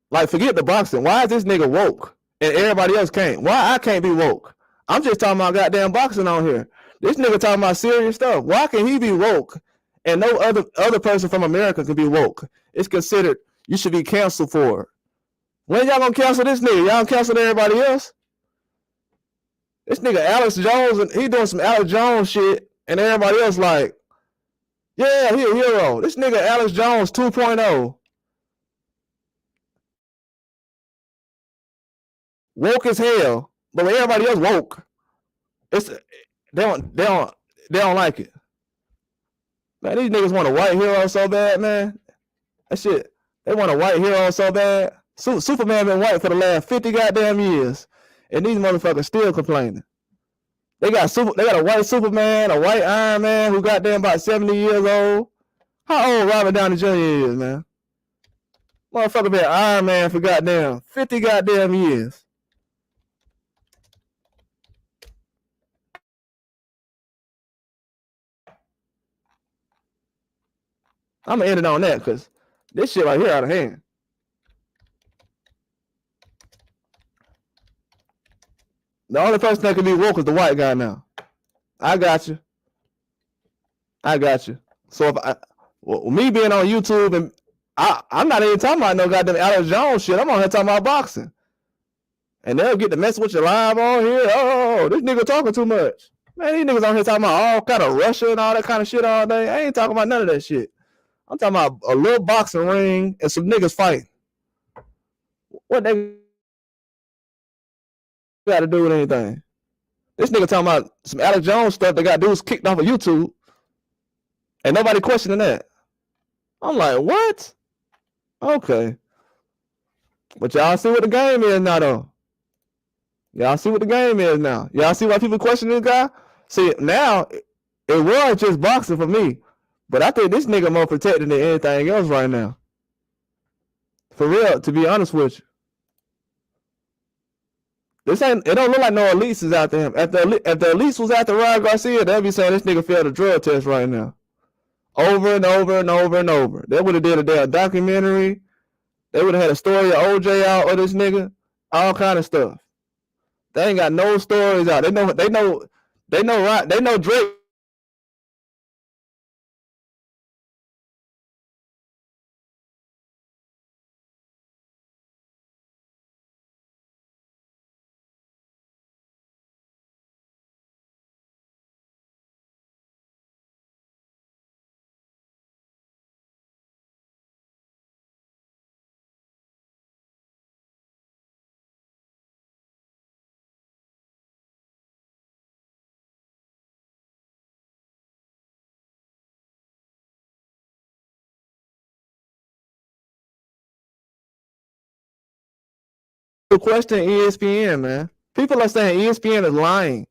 S1: Like, forget the boxing. Why is this nigga woke and everybody else can't? Why I can't be woke? I'm just talking about goddamn boxing on here. This nigga talking about serious stuff. Why can he be woke and no other person from America can be woke? It's considered you should be canceled for it. When y'all gonna cancel this nigga? Y'all canceled everybody else? This nigga Alex Jones, and he doing some Alex Jones shit, and everybody else like, yeah, he a hero. This nigga Alex Jones 2.0. Woke as hell, but everybody else woke. It's they don't like it. Man, these niggas want a white hero so bad, man. That shit, they want a white hero so bad. Superman been white for the last 50 goddamn years, and these motherfuckers still complaining. They got a white Superman, a white Iron Man who goddamn about 70 years old. How old Robert Downey Jr. is, man? Motherfucker been Iron Man for goddamn 50 goddamn years. I'm gonna end it on that because this shit right here out of hand. The only person that can be woke is the white guy now. I got you. So me being on YouTube and I'm not even talking about no goddamn Alex Jones shit. I'm on here talking about boxing. And they'll get to mess with you live on here. Oh, this nigga talking too much. Man, these niggas on here talking about all kind of Russia and all that kind of shit all day. I ain't talking about none of that shit. I'm talking about a little boxing ring and some niggas fighting. What they got to do with anything? This nigga talking about some Alex Jones stuff that got dudes kicked off of YouTube. And nobody questioning that. I'm like, what? Okay. But y'all see what the game is now, though. Y'all see what the game is now. Y'all see why people question this guy? See, now, it was just boxing for me. But I think this nigga more protected than anything else right now. For real, to be honest with you. It don't look like no elites is after him. If the elites was after Ryan Garcia, they'd be saying this nigga failed a drug test right now. Over and over and over and over. They would have did a damn documentary. They would have had a story of OJ out or this nigga. All kind of stuff. They ain't got no stories out. They know Drake question ESPN, man. People are saying ESPN is lying.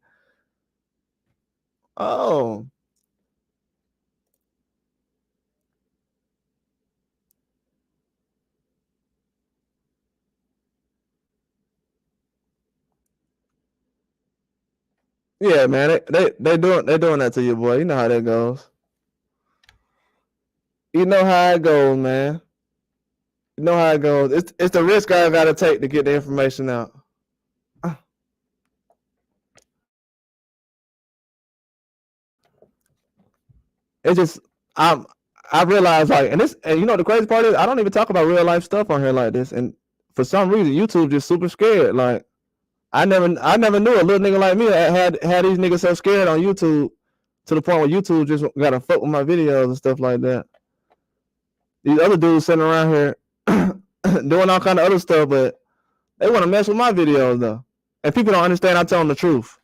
S1: Oh. Yeah, man. They doing that to you, boy. You know how that goes. You know how it goes, man. You know how it goes. It's the risk I gotta take to get the information out. It's just I realize like, and you know the crazy part is I don't even talk about real life stuff on here like this, and for some reason YouTube just super scared. Like I never knew a little nigga like me had these niggas so scared on YouTube to the point where YouTube just gotta fuck with my videos and stuff like that. These other dudes sitting around here doing all kind of other stuff, but they want to mess with my videos though, and people don't understand. I tell them the truth,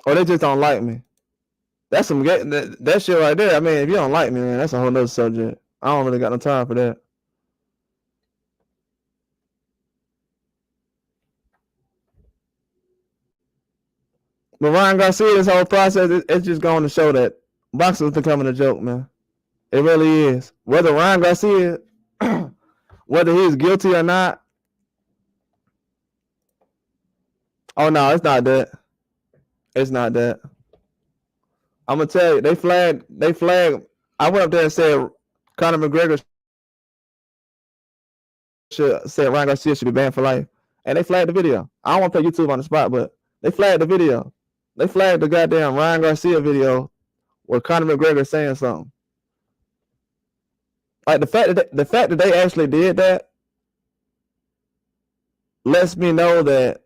S1: or they just don't like me. That's some that shit right there. I mean, if you don't like me, man, that's a whole nother subject. I don't really got no time for that. But Ryan Garcia, this whole process, it's just going to show that boxing is becoming a joke, man. It really is. Whether Ryan Garcia, whether he's guilty or not. Oh no, it's not that. It's not that. I'm gonna tell you, they flagged. I went up there and said Conor McGregor said Ryan Garcia should be banned for life, and they flagged the video. I don't want to put YouTube on the spot, but they flagged the video. They flagged the goddamn Ryan Garcia video where Conor McGregor saying something. Like the fact that they actually did that lets me know that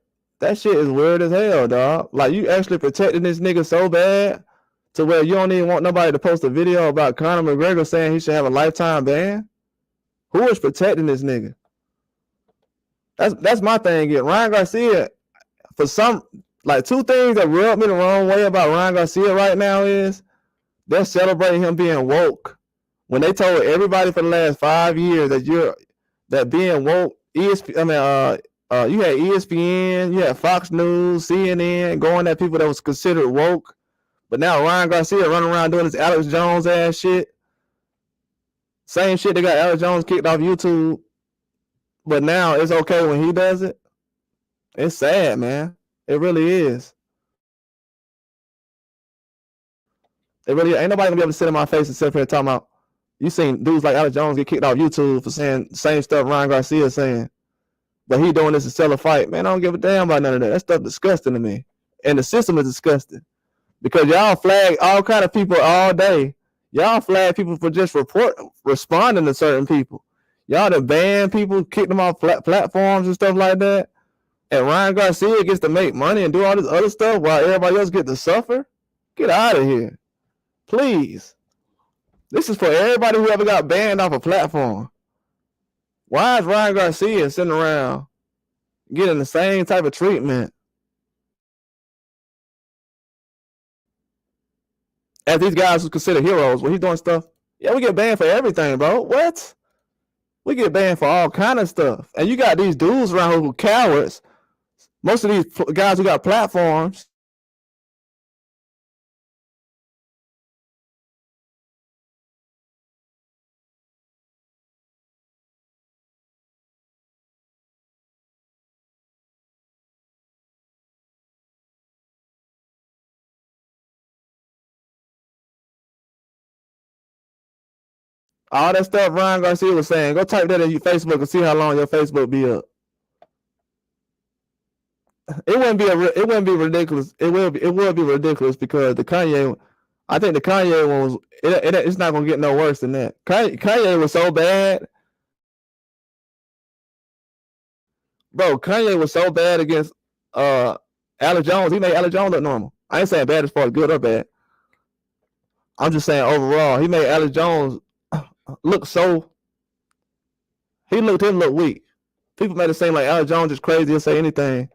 S1: shit is weird as hell, dog. Like you actually protecting this nigga so bad to where you don't even want nobody to post a video about Conor McGregor saying he should have a lifetime ban. Who is protecting this nigga? That's my thing. Ryan Garcia, for some, like two things that rub me the wrong way about Ryan Garcia right now is they're celebrating him being woke when they told everybody for the last 5 years that being woke. You had ESPN, you had Fox News, CNN going at people that was considered woke, but now Ryan Garcia running around doing this Alex Jones ass shit. Same shit that got Alex Jones kicked off YouTube, but now it's okay when he does it. It's sad, man. It really is. It really ain't nobody gonna be able to sit in my face and sit here talking about you seen dudes like Alex Jones get kicked off YouTube for saying the same stuff Ryan Garcia is saying, but he doing this to sell a fight. Man, I don't give a damn about none of that. That stuff disgusting to me, and the system is disgusting because y'all flag all kind of people all day. Y'all flag people for just responding to certain people. Y'all done ban people, kick them off platforms and stuff like that. And Ryan Garcia gets to make money and do all this other stuff while everybody else get to suffer. Get out of here, please. This is for everybody who ever got banned off a platform. Why is Ryan Garcia sitting around getting the same type of treatment as these guys who consider heroes when he's doing stuff? Yeah, we get banned for everything, bro. What? We get banned for all kind of stuff. And you got these dudes around here who cowards. Most of these guys who got platforms all that stuff Ryan Garcia was saying, go type that in your Facebook and see how long your Facebook be up. It wouldn't be ridiculous. It will be ridiculous because the Kanye, I think the Kanye one was it's not gonna get no worse than that. Kanye was so bad, bro. Kanye was so bad against Alex Jones. He made Alex Jones look normal. I ain't saying bad as far as good or bad. I'm just saying overall, he made Alex Jones look so. He looked him look weak. People made it seem like Alex Jones is crazy and say anything.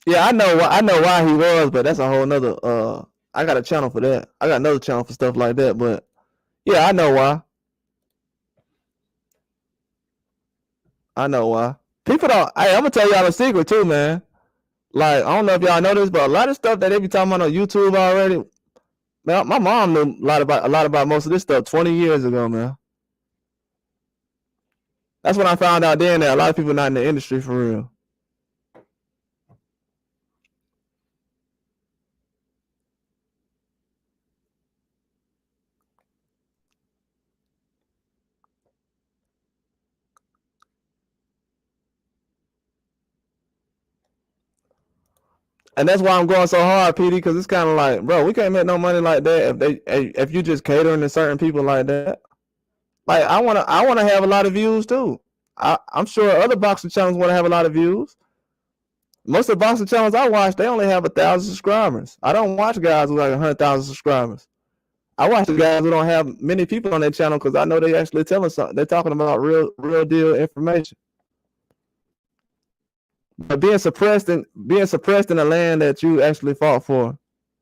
S1: Yeah, I know why he was, but that's a whole nother I got a channel for that. I got another channel for stuff like that, but yeah, I know why. I know why. People don't. Hey, I'm gonna tell y'all a secret too, man. Like, I don't know if y'all know this, but a lot of stuff that they be talking about on YouTube already, man, my mom knew a lot about most of this stuff 20 years ago, man. That's when I found out then that a lot of people not in the industry for real. And that's why I'm going so hard, PD, because it's kind of like, bro, we can't make no money like that if you just catering to certain people like that. Like, I wanna have a lot of views too. I'm sure other boxing channels want to have a lot of views. Most of the boxing channels I watch, they only have 1,000 subscribers. I don't watch guys with like 100,000 subscribers. I watch the guys who don't have many people on their channel because I know they actually telling something. They're talking about real deal information. But being suppressed in the land that you actually fought for.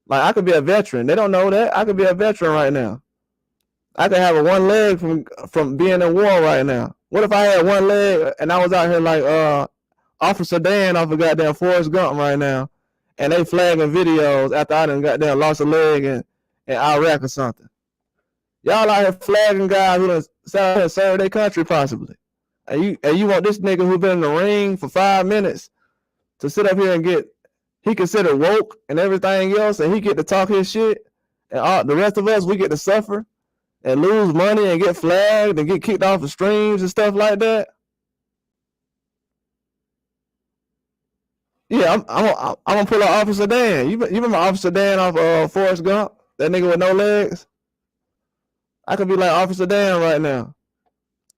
S1: Like, I could be a veteran. They don't know that. I could be a veteran right now. I could have a one leg from being in war right now. What if I had one leg and I was out here like Officer Dan off of goddamn Forrest Gump right now, and they flagging videos after I done goddamn lost a leg in Iraq or something. Y'all out here flagging guys who done sat out here serve their country possibly. And you want this nigga who been in the ring for 5 minutes to sit up here and he considered woke and everything else, and he get to talk his shit, and the rest of us, we get to suffer and lose money and get flagged and get kicked off the streams and stuff like that. Yeah, I'm gonna pull out Officer Dan. You remember Officer Dan off Forrest Gump? That nigga with no legs. I could be like Officer Dan right now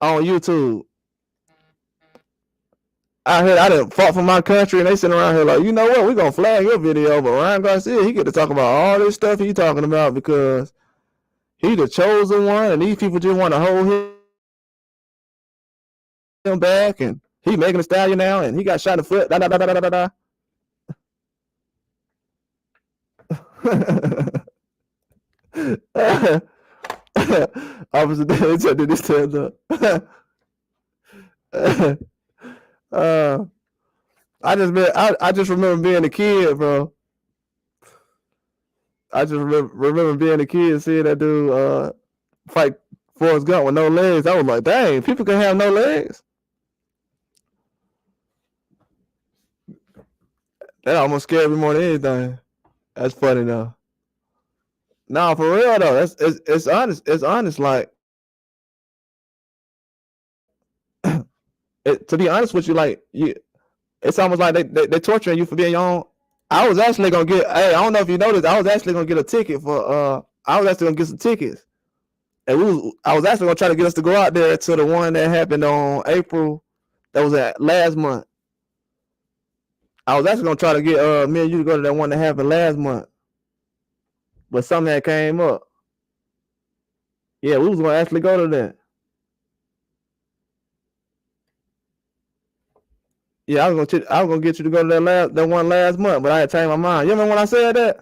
S1: on YouTube. I done fought for my country, and they sitting around here like, you know what? We gonna flag your video, but Ryan Garcia, he get to talk about all this stuff he talking about because he the chosen one, and these people just want to hold him back, and he making a stallion now, and he got shot in the foot. Da da da da da da. Officer Dan said this stand up. I just remember being a kid, bro. I just remember being a kid and seeing that dude fight Forrest Gump with no legs. I was like, dang, people can have no legs. That almost scared me more than anything. That's funny though. Nah, for real though. It's honest. It's honest. Like, to be honest with you, like it's almost like they torturing you for being your own. I was actually gonna get. Hey, I don't know if you noticed. I was actually gonna get a ticket for. I was actually gonna get some tickets, and I was actually gonna try to get us to go out there to the one that happened on April. That was at last month. I was actually gonna try to get me and you to go to that one that happened last month, but something had came up. Yeah, we was gonna actually go to that. Yeah, I was gonna get you to go to that one last month, but I had changed my mind. You remember when I said that?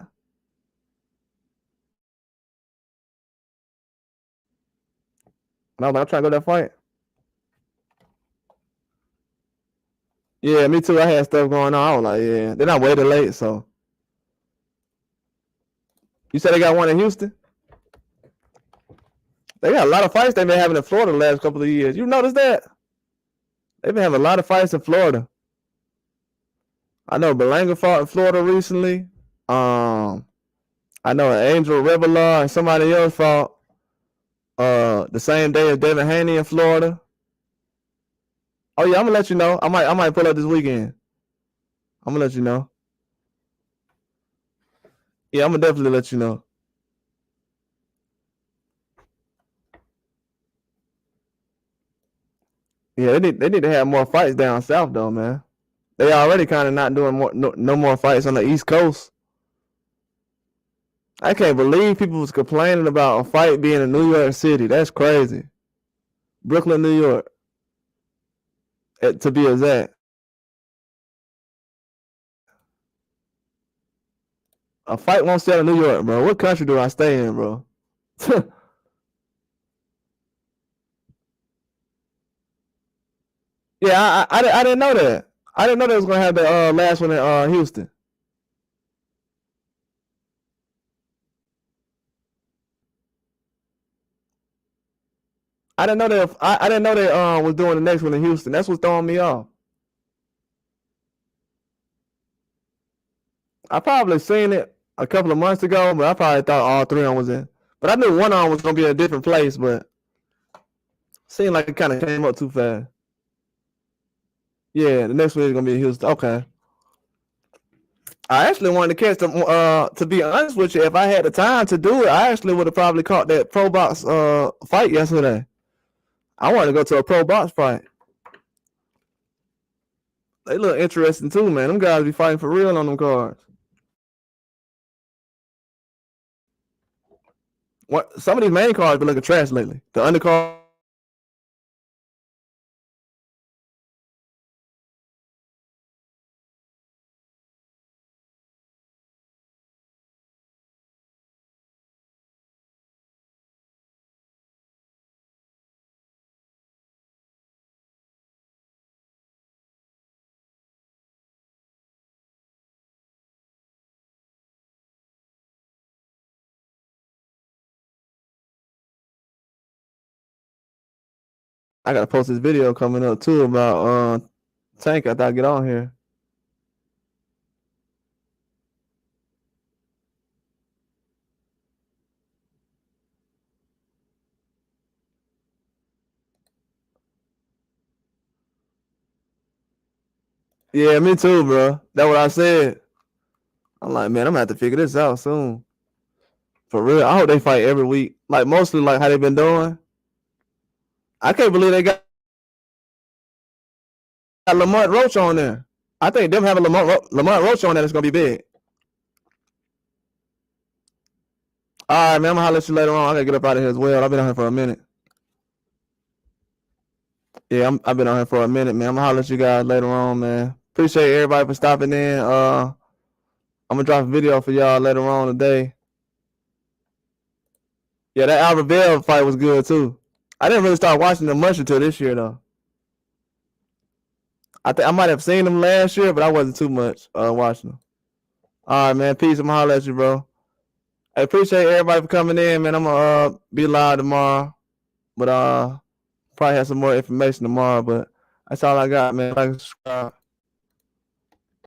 S1: And I was like, I'm trying to go to that fight. Yeah, me too. I had stuff going on. I was like, yeah. Then I waited late, so. You said they got one in Houston? They got a lot of fights they've been having in Florida the last couple of years. You noticed that? They've been having a lot of fights in Florida. I know Belanga fought in Florida recently. I know Angel Revelar and somebody else fought the same day as Devin Haney in Florida. Oh yeah, I'm gonna let you know. I might pull up this weekend. I'm gonna let you know. Yeah, I'm gonna definitely let you know. Yeah, they need to have more fights down south though, man. They already kind of not doing no more fights on the East Coast. I can't believe people was complaining about a fight being in New York City. That's crazy. Brooklyn, New York, to be exact. A fight won't sell in New York, bro. What country do I stay in, bro? Yeah, I didn't know that. I didn't know they was gonna have the last one in Houston. I didn't know that. I didn't know they was doing the next one in Houston. That's what's throwing me off. I probably seen it a couple of months ago, but I probably thought all three of them was in. But I knew one of them was gonna be in a different place, but seemed like it kind of came up too fast. Yeah, the next one is gonna be in Houston. Okay. I actually wanted to catch them. To be honest with you, if I had the time to do it, I actually would have probably caught that pro box fight yesterday. I wanted to go to a pro box fight. They look interesting too, man. Them guys be fighting for real on them cards. What some of these main cards been looking trash lately. The undercard. I gotta post this video coming up too about Tank after I get on here. Yeah, me too, bro. That's what I said. I'm like, man, I'm gonna have to figure this out soon. For real. I hope they fight every week. Like mostly like how they been doing. I can't believe they got Lamont Roach on there. I think them having Lamont Roach on there is gonna be big. All right, man. I'm gonna holler at you later on. I gotta get up out of here as well. I've been on here for a minute. Yeah, I've been on here for a minute, man. I'm gonna holler at you guys later on, man. Appreciate everybody for stopping in. I'm gonna drop a video for y'all later on today. Yeah, that Albert Bell fight was good too. I didn't really start watching them much until this year though. I think I might have seen them last year, but I wasn't too much watching them. All right, man. Peace. I'm gonna holler at you, bro. I appreciate everybody for coming in, man. I'm gonna be live tomorrow, but probably have some more information tomorrow. But that's all I got, man. Like and subscribe.